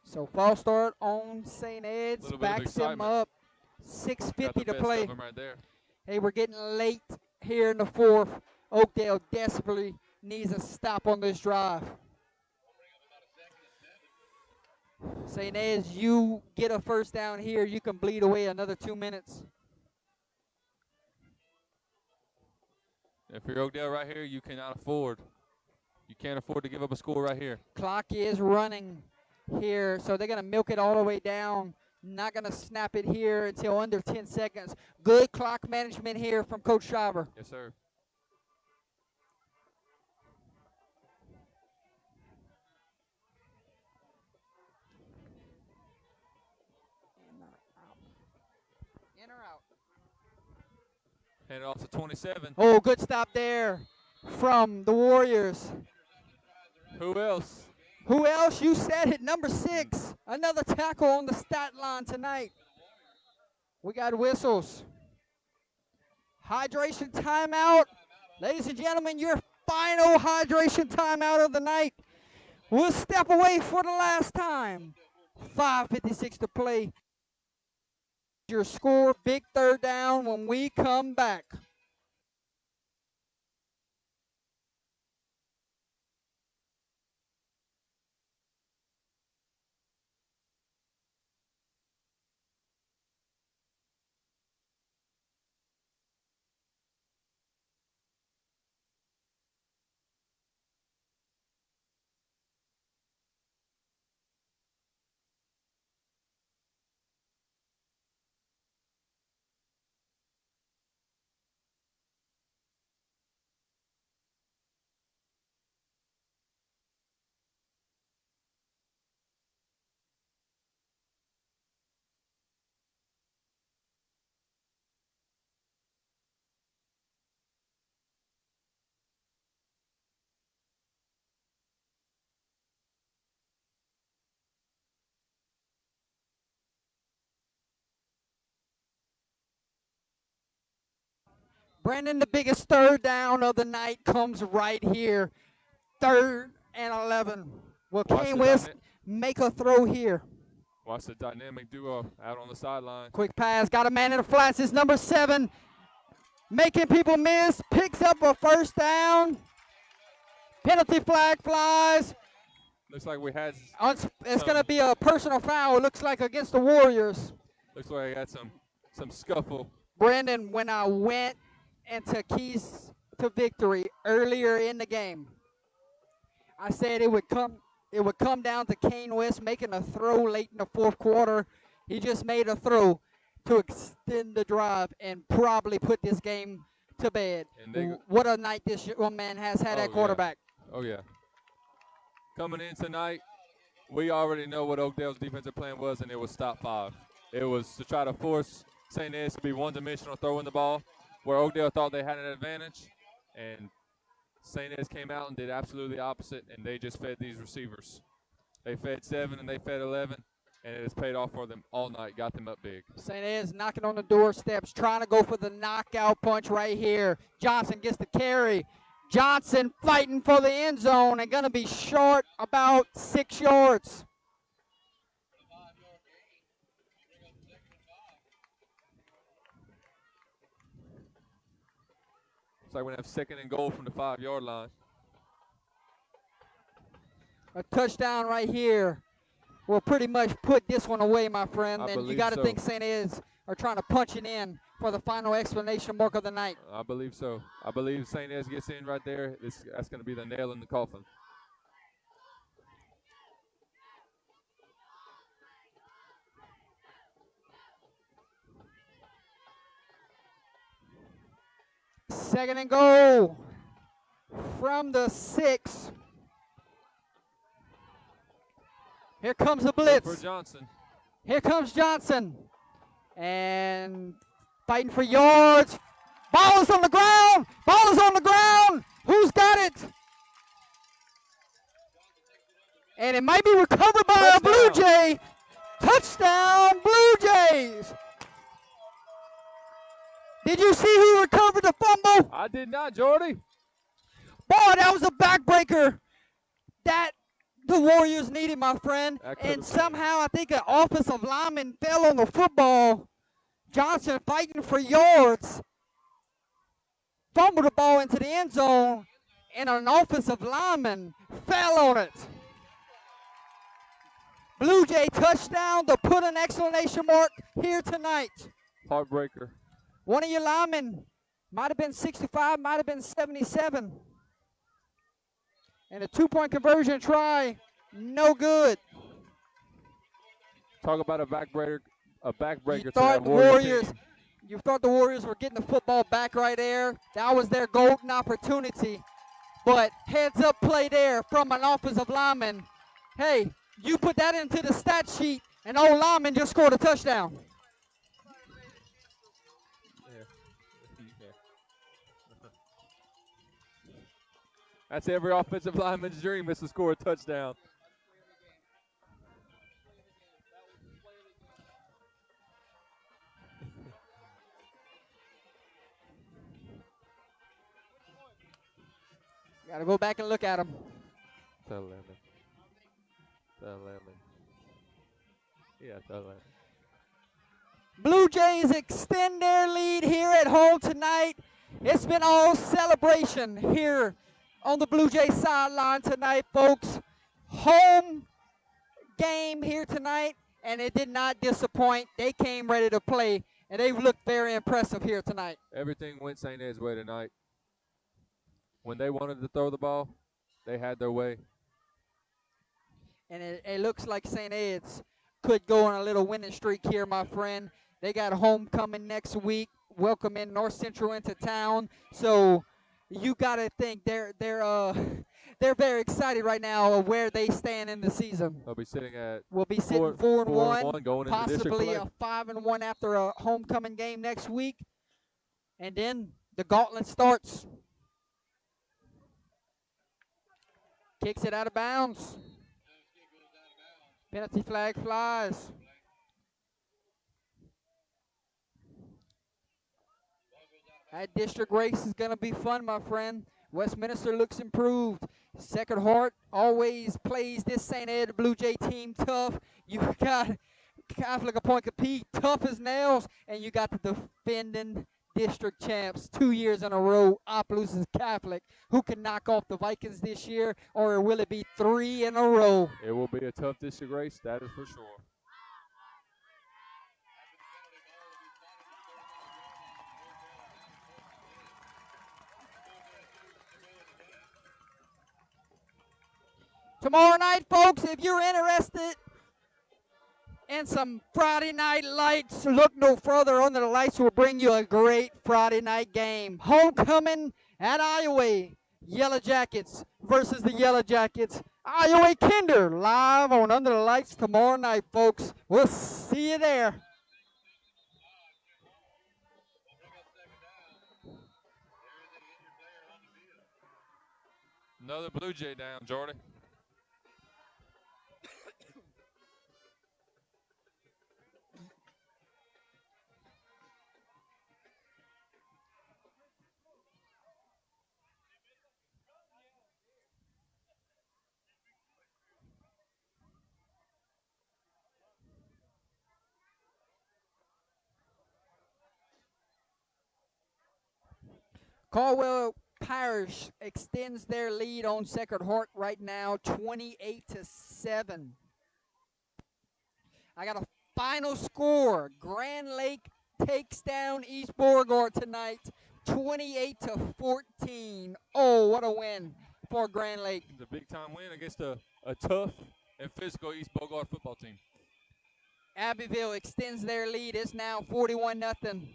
So false start on St. Ed's, Little bit of backs him excitement. up. Got 6:50 the to best play. of 'em right there. Hey, we're getting late here in the 4th. Oakdale desperately needs a stop on this drive. St. Ed's, you get a first down here, you can bleed away another 2 minutes. If you're Oakdale right here, you cannot afford. You can't afford to give up a score right here. Clock is running here, so they're going to milk it all the way down. Not going to snap it here until under 10 seconds. Good clock management here from Coach Schreiber. Yes, sir. In or out? Hand it off to 27. Oh, good stop there from the Warriors. Who else? Who else? You said it, number 6. Another tackle on the stat line tonight. We got whistles. Hydration timeout. Ladies and gentlemen, your final hydration timeout of the night. We'll step away for the last time. 5:56 to play. Your score, big 3rd down when we come back. Brandon, the biggest third down of the night comes right here. 3rd and 11. Will Kane West make a throw here? Watch the dynamic duo out on the sideline. Quick pass. Got a man in the flats. It's number 7. Making people miss. Picks up a first down. Penalty flag flies. Looks like we had. It's going to be a personal foul. It looks like against the Warriors. Looks like we had some scuffle. Brandon, when I went into keys to victory earlier in the game, I said it would come down to Kane West making a throw late in the 4th quarter. He just made a throw to extend the drive and probably put this game to bed. What a night this young man has had at quarterback. Yeah. Oh, yeah. Coming in tonight, we already know what Oakdale's defensive plan was, and it was stop 5. It was to try to force St. Ed's to be one-dimensional throwing the ball, where Oakdale thought they had an advantage, and St. Ed's came out and did absolutely opposite, and they just fed these receivers. They fed 7 and they fed 11, and it has paid off for them all night, got them up big. St. Ed's knocking on the doorsteps, trying to go for the knockout punch right here. Johnson gets the carry. Johnson fighting for the end zone and going to be short about 6 yards. Looks like we're going to have 2nd and goal from the 5-yard line. A touchdown right here will pretty much put this one away, my friend. And you got to think St. Ed's are trying to punch it in for the final exclamation mark of the night. I believe so. I believe St. Ed's gets in right there. That's going to be the nail in the coffin. Second and goal from the 6. Here comes the blitz. For Johnson. Here comes Johnson. And fighting for yards. Ball is on the ground. Ball is on the ground. Who's got it? And it might be recovered by a Blue Jay. Touchdown, Blue Jays. Did you see who recovered the fumble? I did not, Jordy. Boy, that was a backbreaker that the Warriors needed, my friend. And somehow I think an offensive lineman fell on the football. Johnson fighting for yards. Fumbled the ball into the end zone, and an offensive lineman fell on it. Blue Jay touchdown to put an exclamation mark here tonight. Heartbreaker. One of your linemen might have been 65, might have been 77. And a 2-point conversion try, no good. Talk about a backbreaker You to that thought Warriors team. You thought the Warriors were getting the football back right there. That was their golden opportunity. But heads up play there from an offensive lineman. Hey, you put that into the stat sheet, and old lineman just scored a touchdown. That's every offensive lineman's dream, is to score a touchdown. Got to go back and look at him. The 11. Yeah, the 11. Blue Jays extend their lead here at home tonight. It's been all celebration here on the Blue Jays sideline tonight, folks. Home game here tonight, and it did not disappoint. They came ready to play, and they looked very impressive here tonight. Everything went St. Ed's way tonight. When they wanted to throw the ball, they had their way. And it looks like St. Ed's could go on a little winning streak here, my friend. They got homecoming next week, welcoming North Central into town. So you got to think they're very excited right now of where they stand in the season. They'll be sitting at We'll be sitting 4-1, going possibly into a 5-1 after a homecoming game next week. And then the gauntlet starts. Kicks it out of bounds. Penalty flag flies. That district race is going to be fun, my friend. Westminster looks improved. Sacred Heart always plays this St. Ed Blue Jay team tough. You got Catholic Point Compete tough as nails, and you got the defending district champs 2 years in a row, Opelousas Catholic, who can knock off the Vikings this year, or will it be 3 in a row? It will be a tough district race, that is for sure. Tomorrow night, folks, if you're interested in some Friday night lights, look no further. Under the Lights will bring you a great Friday night game. Homecoming at Iowa. Yellow Jackets versus the Yellow Jackets. Iowa Kinder live on Under the Lights tomorrow night, folks. We'll see you there. Another Blue Jay down, Jordan. Caldwell Parish extends their lead on Sacred Heart right now, 28-7. I got a final score. Grand Lake takes down East Beauregard tonight, 28-14. Oh, what a win for Grand Lake. It's a big-time win against a tough and physical East Beauregard football team. Abbeville extends their lead. It's now 41-0.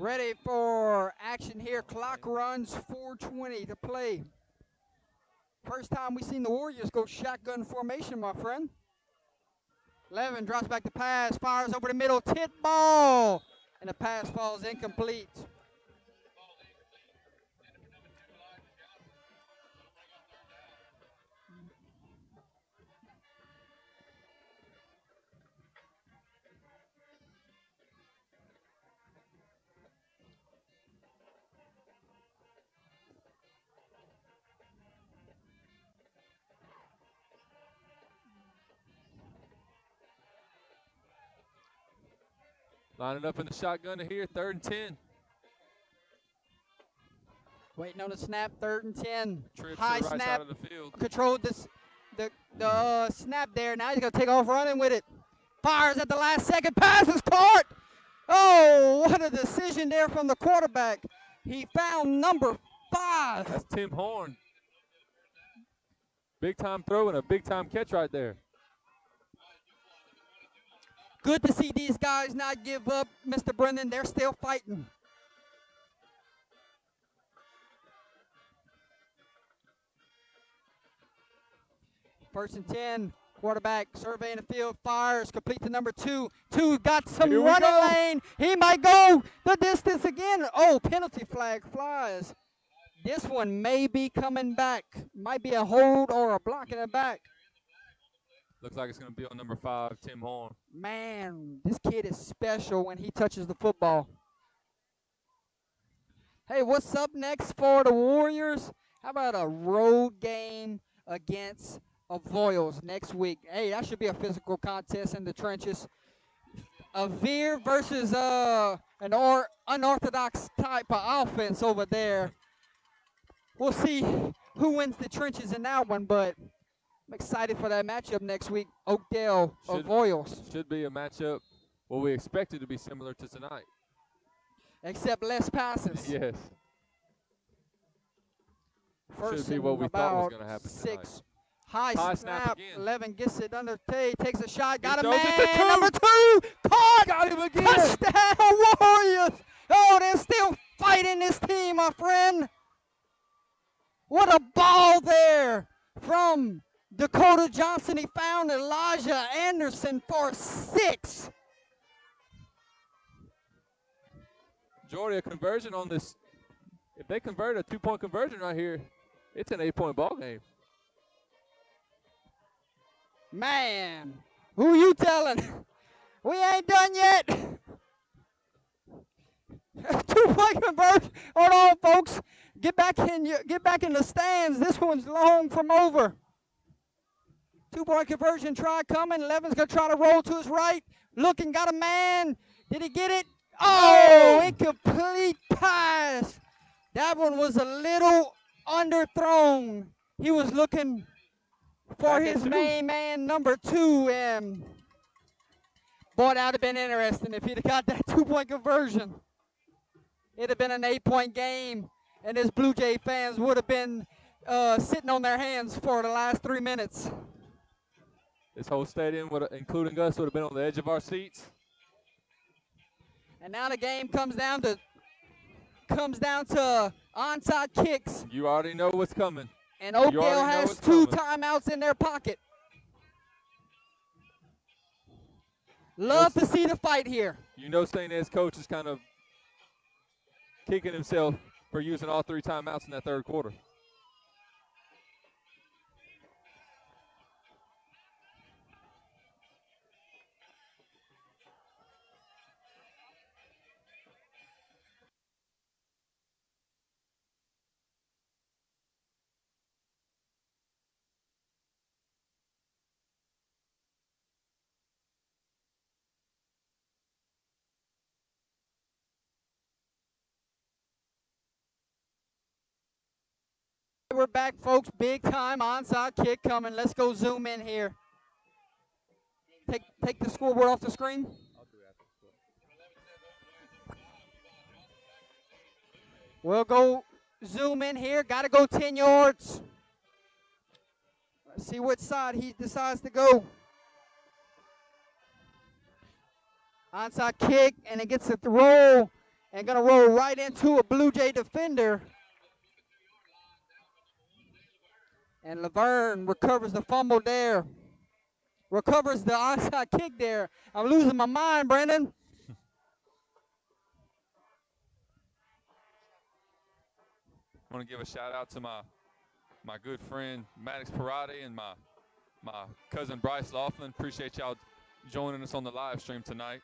Ready for action here. Clock runs 4:20 to play. First time we've seen the Warriors go shotgun formation, my friend. 11 drops back to pass, fires over the middle, tip ball, and the pass falls incomplete. Lining up in the shotgun here, 3rd and 10. Waiting on the snap, 3rd and 10. Trips High to the right snap, side of the field. controlled the snap there. Now he's going to take off running with it. Fires at the last second, pass is caught. Oh, what a decision there from the quarterback. He found number 5. That's Tim Horn. Big-time throw and a big-time catch right there. Good to see these guys not give up, Mr. Brendan. They're still fighting. First and 10. Quarterback surveying the field, fires, complete to number 2. 2 got some Here we running go. lane. He might go the distance again. Oh, penalty flag flies. This one may be coming back. Might be a hold or a block in the back. Looks like it's going to be on number 5, Tim Horn. Man, this kid is special when he touches the football. Hey, what's up next for the Warriors? How about a road game against Avoyelles next week? Hey, that should be a physical contest in the trenches. A Veer versus an unorthodox type of offense over there. We'll see who wins the trenches in that one, but I'm excited for that matchup next week. Oakdale, Avoyelles. Should be a matchup what we expected to be similar to tonight. Except less passes. Yes. First Should be and what we thought was about going to happen 6. tonight. High High snap. snap again. 11 gets it under Tay. Takes a shot. Got a throws it to man. 2. Number 2. Caught. Got him again. Touchdown Warriors. Oh, they're still fighting this team, my friend. What a ball there from Dakota Johnson. He found Elijah Anderson for 6. Jordy, a conversion on this. If they convert a 2-point conversion right here, it's an 8-point ball game. Man, who you telling? We ain't done yet. 2-point conversion. Hold on, folks. Get back in the stands. This one's long from over. 2-point conversion try coming. Levin's gonna try to roll to his right. Looking, got a man. Did he get it? Oh, incomplete pass. That one was a little underthrown. He was looking for his main man, number 2, and boy, that would have been interesting if he'd have got that 2-point conversion. It'd have been an 8-point game, and his Blue Jay fans would have been sitting on their hands for the last 3 minutes. This whole stadium, including us, would have been on the edge of our seats. And now the game comes down to onside kicks. You already know what's coming. And Oakdale has 2 timeouts in their pocket. Love to see the fight here. You know St. Ed's coach is kind of kicking himself for using all 3 timeouts in that third quarter. We're back, folks. Big time onside kick coming. Let's go zoom in here. Take the scoreboard off the screen. We'll go zoom in here. Got to go 10 yards. Let's see which side he decides to go. Onside kick, and it gets it to roll, and going to roll right into a Blue Jay defender. And Laverne recovers the fumble there. Recovers the onside kick there. I'm losing my mind, Brandon. I want to give a shout out to my good friend Maddox Parati and my cousin Bryce Laughlin. Appreciate y'all joining us on the live stream tonight.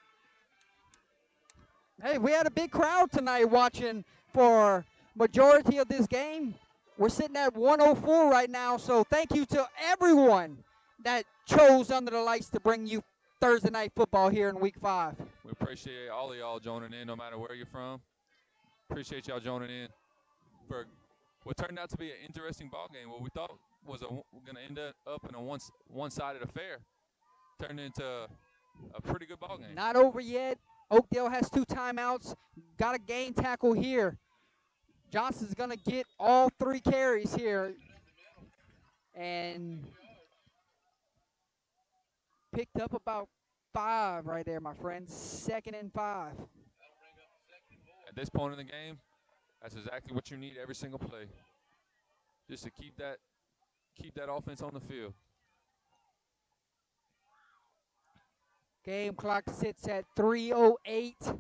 Hey, we had a big crowd tonight watching for majority of this game. We're sitting at 104 right now, so thank you to everyone that chose Under the Lights to bring you Thursday night football here in Week 5. We appreciate all of y'all joining in, no matter where you're from. Appreciate y'all joining in for what turned out to be an interesting ball game. What we thought was going to end up in a one-sided affair turned into a pretty good ball game. Not over yet. Oakdale has 2 timeouts. Got a gain tackle here. Johnson's going to get all 3 carries here. And picked up about 5 right there, my friend. 2nd and 5. At this point in the game, that's exactly what you need every single play. Just to keep that offense on the field. Game clock sits at 3:08.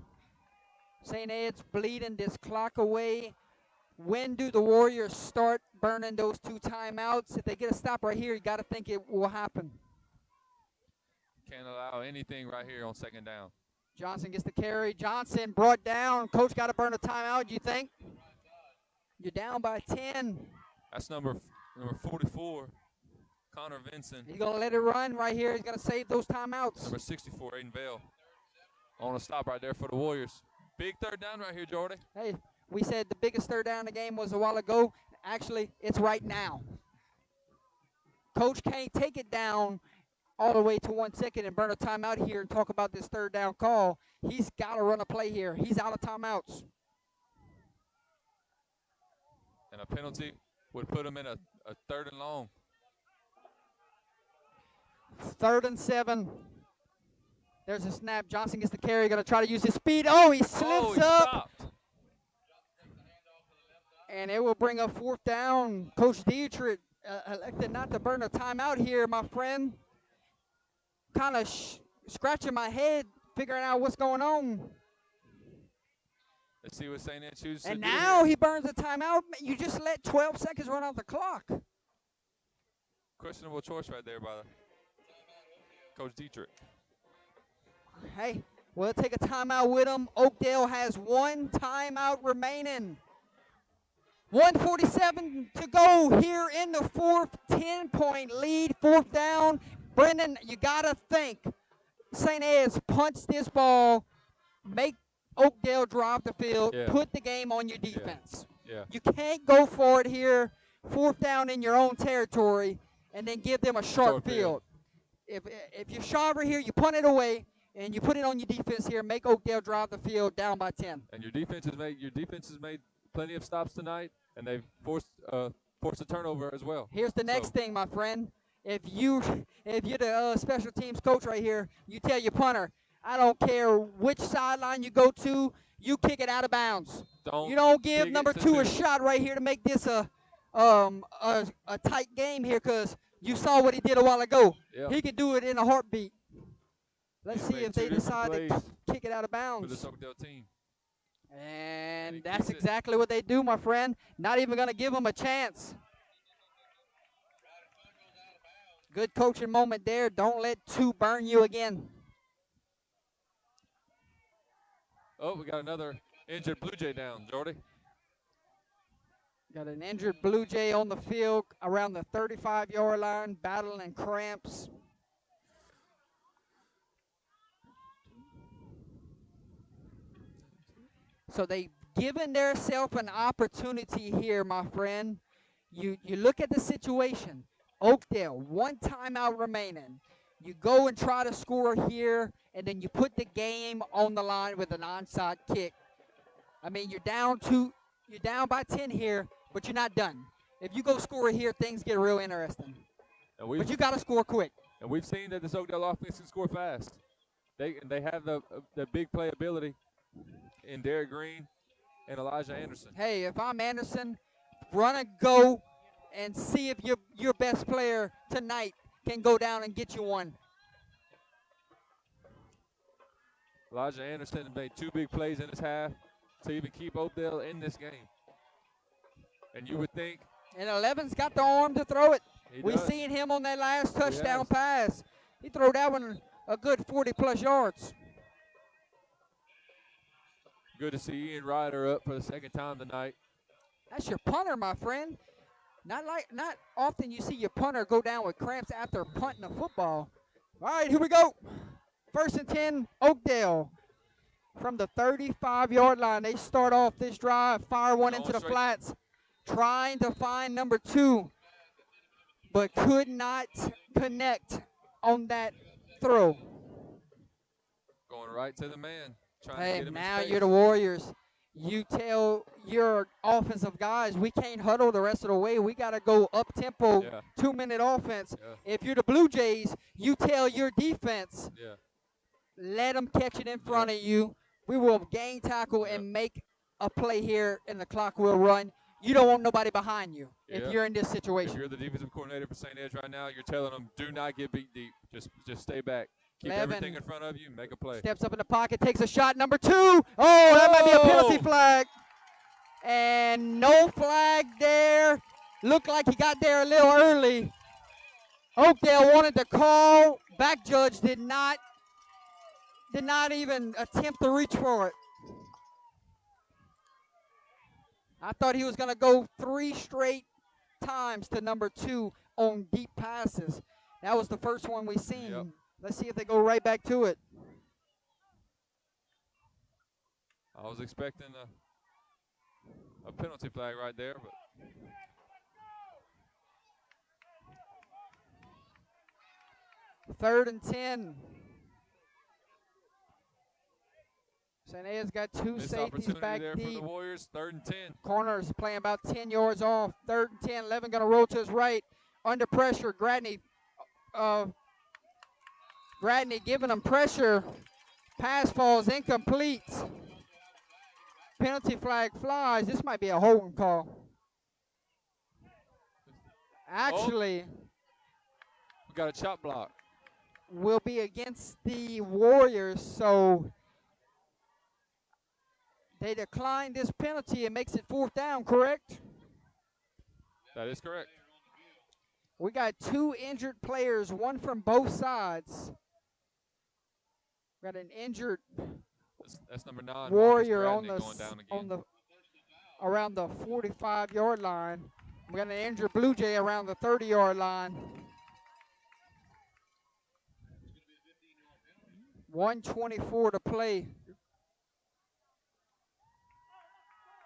St. Ed's bleeding this clock away. When do the Warriors start burning those 2 timeouts? If they get a stop right here, you got to think it will happen. Can't allow anything right here on 2nd down. Johnson gets the carry. Johnson brought down. Coach got to burn a timeout, you think? You're down by 10. That's number 44, Connor Vinson. He's going to let it run right here. He's going to save those timeouts. Number 64, Aiden Bell. On a stop right there for the Warriors. Big 3rd down right here, Jordy. Hey, we said the biggest 3rd down in the game was a while ago. Actually, it's right now. Coach can't take it down all the way to 1 second and burn a timeout here and talk about this 3rd down call. He's got to run a play here. He's out of timeouts. And a penalty would put him in a 3rd and long. 3rd and 7. There's a snap. Johnson gets the carry. Going to try to use his speed. Oh, he slips up. Stopped. And it will bring up 4th down. Coach Dietrich elected not to burn a timeout here, my friend. Kind of scratching my head, figuring out what's going on. Let's see what St. Anne chooses to And do now here. he burns a timeout. You just let 12 seconds run off the clock. Questionable choice right there by Coach Dietrich. Hey, we'll take a timeout with him. Oakdale has 1 timeout remaining. 1:47 to go here in the 4th. 10-point lead, 4th down. Brendan, you got to think. St. Ed's punch this ball, make Oakdale drive the field, put the game on your defense. Yeah. You can't go for it here, 4th down in your own territory, and then give them a short field. If you're sharper here, you punt it away, and you put it on your defense here, make Oakdale drive the field down by 10. And your defense has made plenty of stops tonight, and they've forced a turnover as well. Here's the next thing, my friend. If you're the special teams coach right here, you tell your punter, I don't care which sideline you go to, you kick it out of bounds. You don't give number 2 a shot right here to make this a tight game here, because you saw what he did a while ago. Yep. He could do it in a heartbeat. Let's He's see made if they 2 different decide to kick it out of for bounds. this Oakdale team. And that's exactly what they do, my friend. Not even going to give them a chance. Good coaching moment there. Don't let 2 burn you again. Oh, we got another injured Blue Jay down, Jordy. Got an injured Blue Jay on the field around the 35-yard line, battling cramps. So they've given themselves an opportunity here, my friend. You look at the situation. Oakdale, 1 timeout remaining. You go and try to score here, and then you put the game on the line with an onside kick. I mean, you're down by 10 here, but you're not done. If you go score here, things get real interesting. But you got to score quick. And we've seen that this Oakdale offense can score fast. They have the big playability in Derek Green and Elijah Anderson. Hey, if I'm Anderson, run and go and see if your best player tonight can go down and get you one. Elijah Anderson made 2 big plays in this half to even keep Oakdale in this game. And you would think. And 11's got the arm to throw it. We does. seen him on that last touchdown pass. He threw that one a good 40-plus yards. Good to see Ian Ryder up for the 2nd time tonight. That's your punter, my friend. Not often you see your punter go down with cramps after punting a football. All right, here we go. 1st and 10, Oakdale. From the 35-yard line, they start off this drive, fire one into the flats, trying to find number 2, but could not connect on that throw. Going right to the man. Hey, now you're the Warriors. You tell your offensive guys, we can't huddle the rest of the way. We got to go up-tempo, 2-minute offense. If you're the Blue Jays, you tell your defense, let them catch it in front of you. We will gain tackle and make a play here, and the clock will run. You don't want nobody behind you if you're in this situation. If you're the defensive coordinator for St. Ed's right now, you're telling them, do not get beat deep. Just stay back. Keep everything in front of you. Make a play. Steps up in the pocket, takes a shot. Number 2. Oh, that might be a penalty flag. And no flag there. Looked like he got there a little early. Oakdale wanted to call. Back judge did not even attempt to reach for it. I thought he was going to go 3 straight times to number 2 on deep passes. That was the first one we seen. Yep. Let's see if they go right back to it. I was expecting a penalty flag right there, but 3rd and 10. St. Ed's got 2 safeties back there deep. for the Warriors. 3rd and 10. Corners playing about 10 yards off. 3rd and 10. 11 going to roll to his right. Under pressure. Gradney giving him pressure. Pass falls incomplete. Penalty flag flies. This might be a holding call. actually We got a chop block. will be against the Warriors, so they decline this penalty. It makes it 4th down, correct? That is correct. We got 2 injured players, one from both sides. Got an injured That's number 9. Warrior Marcus on Bradley the going down again. around the 45-yard line. We got an injured Blue Jay around the 30-yard line. 1:24 to play.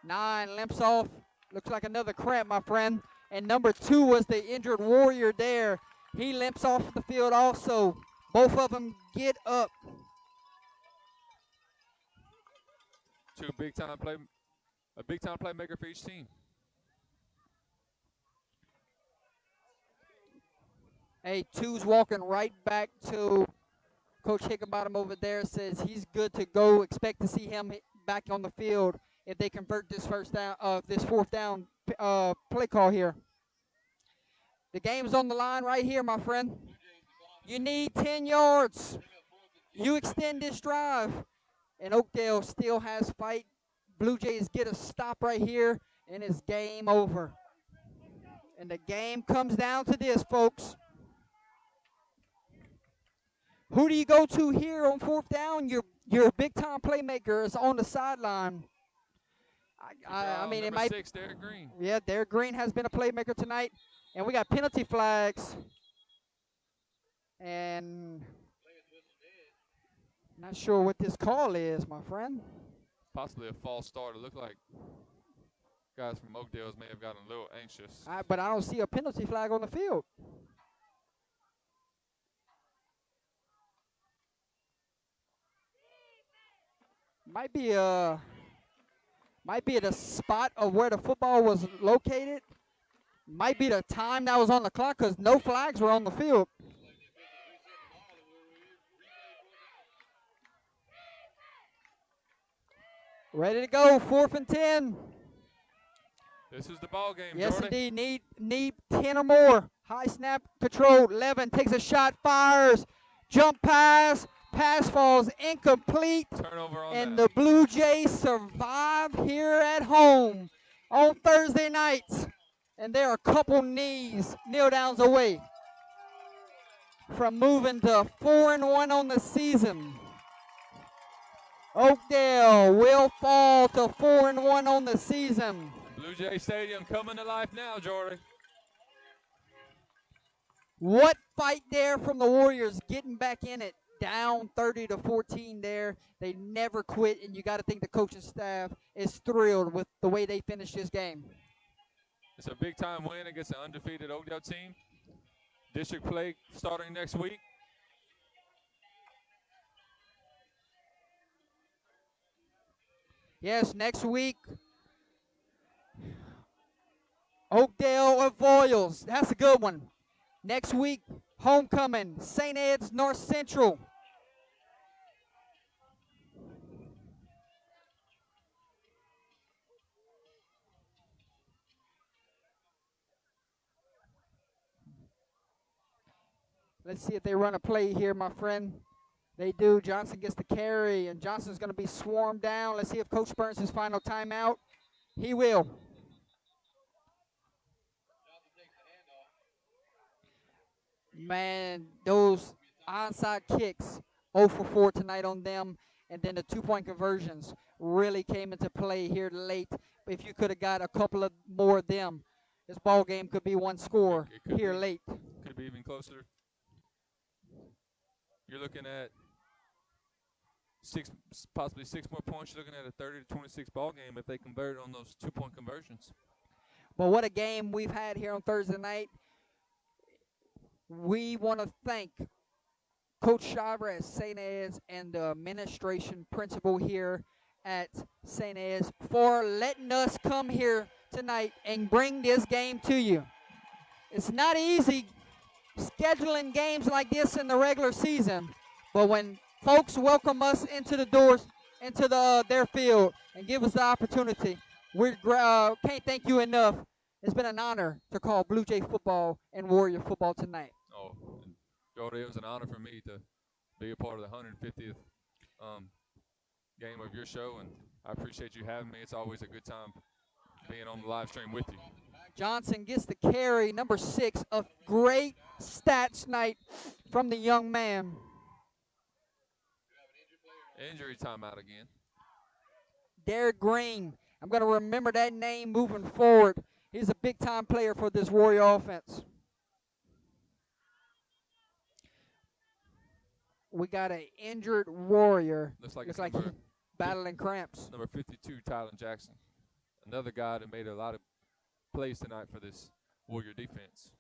9 limps off. Looks like another cramp, my friend. And number 2 was the injured Warrior there. He limps off the field also. Both of them get up. A big time playmaker for each team. Hey, 2's walking right back to Coach Hickenbottom over there. Says he's good to go. Expect to see him back on the field if they convert this 4th down play call here. The game's on the line right here, my friend. You need 10 yards. You extend this drive. And Oakdale still has fight. Blue Jays get a stop right here, and it's game over. And the game comes down to this, folks. Who do you go to here on 4th down? Your big-time playmaker is on the sideline. I mean, it might. 6, Derek Green. Yeah, Derek Green has been a playmaker tonight. And we got penalty flags. And not sure what this call is, my friend. Possibly a false start. It looked like guys from Oakdale may have gotten a little anxious. But I don't see a penalty flag on the field. Might be at a spot of where the football was located. Might be the time that was on the clock because no flags were on the field. Ready to go, 4th and 10. This is the ball game, Yes, Jordy. indeed. Need 10 or more. High snap control. Levin takes a shot, fires. Jump pass. Pass falls incomplete. Turnover on And that. the Blue Jays survive here at home on Thursday nights. And they're a couple kneel downs away from moving to 4-1 on the season. Oakdale will fall to 4-1 on the season. Blue Jay Stadium coming to life now, Jordy. What fight there from the Warriors getting back in it. Down 30-14 there. They never quit, and you got to think the coaching staff is thrilled with the way they finished this game. It's a big-time win against an undefeated Oakdale team. District play starting next week. Yes, next week, Oakdale or Voiles. That's a good one. Next week, homecoming, St. Ed's North Central. Let's see if they run a play here, my friend. They do. Johnson gets the carry, and Johnson's going to be swarmed down. Let's see if Coach burns his final timeout. He will. Man, those onside kicks, 0 for 4 tonight on them, and then the 2-point conversions really came into play here late. If you could have got a couple of more of them, this ball game could be one score here late. Could be even closer. You're looking at possibly 6 more points. You're looking at a 30-26 ball game if they convert on those 2-point conversions. But what a game we've had here on Thursday night. We want to thank Coach Shiver at St. Ed's and the administration principal here at St. Ed's for letting us come here tonight and bring this game to you. It's not easy scheduling games like this in the regular season, but when folks welcome us into the doors, into their field, and give us the opportunity, we can't thank you enough. It's been an honor to call Blue Jay football and Warrior football tonight. Oh, and Jordy, it was an honor for me to be a part of the 150th game of your show, and I appreciate you having me. It's always a good time being on the live stream with you. Johnson gets the carry, number 6, a great stats night from the young man. Injury timeout again. Derek Green. I'm going to remember that name moving forward. He's a big-time player for this Warrior offense. We got an injured Warrior. Looks like he's battling cramps. Number 52, Tylen Jackson. Another guy that made a lot of plays tonight for this Warrior defense.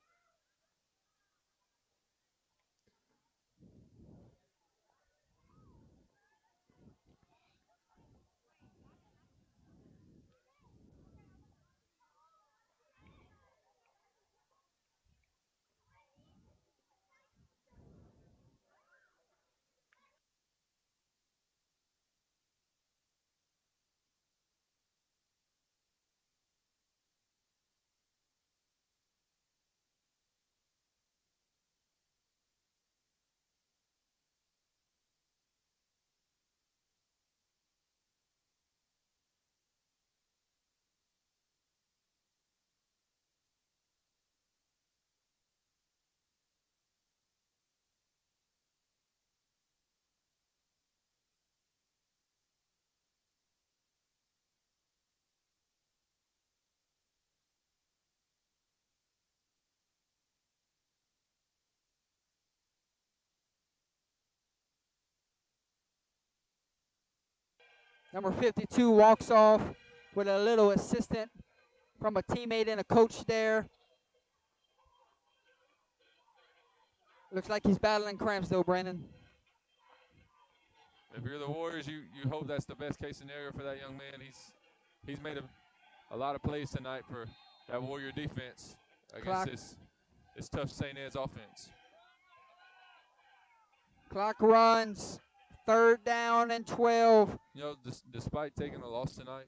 Number 52 walks off with a little assistant from a teammate and a coach there. Looks like he's battling cramps though, Brandon. If you're the Warriors, you hope that's the best case scenario for that young man. He's made a lot of plays tonight for that Warrior defense against this tough St. Ed's offense. Clock runs. 3rd down and 12. You know, despite taking a loss tonight,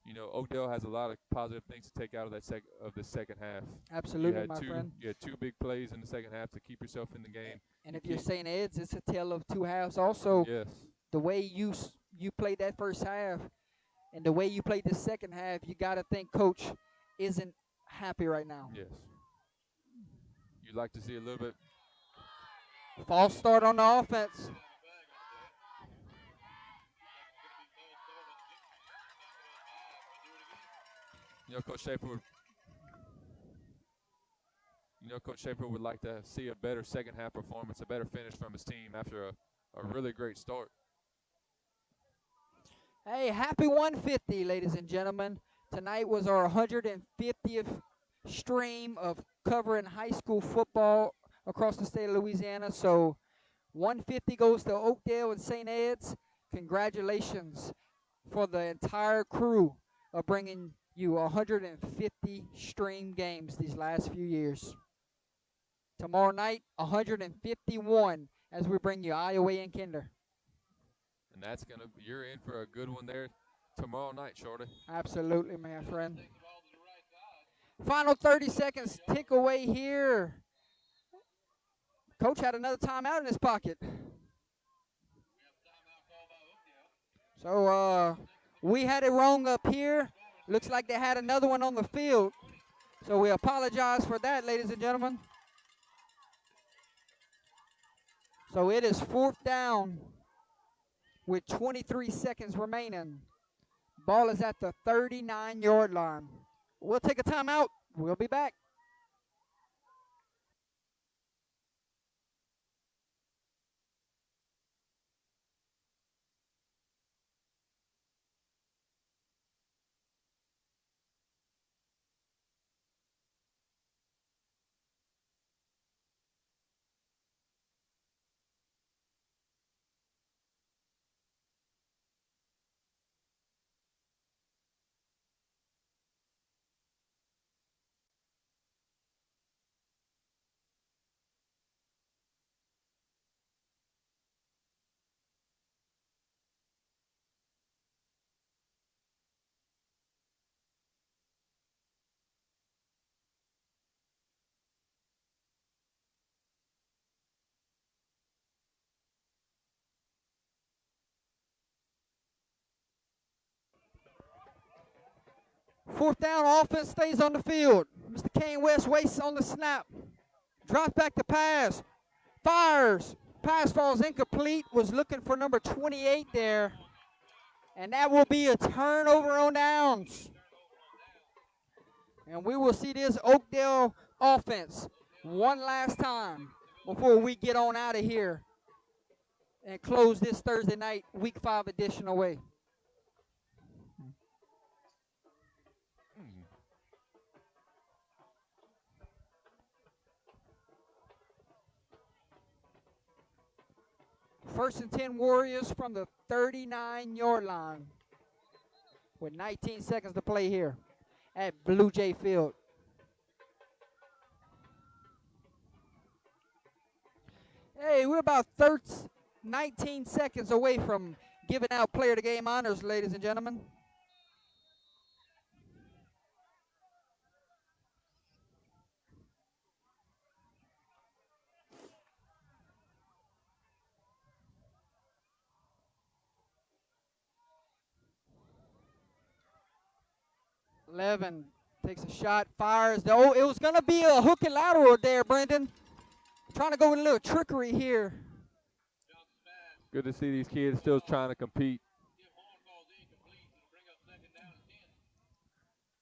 you know, Oakdale has a lot of positive things to take out of the second half. Absolutely, my friend. You had 2 big plays in the second half to keep yourself in the game. And if you're St. Ed's, it's a tale of 2 halves. Also, yes, the way you played that first half and the way you played the second half, you got to think Coach isn't happy right now. Yes. You'd like to see a little bit. False start on the offense. You know, Coach Schaefer would like to see a better second half performance, a better finish from his team after a really great start. Hey, happy 150, ladies and gentlemen. Tonight was our 150th stream of covering high school football across the state of Louisiana. So 150 goes to Oakdale and St. Ed's. Congratulations for the entire crew of bringing you 150 stream games these last few years. Tomorrow night, 151 as we bring you Iowa and Kinder. And you're in for a good one there tomorrow night, Shorty. Absolutely, my friend. Final 30 seconds tick away here. Coach had another timeout in his pocket. So we had it wrong up here. Looks like they had another one on the field. So we apologize for that, ladies and gentlemen. So it is 4th down with 23 seconds remaining. Ball is at the 39-yard line. We'll take a timeout. We'll be back. Fourth down, offense stays on the field. Mr. Kane West waits on the snap. Drops back to pass. Fires. Pass falls incomplete. Was looking for number 28 there. And that will be a turnover on downs. And we will see this Oakdale offense one last time before we get on out of here and close this Thursday night Week 5 edition away. First and 10 Warriors from the 39-yard line with 19 seconds to play here at Blue Jay Field. Hey, we're about 19 seconds away from giving out player of the game honors, ladies and gentlemen. Levin takes a shot, fires. Oh, it was going to be a hook and lateral there, Brendan. Trying to go with a little trickery here. Good to see these kids still trying to compete.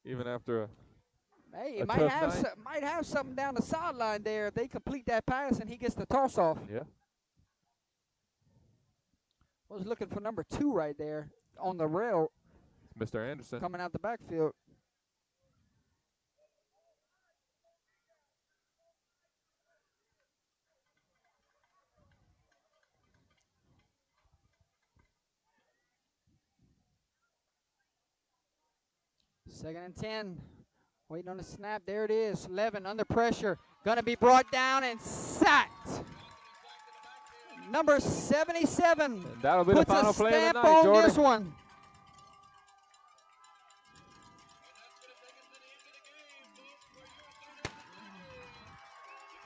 Even after a Hey, a might tough night. might have something down the sideline there if they complete that pass and he gets the toss off. Yeah. I was looking for number 2 right there on the rail It's Mr. Anderson. coming out the backfield. Second and 10. Waiting on the snap. There it is. Levin under pressure. Going to be brought down and sacked. Number 77 And that'll be the puts final a play of the stamp night, on Jordan. this one.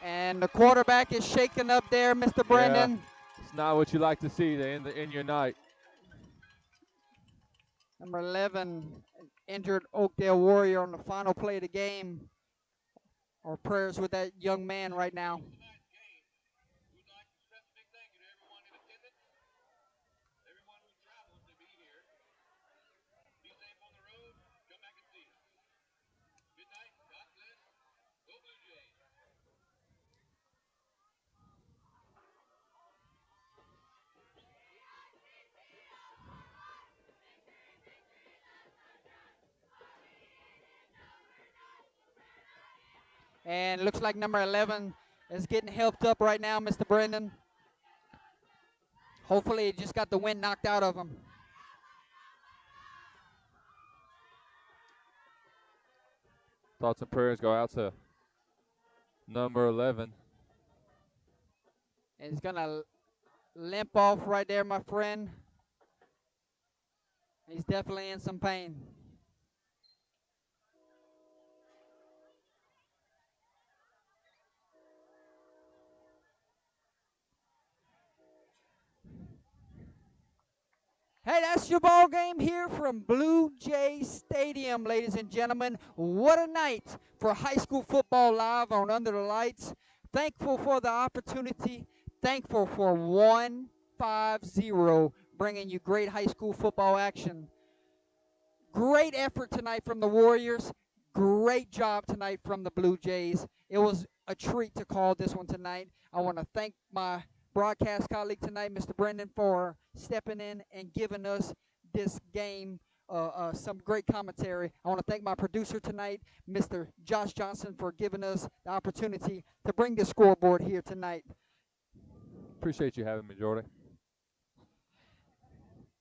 And the quarterback is shaking up there, Mr. Brendan. It's not what you like to see to end your night. Number 11, injured Oakdale Warrior on the final play of the game. Our prayers with that young man right now. And looks like number 11 is getting helped up right now, Mr. Brendan. Hopefully he just got the wind knocked out of him. Thoughts and prayers go out to number 11. And he's going to limp off right there, my friend. He's definitely in some pain. Hey, that's your ball game here from Blue Jay Stadium, ladies and gentlemen. What a night for high school football live on Under the Lights. Thankful for the opportunity. Thankful for 150 bringing you great high school football action. Great effort tonight from the Warriors. Great job tonight from the Blue Jays. It was a treat to call this one tonight. I want to thank my broadcast colleague tonight, Mr. Brendan, for stepping in and giving us this game some great commentary. I want to thank my producer tonight, Mr. Josh Johnson, for giving us the opportunity to bring the scoreboard here tonight. Appreciate you having me, Jordan.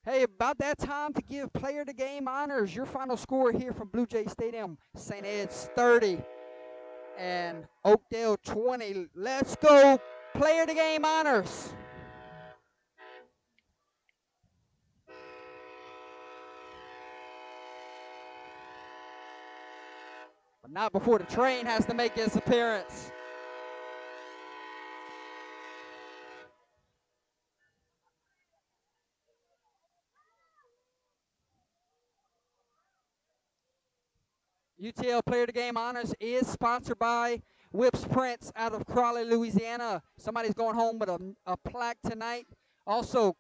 Hey, about that time to give player of the game honors. Your final score here from Blue Jay Stadium, St. Ed's 30 and Oakdale 20. Let's go, player of the game honors. But not before the train has to make its appearance. UTL Player of the Game Honors is sponsored by Whips Prince out of Crawley, Louisiana. Somebody's going home with a plaque tonight. Also,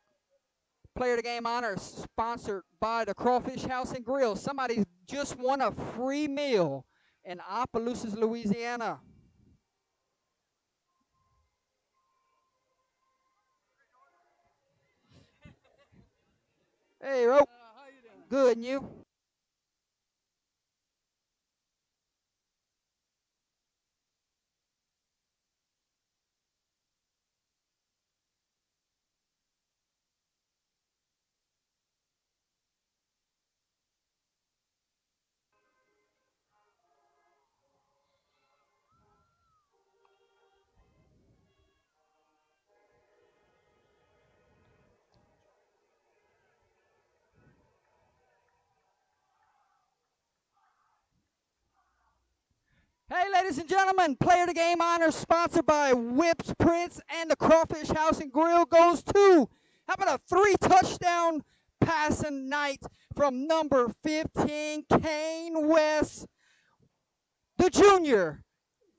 Player of the Game Honors sponsored by the Crawfish House and Grill. Somebody just won a free meal in Opelousas, Louisiana. Hey, Ro. How you doing? Good, and you? Hey, ladies and gentlemen, Player of the Game Honors sponsored by Whips Prince and the Crawfish House and Grill goes to, how about a 3-touchdown passing night from number 15, Kane West, the junior.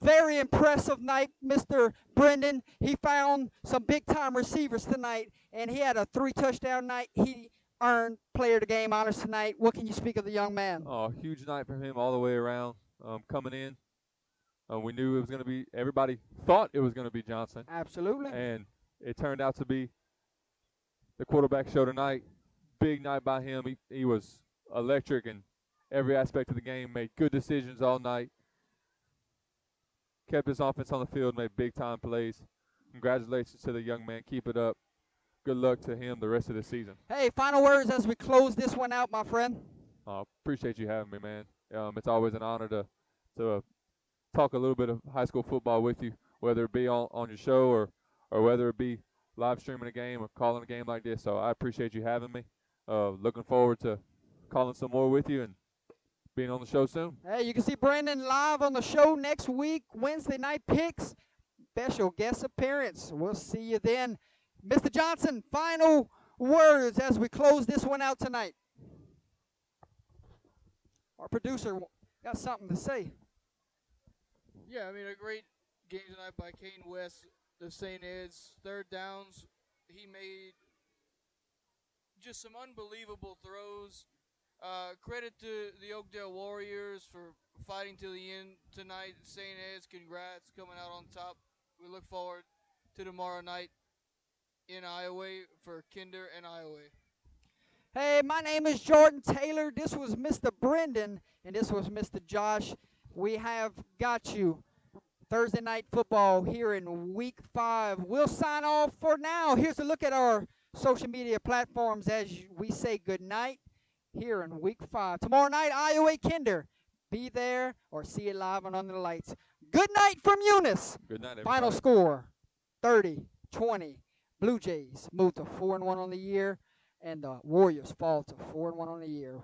Very impressive night, Mr. Brendan. He found some big-time receivers tonight, and he had a 3-touchdown night. He earned Player of the Game Honors tonight. What can you speak of the young man? Oh, huge night for him all the way around. Coming in, we knew it was going to be. Everybody thought it was going to be Johnson, Absolutely. and it turned out to be the quarterback show tonight. Big night by him. He was electric in every aspect of the game. Made good decisions all night. Kept his offense on the field. Made big time plays. Congratulations to the young man. Keep it up. Good luck to him the rest of the season. Hey, final words as we close this one out, my friend. Appreciate you having me, man. It's always an honor to talk a little bit of high school football with you, whether it be on your show or whether it be live streaming a game or calling a game like this. So I appreciate you having me. Looking forward to calling some more with you and being on the show soon. Hey, you can see Brandon live on the show next week, Wednesday Night Picks. Special guest appearance. We'll see you then. Mr. Johnson, final words as we close this one out tonight. Our producer got something to say. Yeah, I mean, a great game tonight by Kane West of St. Ed's. Third downs, he made just some unbelievable throws. Credit to the Oakdale Warriors for fighting to the end tonight. St. Ed's, congrats, coming out on top. We look forward to tomorrow night in Iowa for Kinder and Iowa. Hey, my name is Jordan Taylor. This was Mr. Brendan, and this was Mr. Josh. We have got you Thursday night football here in week 5. We'll sign off for now. Here's a look at our social media platforms as we say good night here in week 5. Tomorrow night, Iowa Kinder. Be there or see it live and under the lights. Good night from Eunice. Good night, everybody. Final score, 30-20. Blue Jays move to 4-1 on the year, and the Warriors fall to 4-1 on the year.